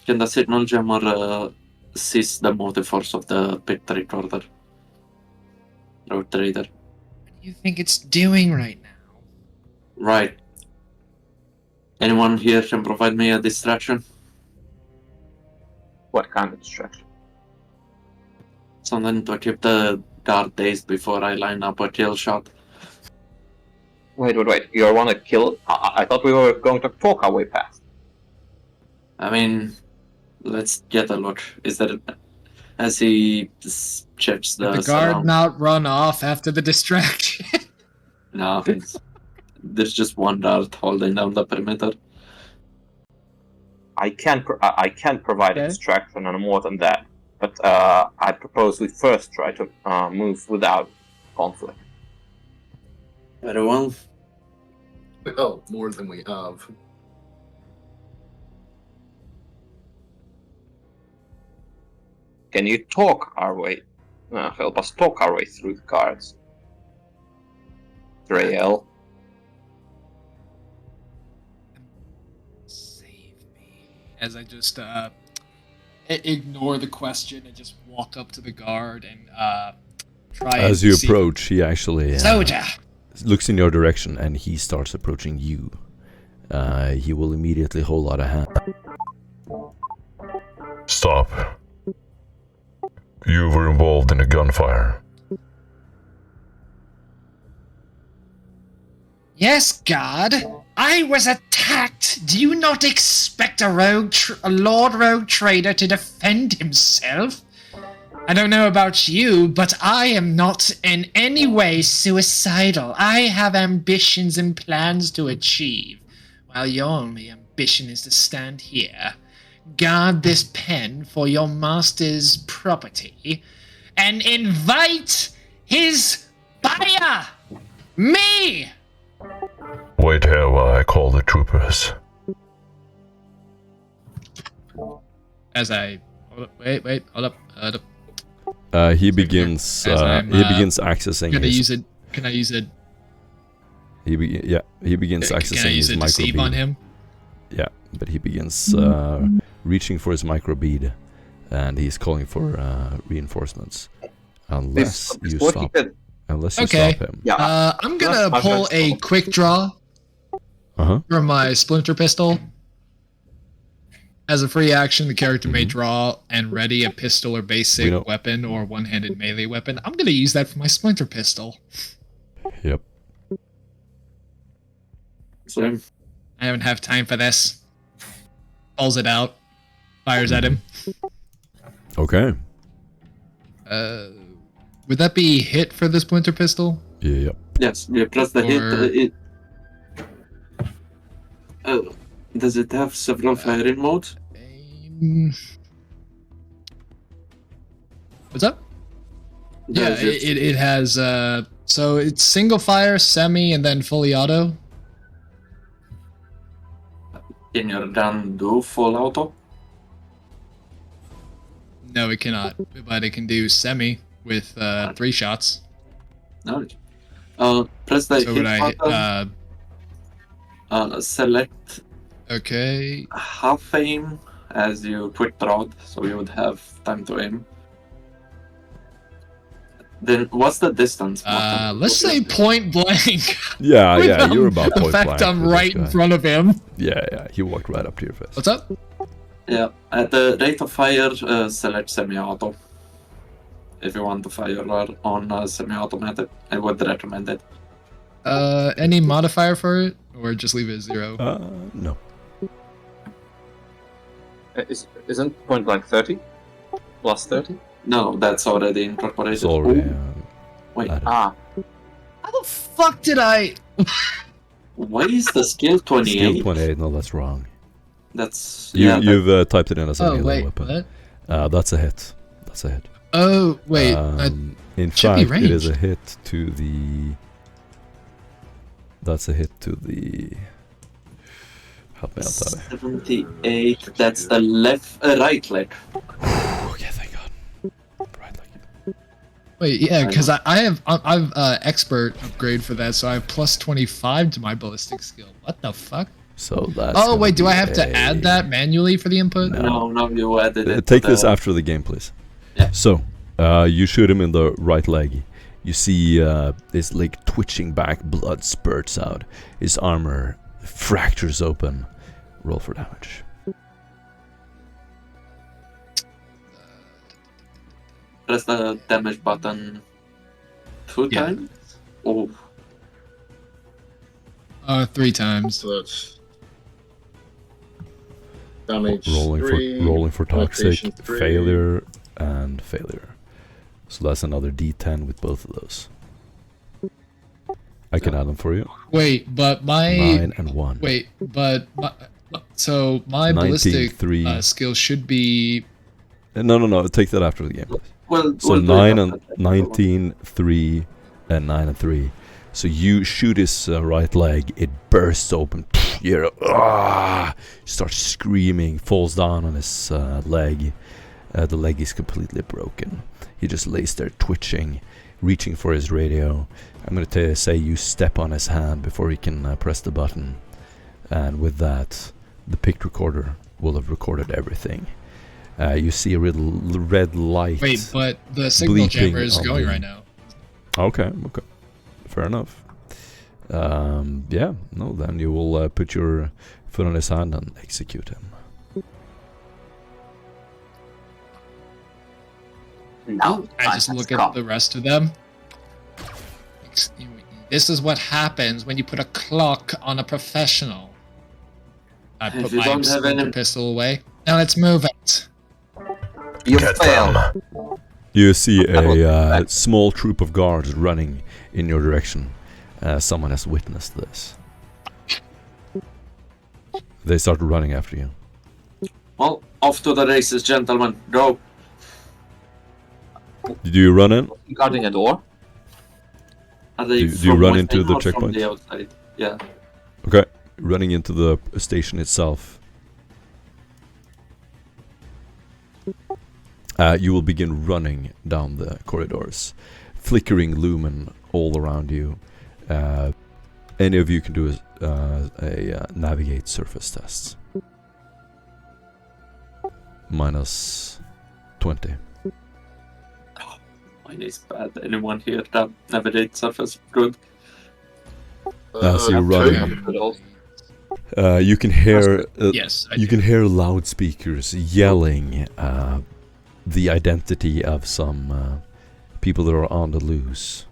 can the signal jammer seize the motive force of the picture recorder? Road Trader. What do you think it's doing right now? Right. Anyone here can provide me a distraction? What kind of distraction? Something to keep the guard dazed before I line up a kill shot. Wait. You want to kill? I thought we were going to talk our way past. I mean, let's get a look. Is there... As he checks the... Did the guard not run off after the distraction? No, there's just one guard holding down the perimeter. I can provide a distraction and more than that, but I propose we first try to move without conflict. Very well. Well, more than we have. Can you talk our way? Help us talk our way through the cards. Drael. Save me. As I just ignore the question and just walk up to the guard and try. As you approach, he actually Soldier looks in your direction and he starts approaching you. He will immediately hold out a hand. Stop. You were involved in a gunfire. Yes, guard. I was attacked. Do you not expect a Lord Rogue Trader to defend himself? I don't know about you, but I am not in any way suicidal. I have ambitions and plans to achieve, while your only ambition is to stand here, guard this pen for your master's property, and invite his buyer, me! Wait here while I call the troopers. As I... hold up. He begins accessing Can I his... use it? Can I use it? He begins accessing Can I use his it to deceive microbead. on him? Yeah, but he begins reaching for his microbead, and he's calling for reinforcements. Unless you stop. Unless you stop him. Yeah. I'm gonna pull a quick draw from my splinter pistol. As a free action, the character may draw and ready a pistol or basic weapon or one-handed melee weapon. I'm gonna use that for my splinter pistol. Yep. Same. I haven't have time for this. Pulls it out. Fires at him. Okay. Would that be hit for the splinter pistol? Yep. Yes, you press the hit. Does it have several firing modes? What's up? Yeah, Does it has so it's single fire, semi, and then fully auto. Can your gun do full auto? No, it cannot, but it can do semi with 3 shots. No. Press the So would hit I button. Select okay. half aim as you quick draw, so you would have time to aim. Then what's the distance? Let's say point blank. Yeah, Without you're about the point fact blank I'm with this right in guy. front of him. Yeah, he walked right up to your face. What's up? Yeah, at the rate of fire, select semi-auto. If you want to fire on semi-automatic, I would recommend it. Any modifier for it, or just leave it at 0? No. Isn't point blank 30? Plus 30? No, that's already incorporated. It's already Ooh, wait, added. Ah, How the fuck did I? why is the skill 28? Skill 28, no, that's wrong. That's You've typed it in as a Oh melee wait, weapon. what? That's a hit. That's a hit. Oh wait, In should be fact, it is a ranged. hit to the. That's a hit to the. Help me out, Tally. 78. That's the right leg. Okay, thank God. Right, like. wait, yeah, because I've expert upgrade for that, so I have plus 25 to my ballistic skill. What the fuck? So that's. Oh gonna wait, do be I have to a- add that manually for the input? No. No, you added it. Take to this the- after the game, please. Yeah. So, you shoot him in the right leg. You see his leg twitching back, blood spurts out. His armor fractures open. Roll for damage. Press the damage button 2 Yeah. times. Oh, 3 times. So that's damage Rolling 3, for toxic, penetration 3. failure, and failure. So that's another D10 with both of those. I can add them for you. Wait, but my 9 and 1. wait, but so my 19, ballistic 3. skill should be No. Take that after the game, please. well. So we'll do 9 it and after that. 19, 3, and 9 and 3. So you shoot his right leg, it bursts open. He starts screaming, falls down on his leg. The leg is completely broken. He just lays there twitching, reaching for his radio. I'm going to say you step on his hand before he can press the button. And with that, the pick recorder will have recorded everything. You see a red light. wait, but the signal bleeping jammer is on going the- right now. Okay. Fair enough. Yeah, no, then you will put your foot on his hand and execute him. now I just look at the rest of them. This is what happens when you put a clock on a professional. I If put you my don't have any- sniper pistol away. Now let's move it. You Get failed. them. You see a small troop of guards running in your direction. Someone has witnessed this. They start running after you. Well, off to the races, gentlemen. Go. Do you run in? Guarding a door. Are they Do you from run within into the or from checkpoint? the outside? Yeah. Okay, running into the station itself. You will begin running down the corridors, flickering lumen all around you. Any of you can do a navigate surface test. Minus 20. Mine is bad. Anyone here that navigate surface? Good. So you're running. You can hear Yes, I you do. can hear loudspeakers yelling the identity of some people that are on the loose.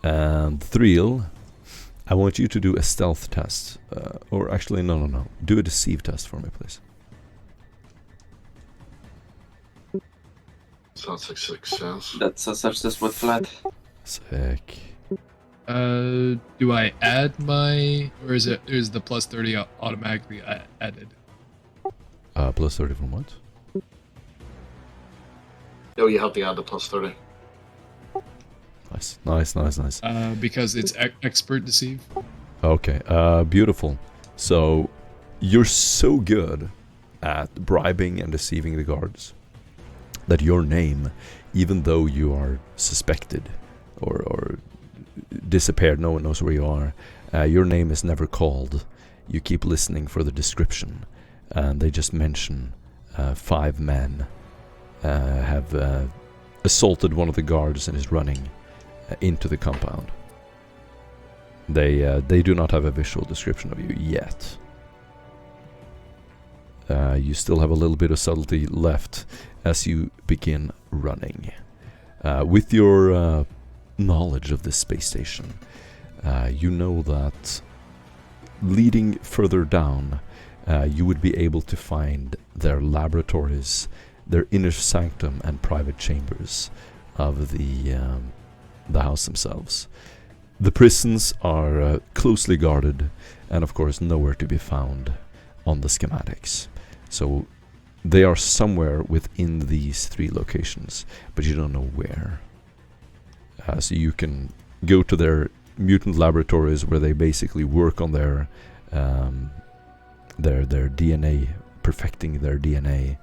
And Thrill, I want you to do a stealth test. Or actually, no. Do a deceive test for me, please. So that's a success. That's a success with flat. Sick. Do I add my, or is the plus 30 automatically added? Plus 30 from what? No, you have to add the plus 30. Nice. Because it's expert deceive. Okay, beautiful. So, you're so good at bribing and deceiving the guards that your name, even though you are suspected or disappeared, no one knows where you are, your name is never called. You keep listening for the description, and they just mention 5 men have assaulted one of the guards and is running into the compound. They do not have a visual description of you yet. You still have a little bit of subtlety left as you begin running. With your knowledge of this space station, you know that leading further down, you would be able to find their laboratories, their inner sanctum and private chambers of the house themselves. The prisons are closely guarded and of course nowhere to be found on the schematics. So they are somewhere within these 3 locations, but you don't know where. So you can go to their mutant laboratories where they basically work on their DNA, perfecting their DNA.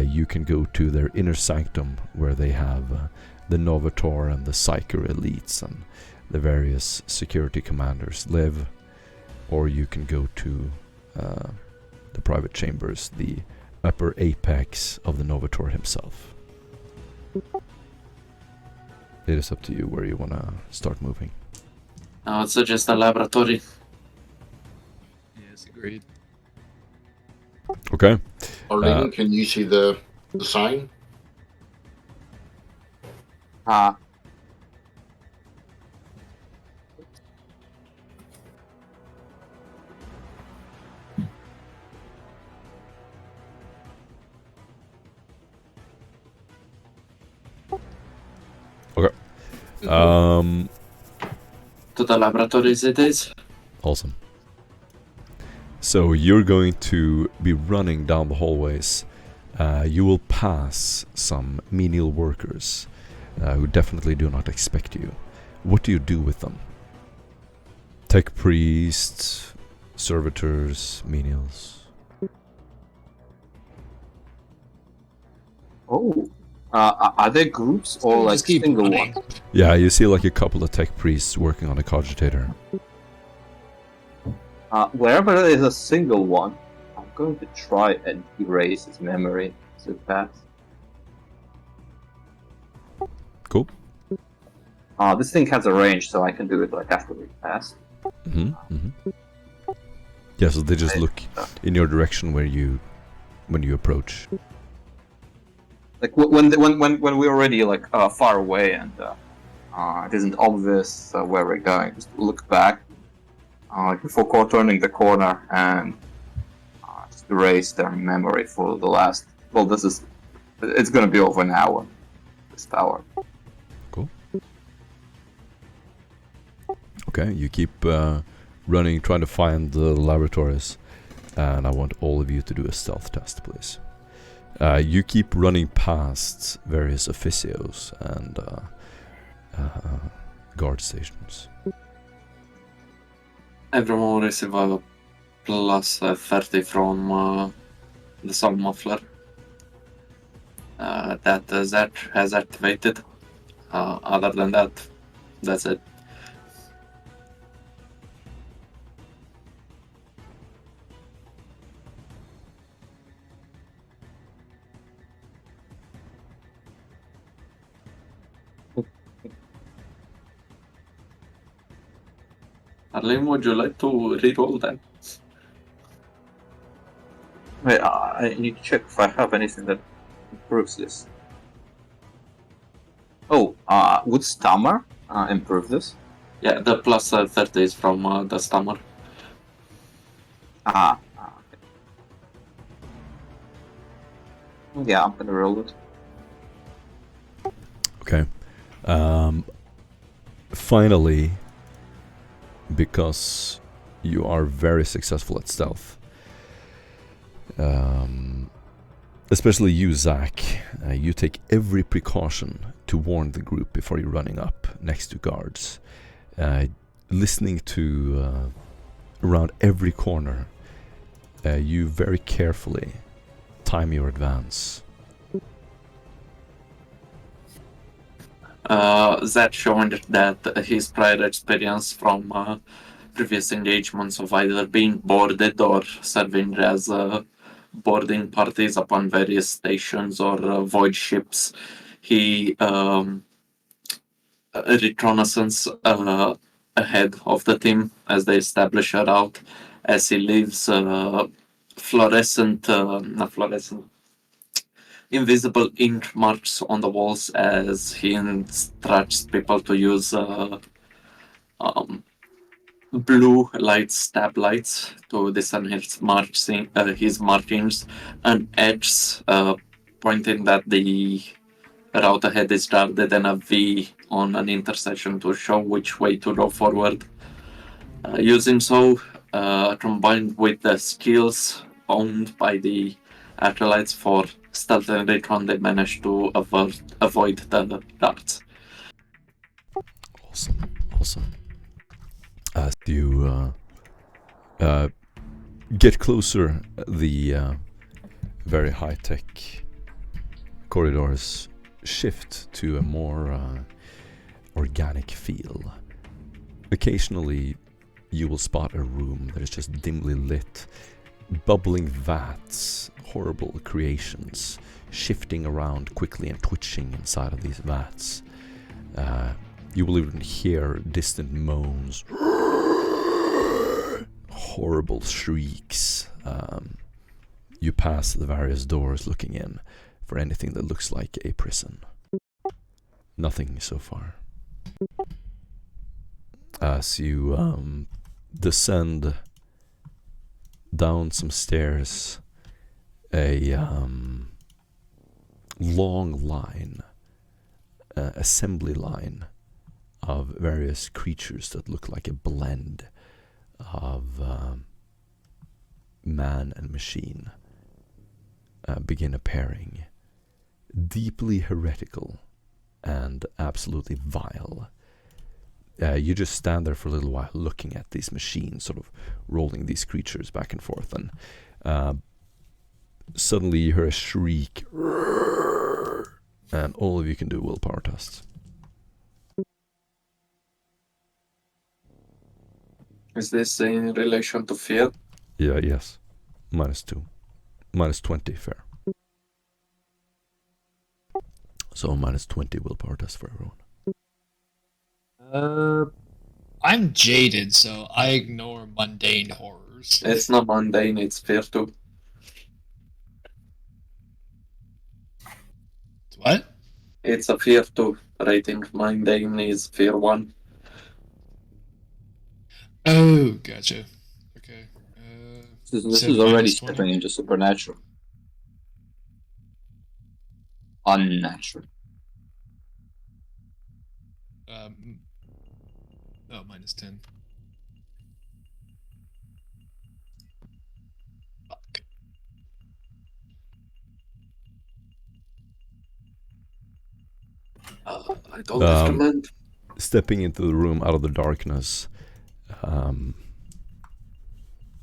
You can go to their inner sanctum where they have the Novator and the Psyker elites and the various security commanders live, or you can go to the private chambers, the upper apex of the Novator himself. It is up to you where you want to start moving. I would suggest a laboratory. Yes, agreed. Okay. Arlene, can you see the sign? Okay. To the laboratories it is. Awesome. So you're going to be running down the hallways. You will pass some menial workers who definitely do not expect you. What do you do with them? Tech priests, servitors, menials. Oh, are there groups or like Just keep single running. one? Yeah, you see like a couple of tech priests working on a cogitator. Wherever there is a single one, I'm going to try and erase his memory so fast. Cool. This thing has a range, so I can do it like after we pass. Yeah, so they just look in your direction when you approach. Like when we're already like far away and it isn't obvious where we're going, just look back before turning the corner and just erase their memory for the last. Well, it's gonna be over an hour. This tower. Cool. Okay, you keep running, trying to find the laboratories, and I want all of you to do a stealth test, please. You keep running past various officios and guard stations. Everyone will receive a plus 30 from the sound muffler that Zach has activated. Other than that, that's it. Arlene, would you like to re-roll that? Wait, I need to check if I have anything that improves this. Oh, would Stammer improve this? Yeah, the plus 30 is from the stammer. Okay. Yeah, I'm gonna roll it. Okay. finally, because you are very successful at stealth, especially you, Zach, you take every precaution to warn the group before you're running up next to guards. Listening to around every corner, you very carefully time your advance. That showing that his prior experience from previous engagements of either being boarded or serving as boarding parties upon various stations or void ships, he reconnaissance ahead of the team as they establish a route, as he leaves not fluorescent, invisible ink marks on the walls as he instructs people to use blue light stab lights to discern his markings, and edges pointing that the route ahead is guarded, and a V on an intersection to show which way to go forward. Using so, combined with the skills owned by the acolytes for stealth and recon, they managed to avoid the guards. Awesome. As you get closer, the very high-tech corridors shift to a more organic feel. Occasionally, you will spot a room that is just dimly lit, bubbling vats, horrible creations, shifting around quickly and twitching inside of these vats. You will even hear distant moans, horrible shrieks. You pass the various doors looking in for anything that looks like a prison. Nothing so far. As you descend down some stairs, a long line, assembly line of various creatures that look like a blend of man and machine begin appearing, deeply heretical and absolutely vile. You just stand there for a little while looking at these machines, sort of rolling these creatures back and forth, and suddenly you hear a shriek, and all of you can do willpower tests. Is this in relation to fear? Yeah, yes. -2. -20, fair. So -20 willpower test for everyone. I'm jaded, so I ignore mundane horrors. It's not mundane, it's fear too. What? It's a fear 2 rating. Mundane is fear 1. Oh, gotcha. Okay. This So is already -20? stepping into supernatural. Unnatural. Oh, -10. Fuck. I don't recommend. Stepping into the room out of the darkness,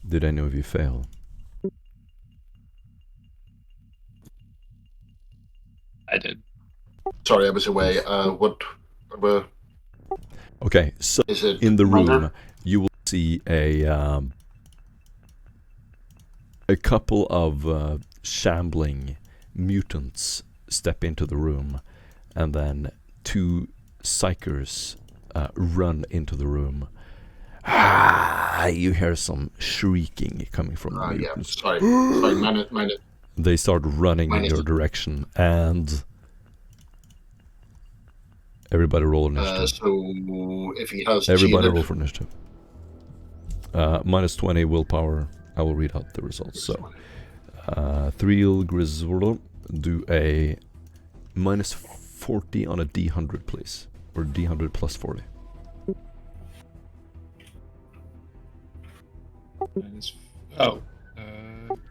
did any of you fail? I did. Sorry, I was away. What? Okay, so Is it in the room, minor? you will see a couple of shambling mutants step into the room, and then 2 psychers run into the room. You hear some shrieking coming from the Yeah, mutants. sorry, minute. They start running in your direction, and everybody roll initiative. So if he has Everybody cheated, roll for initiative. -20 willpower. I will read out the results. So, Thrill Grizzle, do a -40 on a D100, please. Or D100 plus 40. Minus. Oh.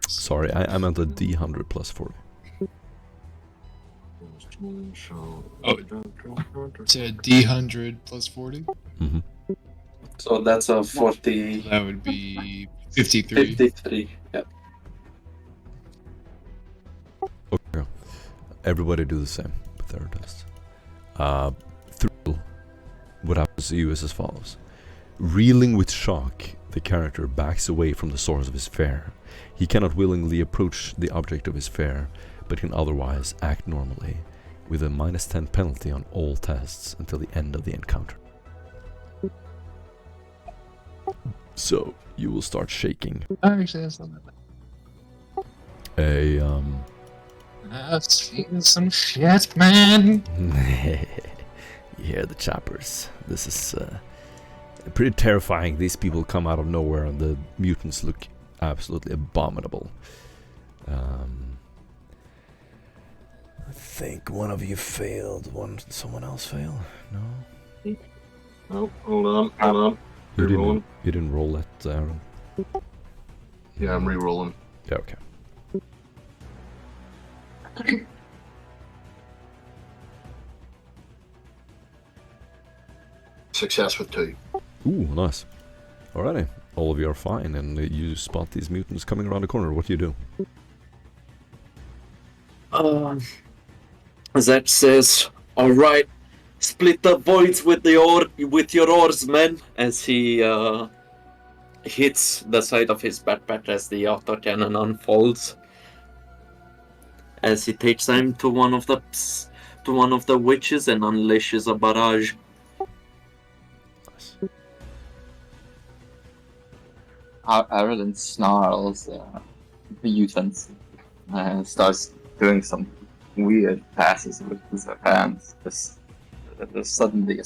Sorry, I meant a D100 plus 40. Oh, it's a D100 plus 40? Mm-hmm. So that's a 40. That would be 53. 53. Yeah. Okay. Everybody do the same with their test. Thrill. What happens to you is as follows. Reeling with shock, the character backs away from the source of his fear. He cannot willingly approach the object of his fear, but can otherwise act normally, with a -10 penalty on all tests until the end of the encounter. So, you will start shaking. Actually, that's not that bad. I've seen some shit, man. You hear the choppers. This is pretty terrifying. These people come out of nowhere and the mutants look absolutely abominable. I think one of you failed. Someone else fail? No? Oh, hold on. You didn't roll that, Aaron? Yeah, I'm re-rolling. Yeah, okay. Success with 2. Ooh, nice. Alrighty. All of you are fine, and you spot these mutants coming around the corner. What do you do? That says, "All right, split the voids with your oars, men." As he hits the side of his backpack as the autocannon unfolds. As he takes aim to one of the witches and unleashes a barrage. Nice. Aradin snarls mutant and starts doing some weird passes with his hands. There's suddenly a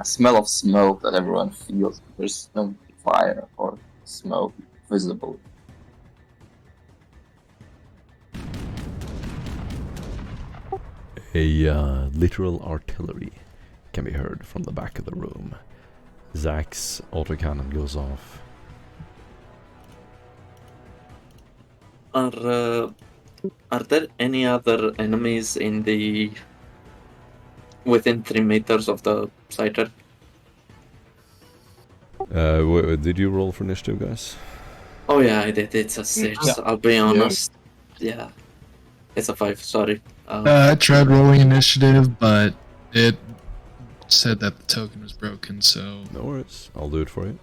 smell of smoke that everyone feels. There's no fire or smoke visible. A literal artillery can be heard from the back of the room. Zach's autocannon goes off. Are there any other enemies within 3 meters of the sighter? Did you roll for initiative, guys? Oh yeah, I did. It's a 6. Yeah. I'll be honest. Yeah. It's a 5, sorry. I tried rolling initiative, but it said that the token was broken, so... No worries. I'll do it for you.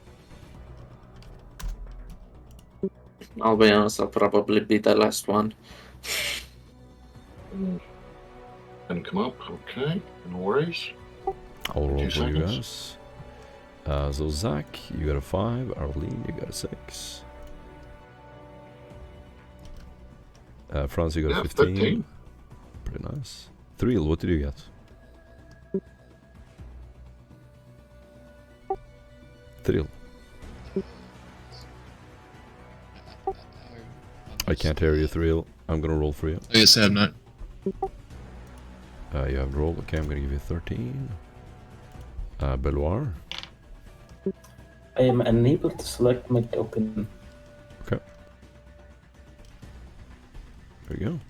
I'll be honest, I'll probably be the last one. And come up, okay. No worries. I'll roll 2 for you seconds. guys. So Zach, you got a 5. Arlene, you got a 6. Franz, you got a 15. 13. Pretty nice. Thrill, what did you get? Thrill. I can't hear you, Thrill. I'm gonna roll for you. Like I said, I'm not... You have rolled. Okay, I'm gonna give you 13. Beloir. I am unable to select my token. Okay. There you go.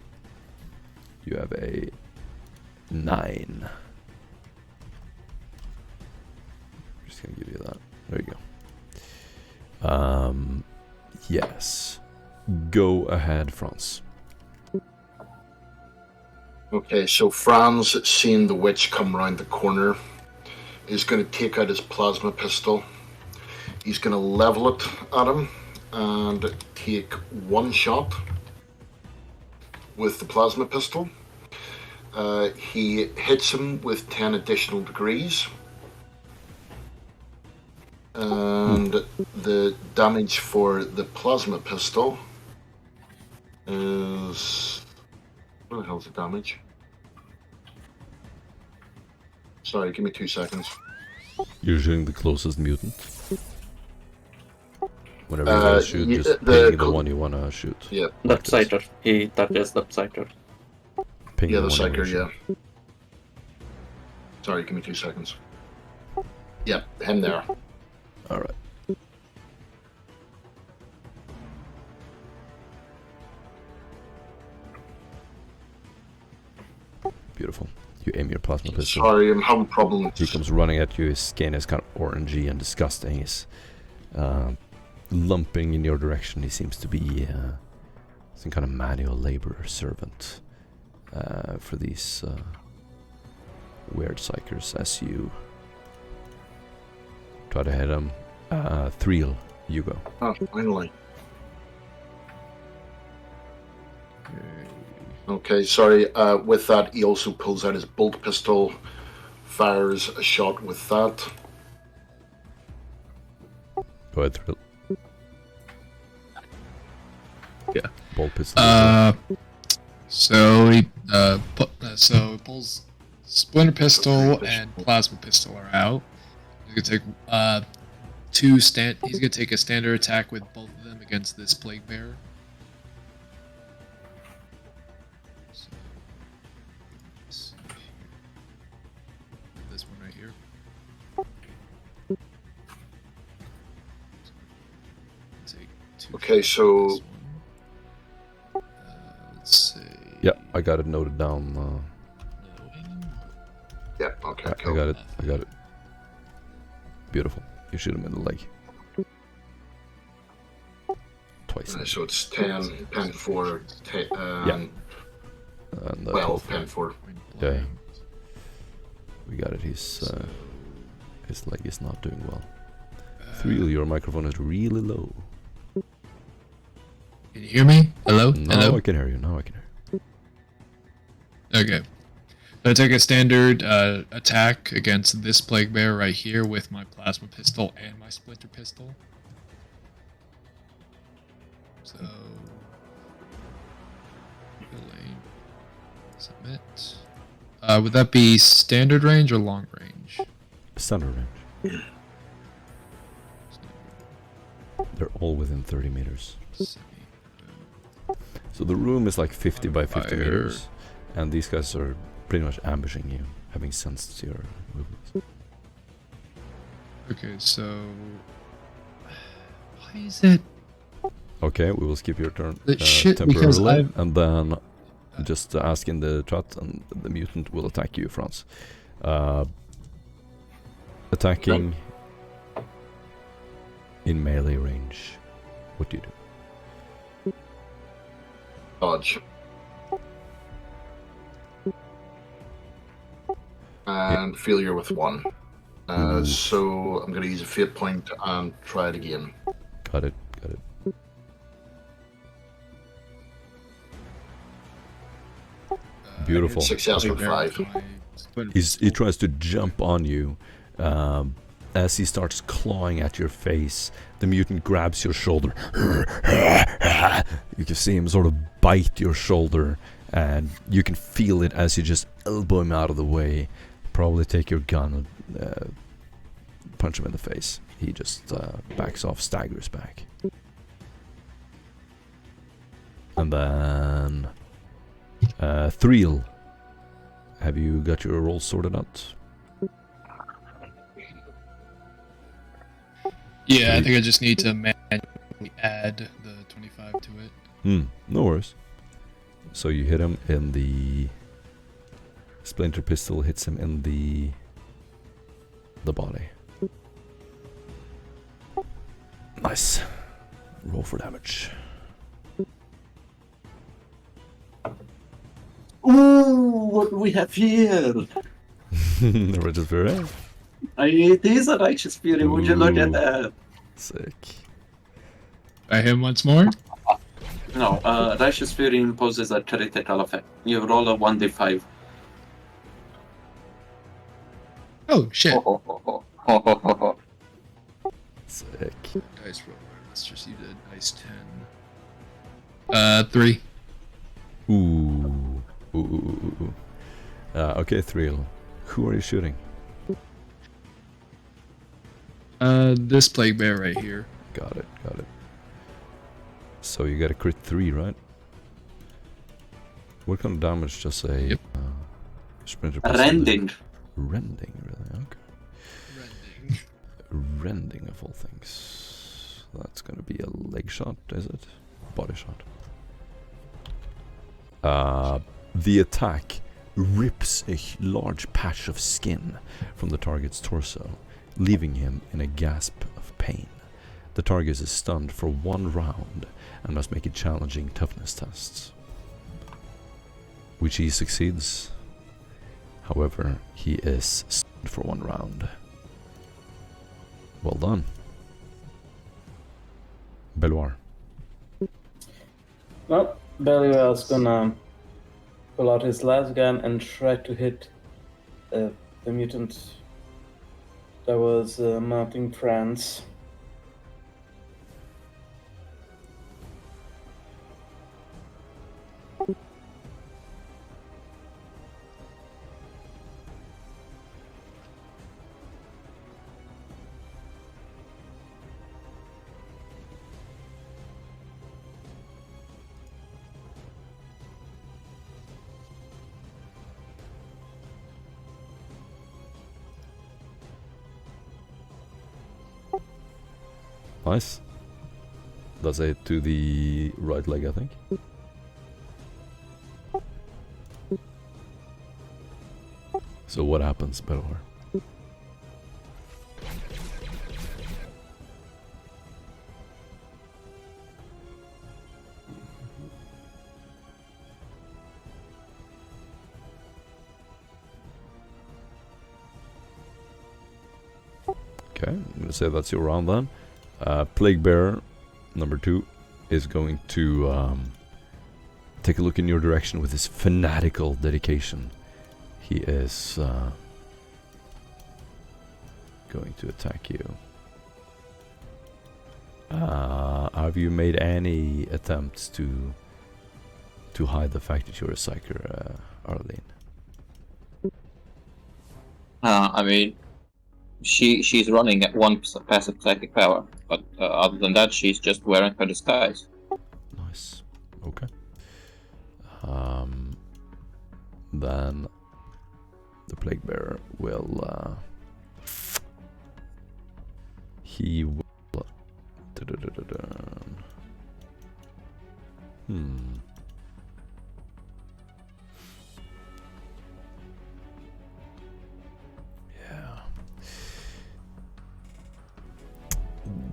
You have a 9. Just gonna give you that. There you go. Yes. Go ahead, Franz. Okay, so Franz, seeing the witch come round the corner, is going to take out his plasma pistol. He's going to level it at him and take 1 shot with the plasma pistol. He hits him with 10 additional degrees. And the damage for the plasma pistol is... Where the hell's the damage? Sorry, give me 2 seconds. You're shooting the closest mutant. Whenever you guys shoot, yeah, just the ping the one you wanna shoot. Yeah, The sighter. He touches the sighter. Ping yeah, the one you wanna psyker, shoot. yeah. Sorry, give me 2 seconds. Yeah, him there. Alright. Beautiful. You aim your plasma pistol. Sorry, I'm having problems. He comes running at you. His skin is kind of orangey and disgusting. He's lumping in your direction. He seems to be some kind of manual labor servant for these weird psychers as you try to hit him. Thriel, you go. Oh, finally. Okay, sorry. With that, he also pulls out his bolt pistol, fires a shot with that. Go ahead, Thriel. Yeah. Bolt pistol. So he pulls splinter pistol and plasma pistol are out. He's gonna take He's gonna take a standard attack with both of them against this plague bearer. So, let's see here. This one right here. Take 2 Okay, so- this one. Let's see. Yeah, I got it noted down. Yeah, okay, I cool. got it. I got it. Beautiful. You shoot him in the leg. Twice. So it's 10, 10 4, 10, Yeah. And 12, 10 4. Yeah. We got it. His leg is not doing well. Thriel, your microphone is really low. Can you hear me? Hello? Now Hello? I can hear you. Now I can hear you. Okay. So I take a standard attack against this plague bear right here with my plasma pistol and my splinter pistol. So, aim, submit. Would that be standard range or long range? Standard range. They're all within 30 meters. So the room is like 50 by 50 Fire. meters. And these guys are pretty much ambushing you, having sensed your movements. Okay, so why is it Okay, we will skip your turn shit? Because temporarily, I've and then just ask in the chat, and the mutant will attack you, Franz. Attacking in melee range. What do you do? Dodge. And failure with 1. So I'm going to use a fate point and try it again. Got it. Got it. Beautiful. Success with 5. He tries to jump on you. As he starts clawing at your face, the mutant grabs your shoulder. You can see him sort of bite your shoulder, and you can feel it as you just elbow him out of the way. Probably take your gun and punch him in the face. He just backs off, staggers back. And then Thriel, have you got your roll sorted out? Yeah, I think I just need to manually add the 25 to it. No worries. So you hit him in the splinter pistol, hits him in the body. Nice. Roll for damage. Ooh, what do we have here? Righteous Fury. It is a Righteous Fury. Would you look at that? Sick. I hit him once more. No, Righteous Fury imposes a critical effect. You roll a 1d5. Oh shit! Sick. Dice roll. Let's just use a dice 10. 3. Ooh. Okay, Thriel. Who are you shooting? This plague bear right here. Got it. So you got a crit 3, right? What kind of damage does a Yep. splinter pistol do? Rending. Rending, really? Okay. Rending of all things. That's gonna be a leg shot, is it? Body shot. The attack rips a large patch of skin from the target's torso, leaving him in a gasp of pain. The target is stunned for 1 round and must make a challenging toughness test, which he succeeds. However, he is stunned for 1 round. Well done. Beloir. Well, Belial's gonna pull out his las gun and try to hit the mutant that was mounting France. Nice. That's it to the right leg, I think. So what happens, Belor? Okay, I'm gonna say that's your round then. Plague Bearer number 2 is going to take a look in your direction with his fanatical dedication. He is going to attack you. Have you made any attempts to hide the fact that you're a psyker, Arlene? I mean, she's running at 1 passive psychic power, but other than that, she's just wearing her disguise. Nice. Okay. Then the Plague Bearer will he will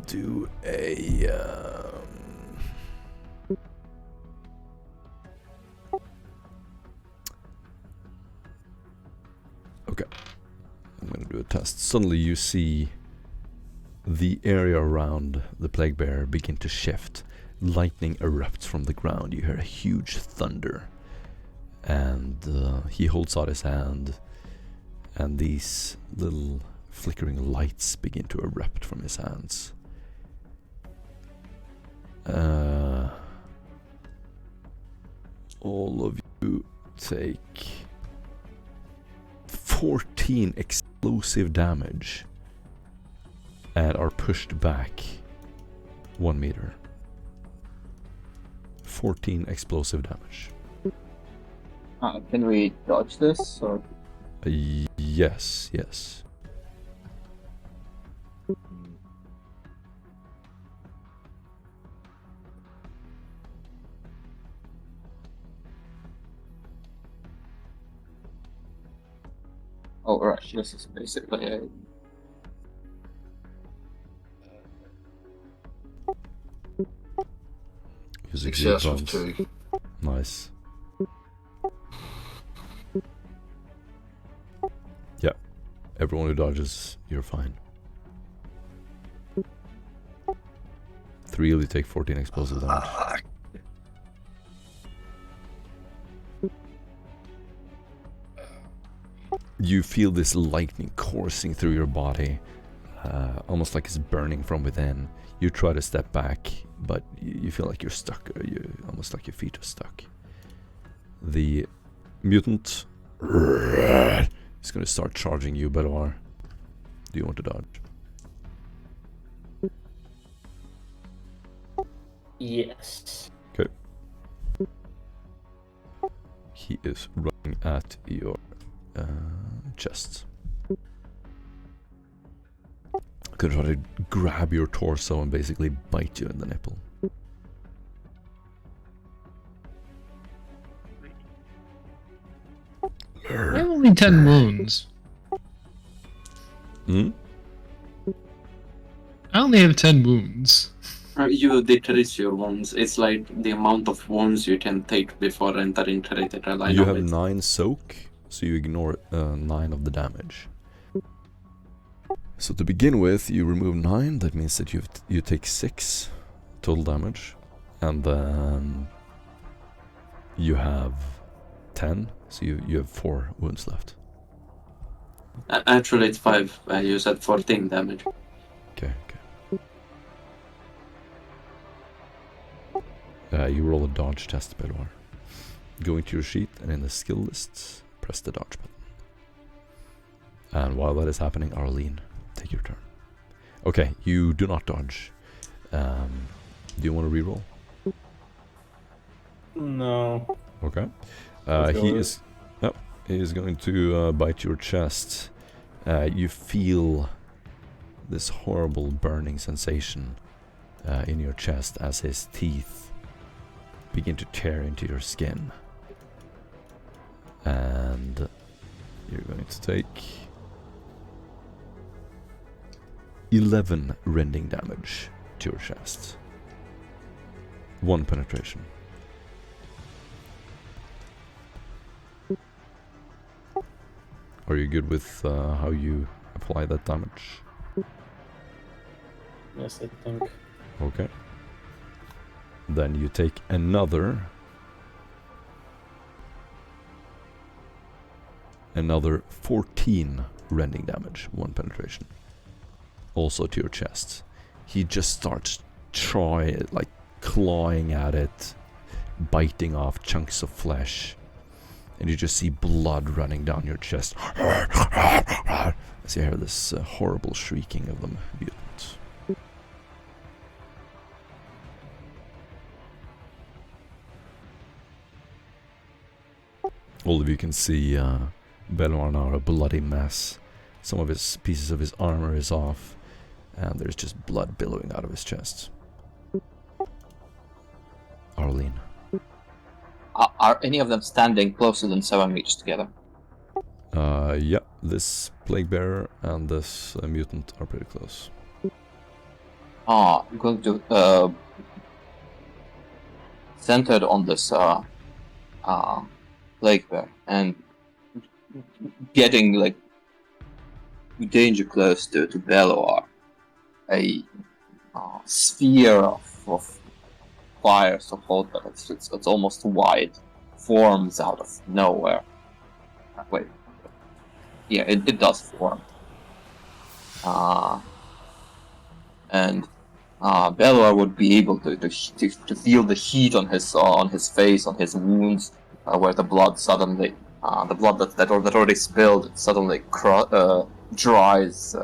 do a okay, I'm gonna do a test. Suddenly you see the area around the Plague Bearer begin to shift. Lightning erupts from the ground. You hear a huge thunder, and he holds out his hand, and these little flickering lights begin to erupt from his hands. All of you take 14 explosive damage and are pushed back 1 meter. 14 explosive damage. Can we dodge this? Or? Yes, yes. Oh, right. This is basically a... Success of 2. Nice. Yeah. Everyone who dodges, you're fine. 3 of you take 14 explosive damage. You feel this lightning coursing through your body, almost like it's burning from within. You try to step back, but you feel like you're stuck, or almost like your feet are stuck. The mutant is going to start charging you, Belor. Do you want to dodge? Yes. Okay. He is running at your chest. Gonna try to grab your torso and basically bite you in the nipple. I have only 10 wounds. Hmm? I only have 10 wounds. You decrease your wounds. It's like the amount of wounds you can take before entering critical. I You know have it. 9 soak, so you ignore 9 of the damage. So to begin with, you remove 9. That means that you take 6 total damage, and then you have 10. So you have 4 wounds left. Actually, it's 5. You said 14 damage. Okay. You roll a dodge test, Belwar. Go into your sheet, and in the skill lists, press the dodge button. And while that is happening, Arlene, take your turn. Okay, you do not dodge. Do you want to reroll? No. Okay. Let's He go. is going to bite your chest. You feel this horrible burning sensation in your chest as his teeth begin to tear into your skin. And you're going to take 11 rending damage to your chest. 1 penetration. Are you good with how you apply that damage? Yes, I think. Okay. Then you take another 14 rending damage, 1 penetration. Also to your chest. He just starts clawing at it, biting off chunks of flesh, and you just see blood running down your chest as you hear this horrible shrieking of the mutant. All of you can see Belwar now a bloody mess. Some of his pieces of his armor is off, and there's just blood billowing out of his chest. Arlene. Are any of them standing closer than 7 meters together? Yeah, this plague bearer and this mutant are pretty close. I'm going to centered on this plague bear and getting like danger close to Belloar. A sphere of fire, so called, but it's almost white, forms out of nowhere. Wait, yeah, it does form. And Belloar would be able to feel the heat on his face, on his wounds, where the blood suddenly, the blood that already spilled, suddenly dries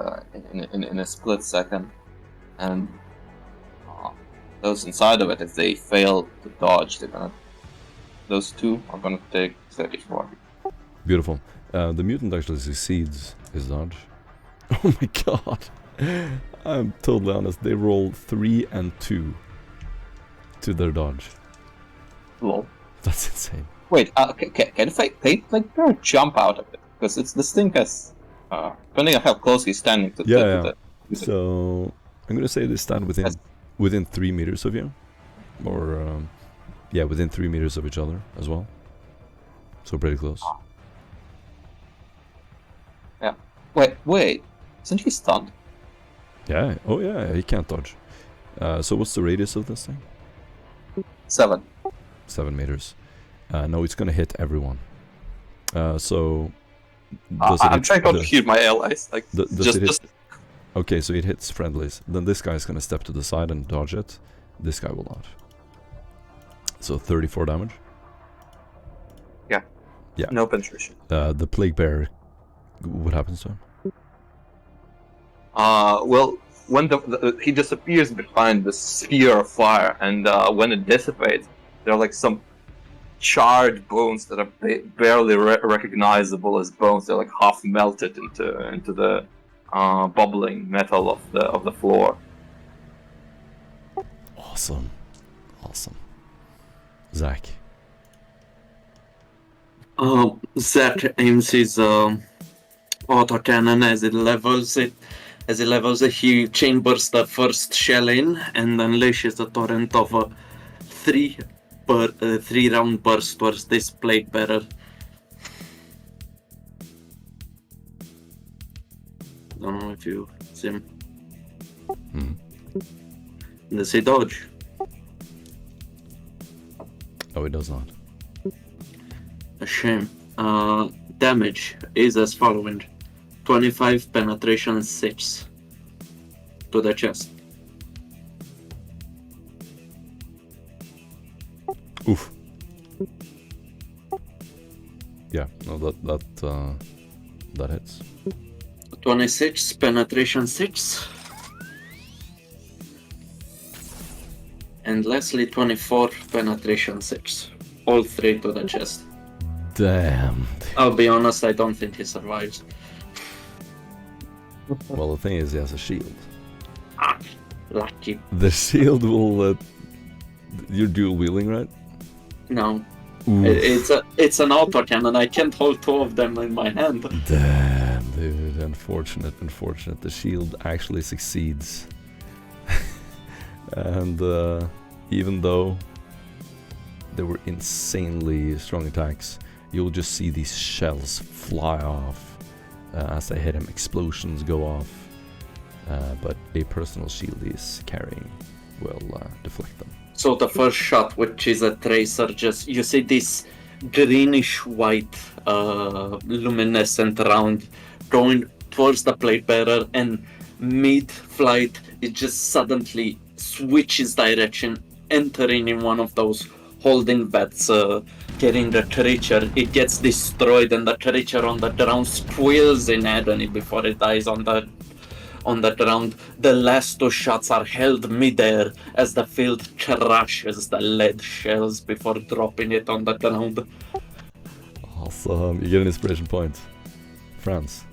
in a split second, and those inside of it, if they fail to dodge, those two are gonna take 34. Beautiful. The mutant actually succeeds his dodge. Oh my god. I'm totally honest. They roll 3 and 2 to their dodge. Lol. That's insane. Wait, can Plague Bear jump out of it? Because this thing has, depending on how close he's standing to the... So I'm gonna say they stand within 3 meters of you, or within 3 meters of each other as well. So pretty close. Yeah. Wait. Isn't he stunned? Yeah. Oh yeah. He can't dodge. So what's the radius of this thing? 7. 7 meters. No, it's gonna hit everyone. So I'm trying not to hit my allies. Like just. Okay, so it hits friendlies. Then this guy's gonna step to the side and dodge it. This guy will not. So 34 damage. Yeah. No penetration. The plague bear. What happens to him? Well, when he disappears behind the sphere of fire, and when it dissipates, there are like some charred bones that are barely recognizable as bones. They're like half melted into the bubbling metal of the floor. Awesome. Zach. Zach aims his autocannon as it levels it. As he levels it, he chambers the first shell in and unleashes a torrent of a three-round burst towards this plague bearer. Don't know if you see him. Does he dodge? Oh, it does not. A shame. Damage is as following: 25 penetration 6 to the chest. Oof. Yeah, no, that hits. 26 penetration 6. And lastly 24 penetration 6. All three to the chest. Damn. I'll be honest, I don't think he survives. Well, the thing is, he has a shield. Ah, lucky. The shield will. You're dual wielding, right? No. Oof. It's an autocannon. I can't hold two of them in my hand. Damn, dude. Unfortunate. The shield actually succeeds. And even though they were insanely strong attacks, you'll just see these shells fly off as they hit him. Explosions go off. But a personal shield he's carrying will deflect them. So the first shot, which is a tracer, just you see this greenish white luminescent round going towards the plate bearer, and mid-flight it just suddenly switches direction, entering in one of those holding vats, getting the creature. It gets destroyed, and the creature on the ground squeals in agony before it dies on the ground. The last two shots are held midair as the field crushes the lead shells before dropping it on the ground. Awesome. You get an inspiration point. France.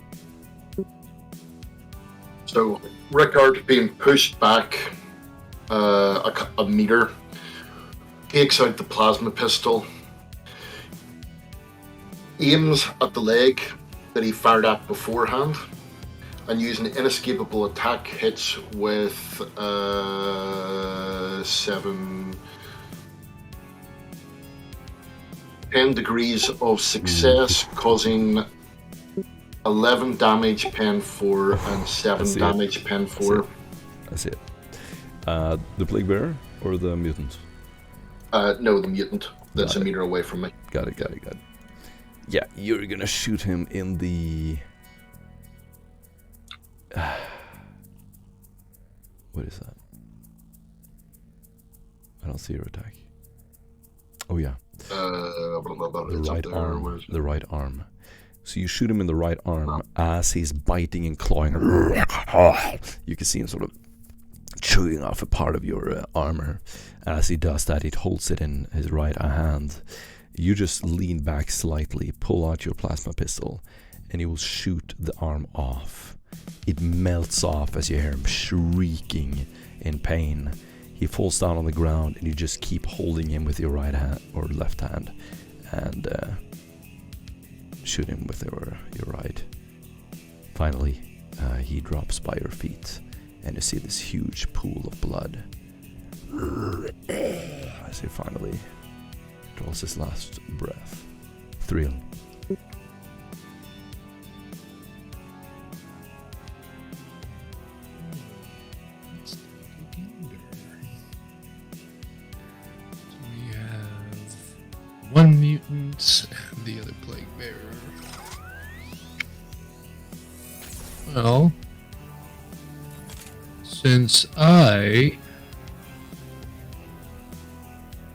So Rickard, being pushed back a meter, takes out the plasma pistol, aims at the leg that he fired at beforehand, and using an inescapable attack hits with 10 degrees of success, causing 11 damage pen 4 and 7 damage pen 4. I see it. The plague bearer or the mutant? No, the mutant that's Got a it. meter away from me. Got it. Yeah, you're gonna shoot him in the... What is that? I don't see your attack. Oh yeah, the right arm. The right arm. So you shoot him in the right arm as he's biting and clawing. You can see him sort of chewing off a part of your armor. As he does that, he holds it in his right hand. You just lean back slightly, pull out your plasma pistol, and he will shoot the arm off. It melts off as you hear him shrieking in pain. He falls down on the ground, and you just keep holding him with your right hand or left hand, and shoot him with your right. Finally, he drops by your feet, and you see this huge pool of blood as he finally draws his last breath. Thrill. We have one mutant and the other plague bearer. Well, since I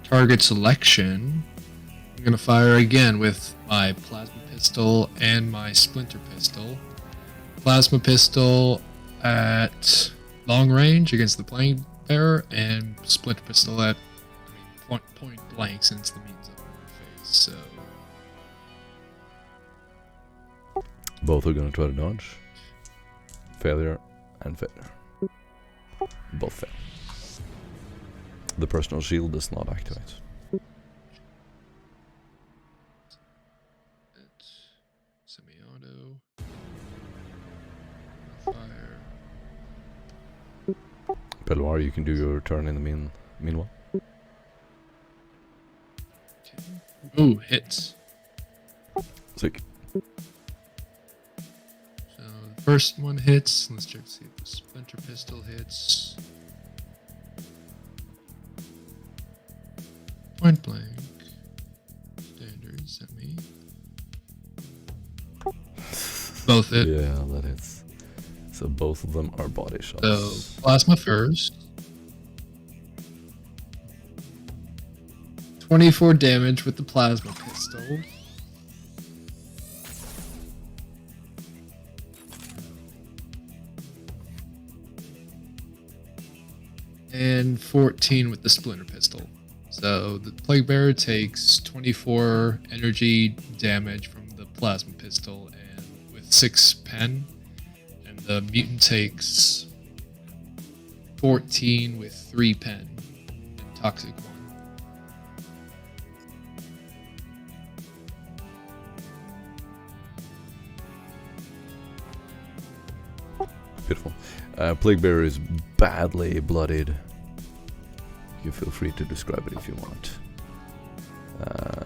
target selection, I'm gonna fire again with my plasma pistol and my splinter pistol. Plasma pistol at long range against the plague bearer, and splinter pistol at point blank since the means up in my face. So Both are gonna try to dodge. Failure and failure. Both fail. The personal shield does not activate. Fire. Belvar, you can do your turn in the meanwhile. Okay. Ooh, hits. Sick. So the first one hits. Let's check to see if the splinter pistol hits. Point blank. Standards at me. Both hit. Yeah, that hits. So both of them are body shots. So plasma first. 24 damage with the plasma pistol. And 14 with the splinter pistol. So the Plague Bearer takes 24 energy damage from the plasma pistol and with 6 pen. And the mutant takes 14 with 3 pen and toxic 1. Beautiful. Plague Bearer is badly bloodied. You feel free to describe it if you want.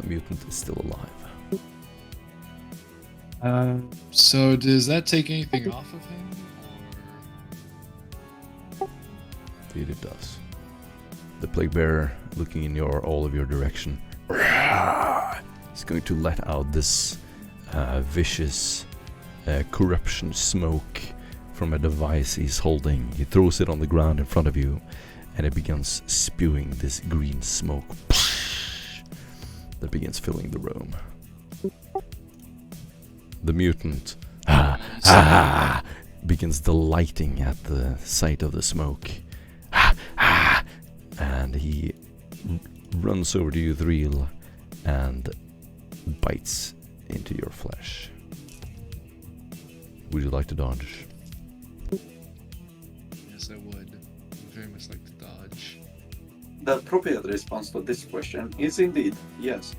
Mutant is still alive. So does that take anything off of him? Indeed it does. The Plague Bearer, looking in all of your direction, is going to let out this vicious corruption smoke from a device he's holding. He throws it on the ground in front of you, and it begins spewing this green smoke that begins filling the room. The mutant begins delighting at the sight of the smoke. And he runs over to you, Threel, and bites into your flesh. Would you like to dodge? Yes, I would. Very much like to dodge. The appropriate response to this question is indeed yes.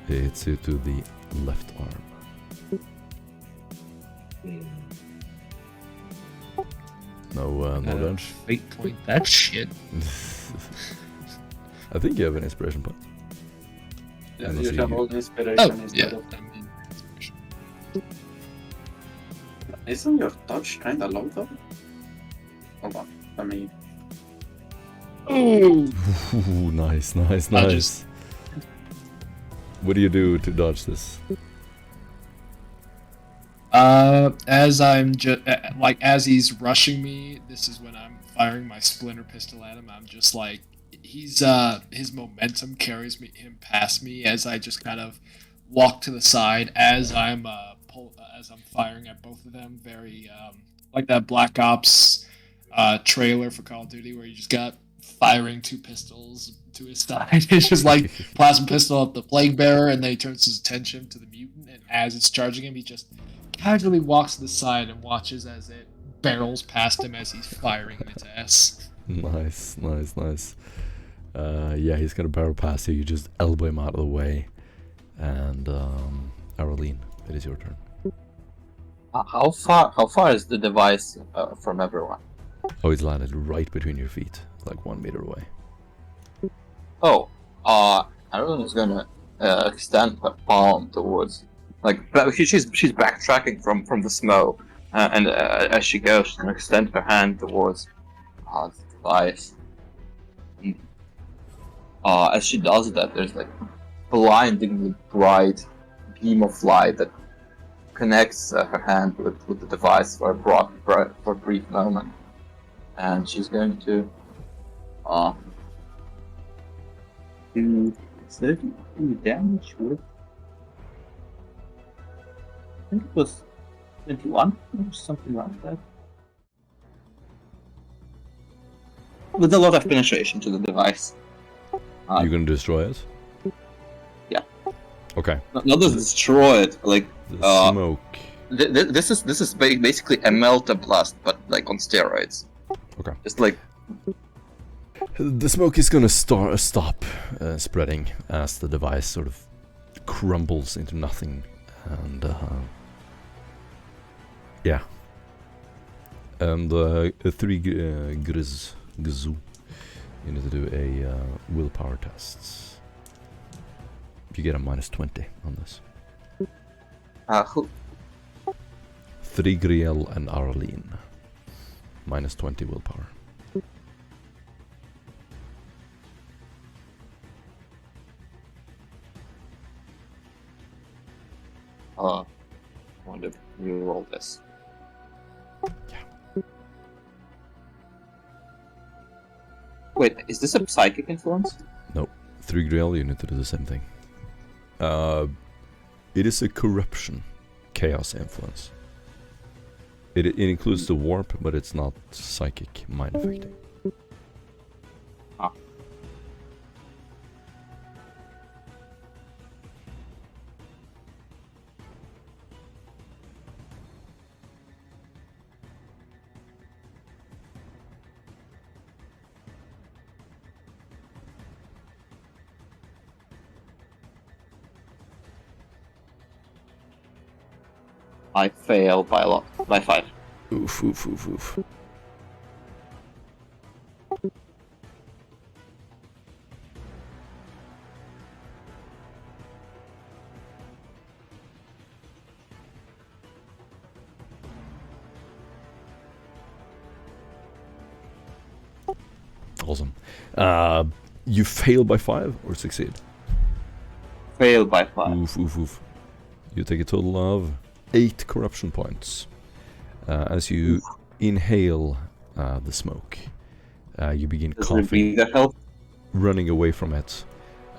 It hits you to the left arm. No dodge. Fate point that shit. I think you have an inspiration point. Yeah, Unless you you- have all the inspiration Oh, instead yeah. of. I mean, inspiration. Isn't your touch kinda low though? Hold on, let me. Oh! Ooh, nice. Dodges. What do you do to dodge this? As I'm just as he's rushing me, this is when I'm firing my splinter pistol at him. I'm just like, he's his momentum carries him past me as I just kind of walk to the side as I'm firing at both of them. Very like that Black Ops trailer for Call of Duty where you just got firing 2 pistols to his side. It's just like plasma pistol at the Plague Bearer, and then he turns his attention to the mutant, and as it's charging him, he just casually walks to the side and watches as it barrels past him as he's firing in its ass. Nice. Yeah, he's gonna barrel past you. You just elbow him out of the way. And Aroline, it is your turn. How far is the device from everyone? Oh, it's landed right between your feet, like 1 meter away. Oh, Aroline is gonna extend her palm towards, she's backtracking from the smoke, and as she goes, she's gonna extend her hand towards the device. As she does that, there's like blindingly bright beam of light that connects her hand with the device for a brief moment, and she's going to do 30 damage with, I think it was 21 or something like that, with a lot of penetration to the device. You're gonna destroy it? Yeah. Okay. Not to destroy it, like The smoke. this is basically a melta blast, but like on steroids. Okay. Just like The smoke is gonna stop spreading as the device sort of crumbles into nothing, and yeah. And 3 Gzu. You need to do a willpower test. You get a -20 on this. Who? 3 Griel and Arlene. -20 willpower. I wonder if you roll this. Yeah. Wait, is this a psychic influence? No. 3 Griel, you need to do the same thing. It is a corruption, chaos influence. It includes the warp, but it's not psychic mind affecting. Ah. I fail by a lot, by 5. Oof, oof, oof, oof. Awesome. You fail by 5 or succeed? Fail by 5. Oof, oof, oof. You take a total of 8 corruption points. As you inhale the smoke, you begin Does it coughing, be the health? running away from it.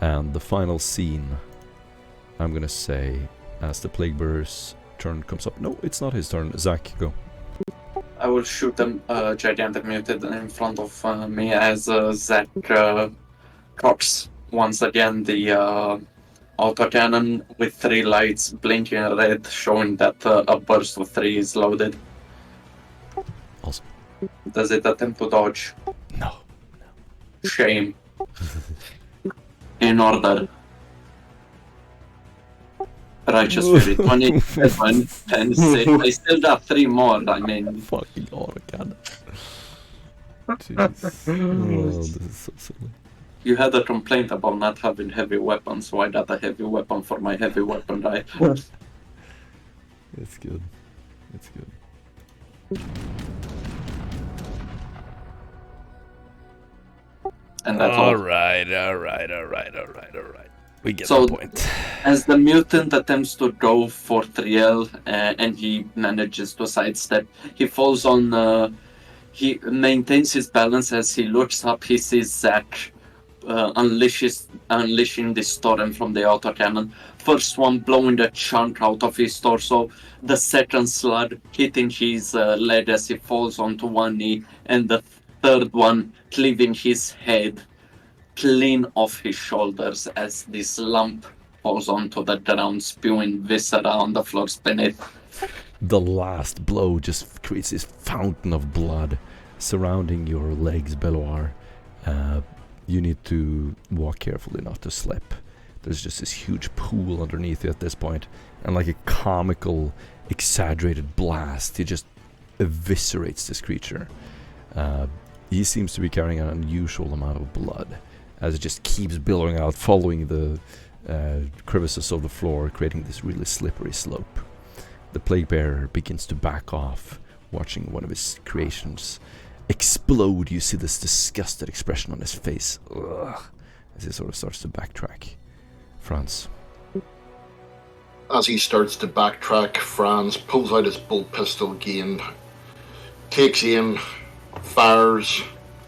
And the final scene, I'm gonna say, as the Plague Bearer's turn comes up. No, it's not his turn. Zach, go. I will shoot a gigantic mutant in front of me as Zach cocks once again the autocannon with 3 lights blinking red, showing that a burst of 3 is loaded. Awesome. Does it attempt to dodge? No. Shame. In order. Righteous Fury, 27, 10, 6. I still got 3 more, I mean. Fucking autocannon. Jeez. Oh, this is so silly. You had a complaint about not having heavy weapons, so I got a heavy weapon for my heavy weapon, right? It's good. It's good. And that's all. Alright. We get So- the point. As the mutant attempts to go for Triel and he manages to sidestep, he falls on. He maintains his balance as he looks up. He sees Zack unleashing the storm from the autocannon. First one blowing the chunk out of his torso, the second slug hitting his leg as he falls onto one knee, and the third one cleaving his head clean off his shoulders as this lump falls onto the ground, spewing viscera on the floor beneath. The last blow just creates this fountain of blood surrounding your legs, Beloir. You need to walk carefully not to slip. There's just this huge pool underneath you at this point, and like a comical, exaggerated blast, he just eviscerates this creature. He seems to be carrying an unusual amount of blood, as it just keeps billowing out, following the crevices of the floor, creating this really slippery slope. The Plague Bearer begins to back off, watching one of his creations explode. You see this disgusted expression on his face. Ugh, as he sort of starts to backtrack. Franz. As he starts to backtrack, Franz pulls out his bolt pistol again, takes aim, fires,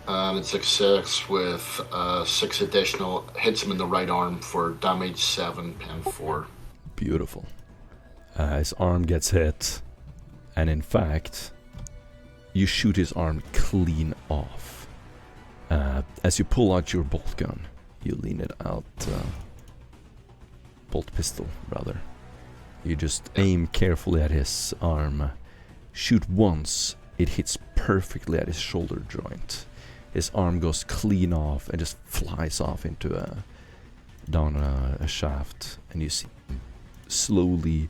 and it success with 6 additional, hits him in the right arm for damage 7, pen 4. Beautiful. His arm gets hit, and in fact, you shoot his arm clean off. As you pull out your bolt gun, you lean it out, bolt pistol rather. You just aim carefully at his arm, shoot once, it hits perfectly at his shoulder joint. his arm goes clean off and just flies off into down a shaft, and you see him slowly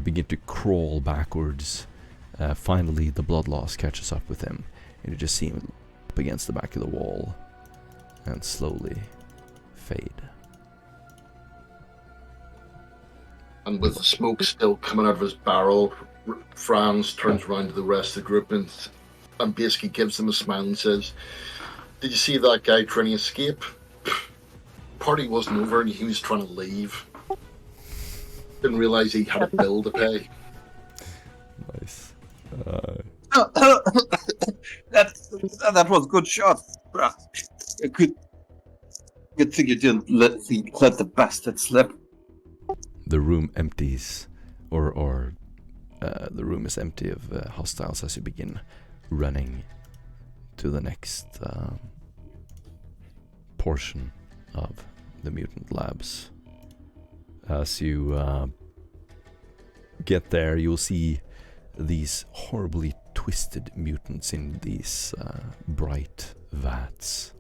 begin to crawl backwards. Finally, the blood loss catches up with him, and you just see him up against the back of the wall and slowly fade. And with the smoke still coming out of his barrel, Franz turns around to the rest of the group and basically gives them a smile and says, "Did you see that guy trying to escape? Party wasn't over and he was trying to leave. Didn't realize he had a bill to pay." Nice. That was good shot. Good thing you didn't let the bastard slip. The room empties, or the room is empty of hostiles as you begin running to the next portion of the mutant labs. As you get there, you'll see these horribly twisted mutants in these bright vats.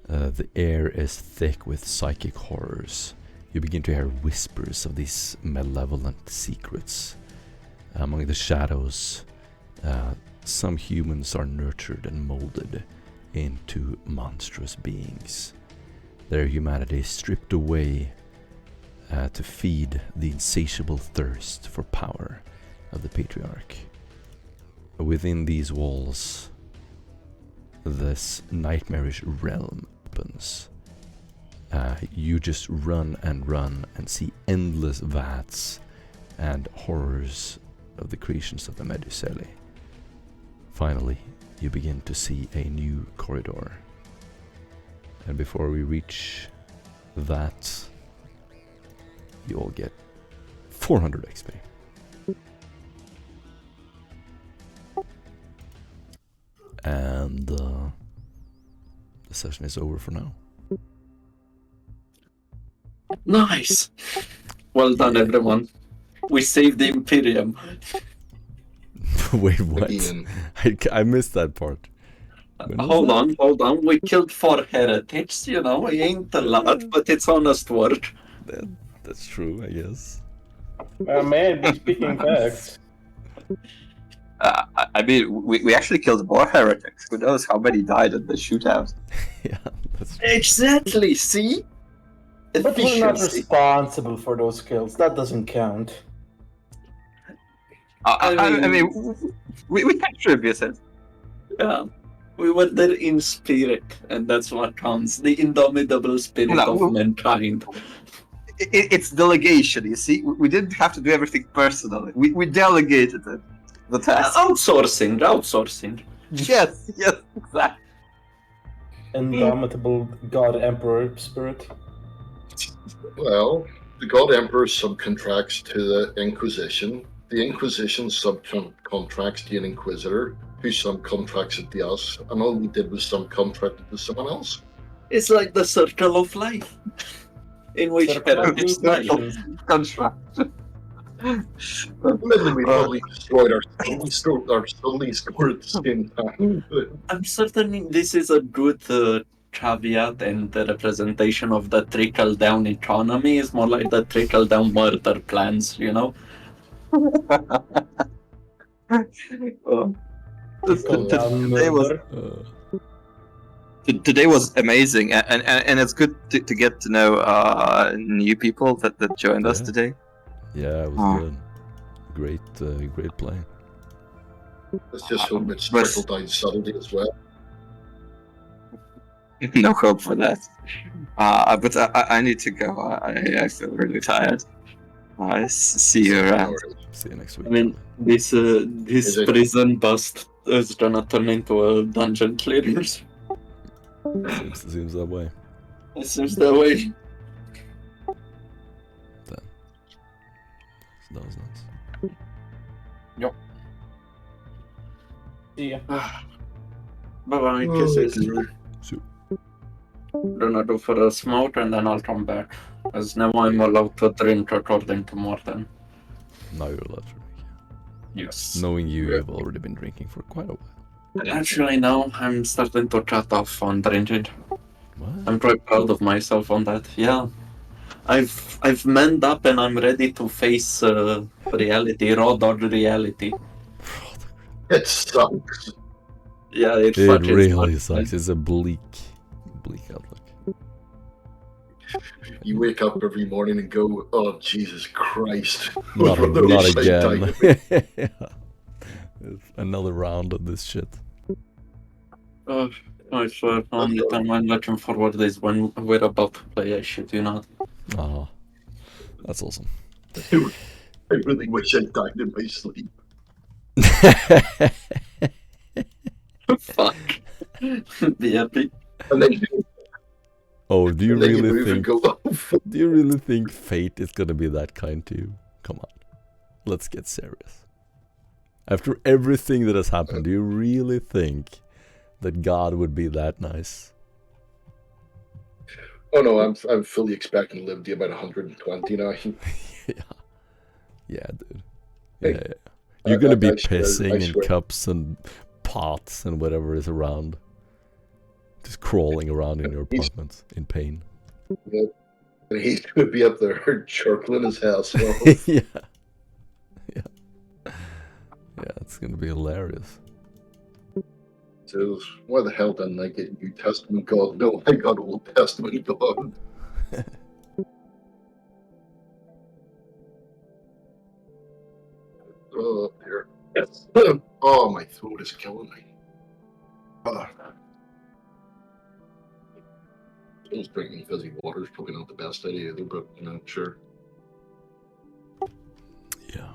The air is thick with psychic horrors. You begin to hear whispers of these malevolent secrets. Among the shadows, some humans are nurtured and molded into monstrous beings. Their humanity is stripped away to feed the insatiable thirst for power of the Patriarch. Within these walls, this nightmarish realm opens. You just run and see endless vats and horrors of the creations of the Emed-Useli. Finally, you begin to see a new corridor. And before we reach that, you all get 400 XP. And the session is over for now. Nice! Well done, everyone. We saved the Imperium. Wait, what? Again. I missed that part. Hold on. We killed 4 heretics, you know. It ain't a lot, but it's honest work. That's true, I guess. May I be speaking facts? I mean, we actually killed more heretics. Who knows how many died at the shootout? Yeah, that's true. Exactly, see? But we're not Efficiency. responsible for those kills. That doesn't count. I mean, we contributed. Yeah. We were there in spirit, and that's what counts. The indomitable spirit of mankind. It's delegation, you see? We didn't have to do everything personally. We delegated it. The task. Outsourcing. Yes, exactly. Indomitable God Emperor spirit. Well, the God Emperor subcontracts to the Inquisition. The Inquisition subcontracts to an Inquisitor, who subcontracts it to us, and all we did was subcontract it to someone else. It's like the circle of life, in which heretics die. Contract. And then we probably destroyed our solely scored at the same time. I'm certain this is a good caveat, and the representation of the trickle-down economy is more like the trickle-down murder plans, you know? Today was amazing, and it's good to get to know new people that joined us today. Yeah, it was good. Great play. Let's just hope it's trickled down subtly as well. No hope for that. But I need to go. I feel really tired. See you around. See you next week. I mean, this prison bust is gonna turn into a dungeon clearance. Seems that way. It seems that way. That was nice. Yep. See ya. Bye-bye, kisses. So, Gonna go for a smoke and then I'll come back. As now I'm allowed to drink according to Morten. now you're allowed to drink. Yes. Knowing you, you've already been drinking for quite a while. Actually, no, I'm starting to cut off on drinking. What? I'm quite proud of myself on that. Yeah, I've manned up and I'm ready to face reality, raw dog reality. It sucks. Yeah, it It fucking really sucks. sucks. It's a bleak outlook. You wake up every morning and go, "Oh Jesus Christ!" Not, From the not outside again. diving. Yeah. Another round of this shit. I swear, the only time I'm looking forward is when we're about to play. I shit you not. Oh, that's awesome. I really wish I died in my sleep. Fuck. Be happy. And then, Oh, do you and then you really move and think? go, "Oh, fuck." Do you really think fate is gonna be that kind to you? Come on, let's get serious. After everything that has happened, do you really think that God would be that nice? Oh no, I'm fully expecting to live to about 120 now. Yeah, dude. Hey, Yeah. You're gonna be I swear, pissing I in swear. cups and pots and whatever is around. Just crawling around in your apartment in pain. Yeah. And he's gonna be up there chortling his ass off. Yeah. Yeah, it's gonna be hilarious. Says, why the hell didn't I get New Testament God? No, I got Old Testament God. Oh dear. Yes. Oh, my throat is killing me. I was drinking fizzy water is probably not the best idea either, but sure. Yeah.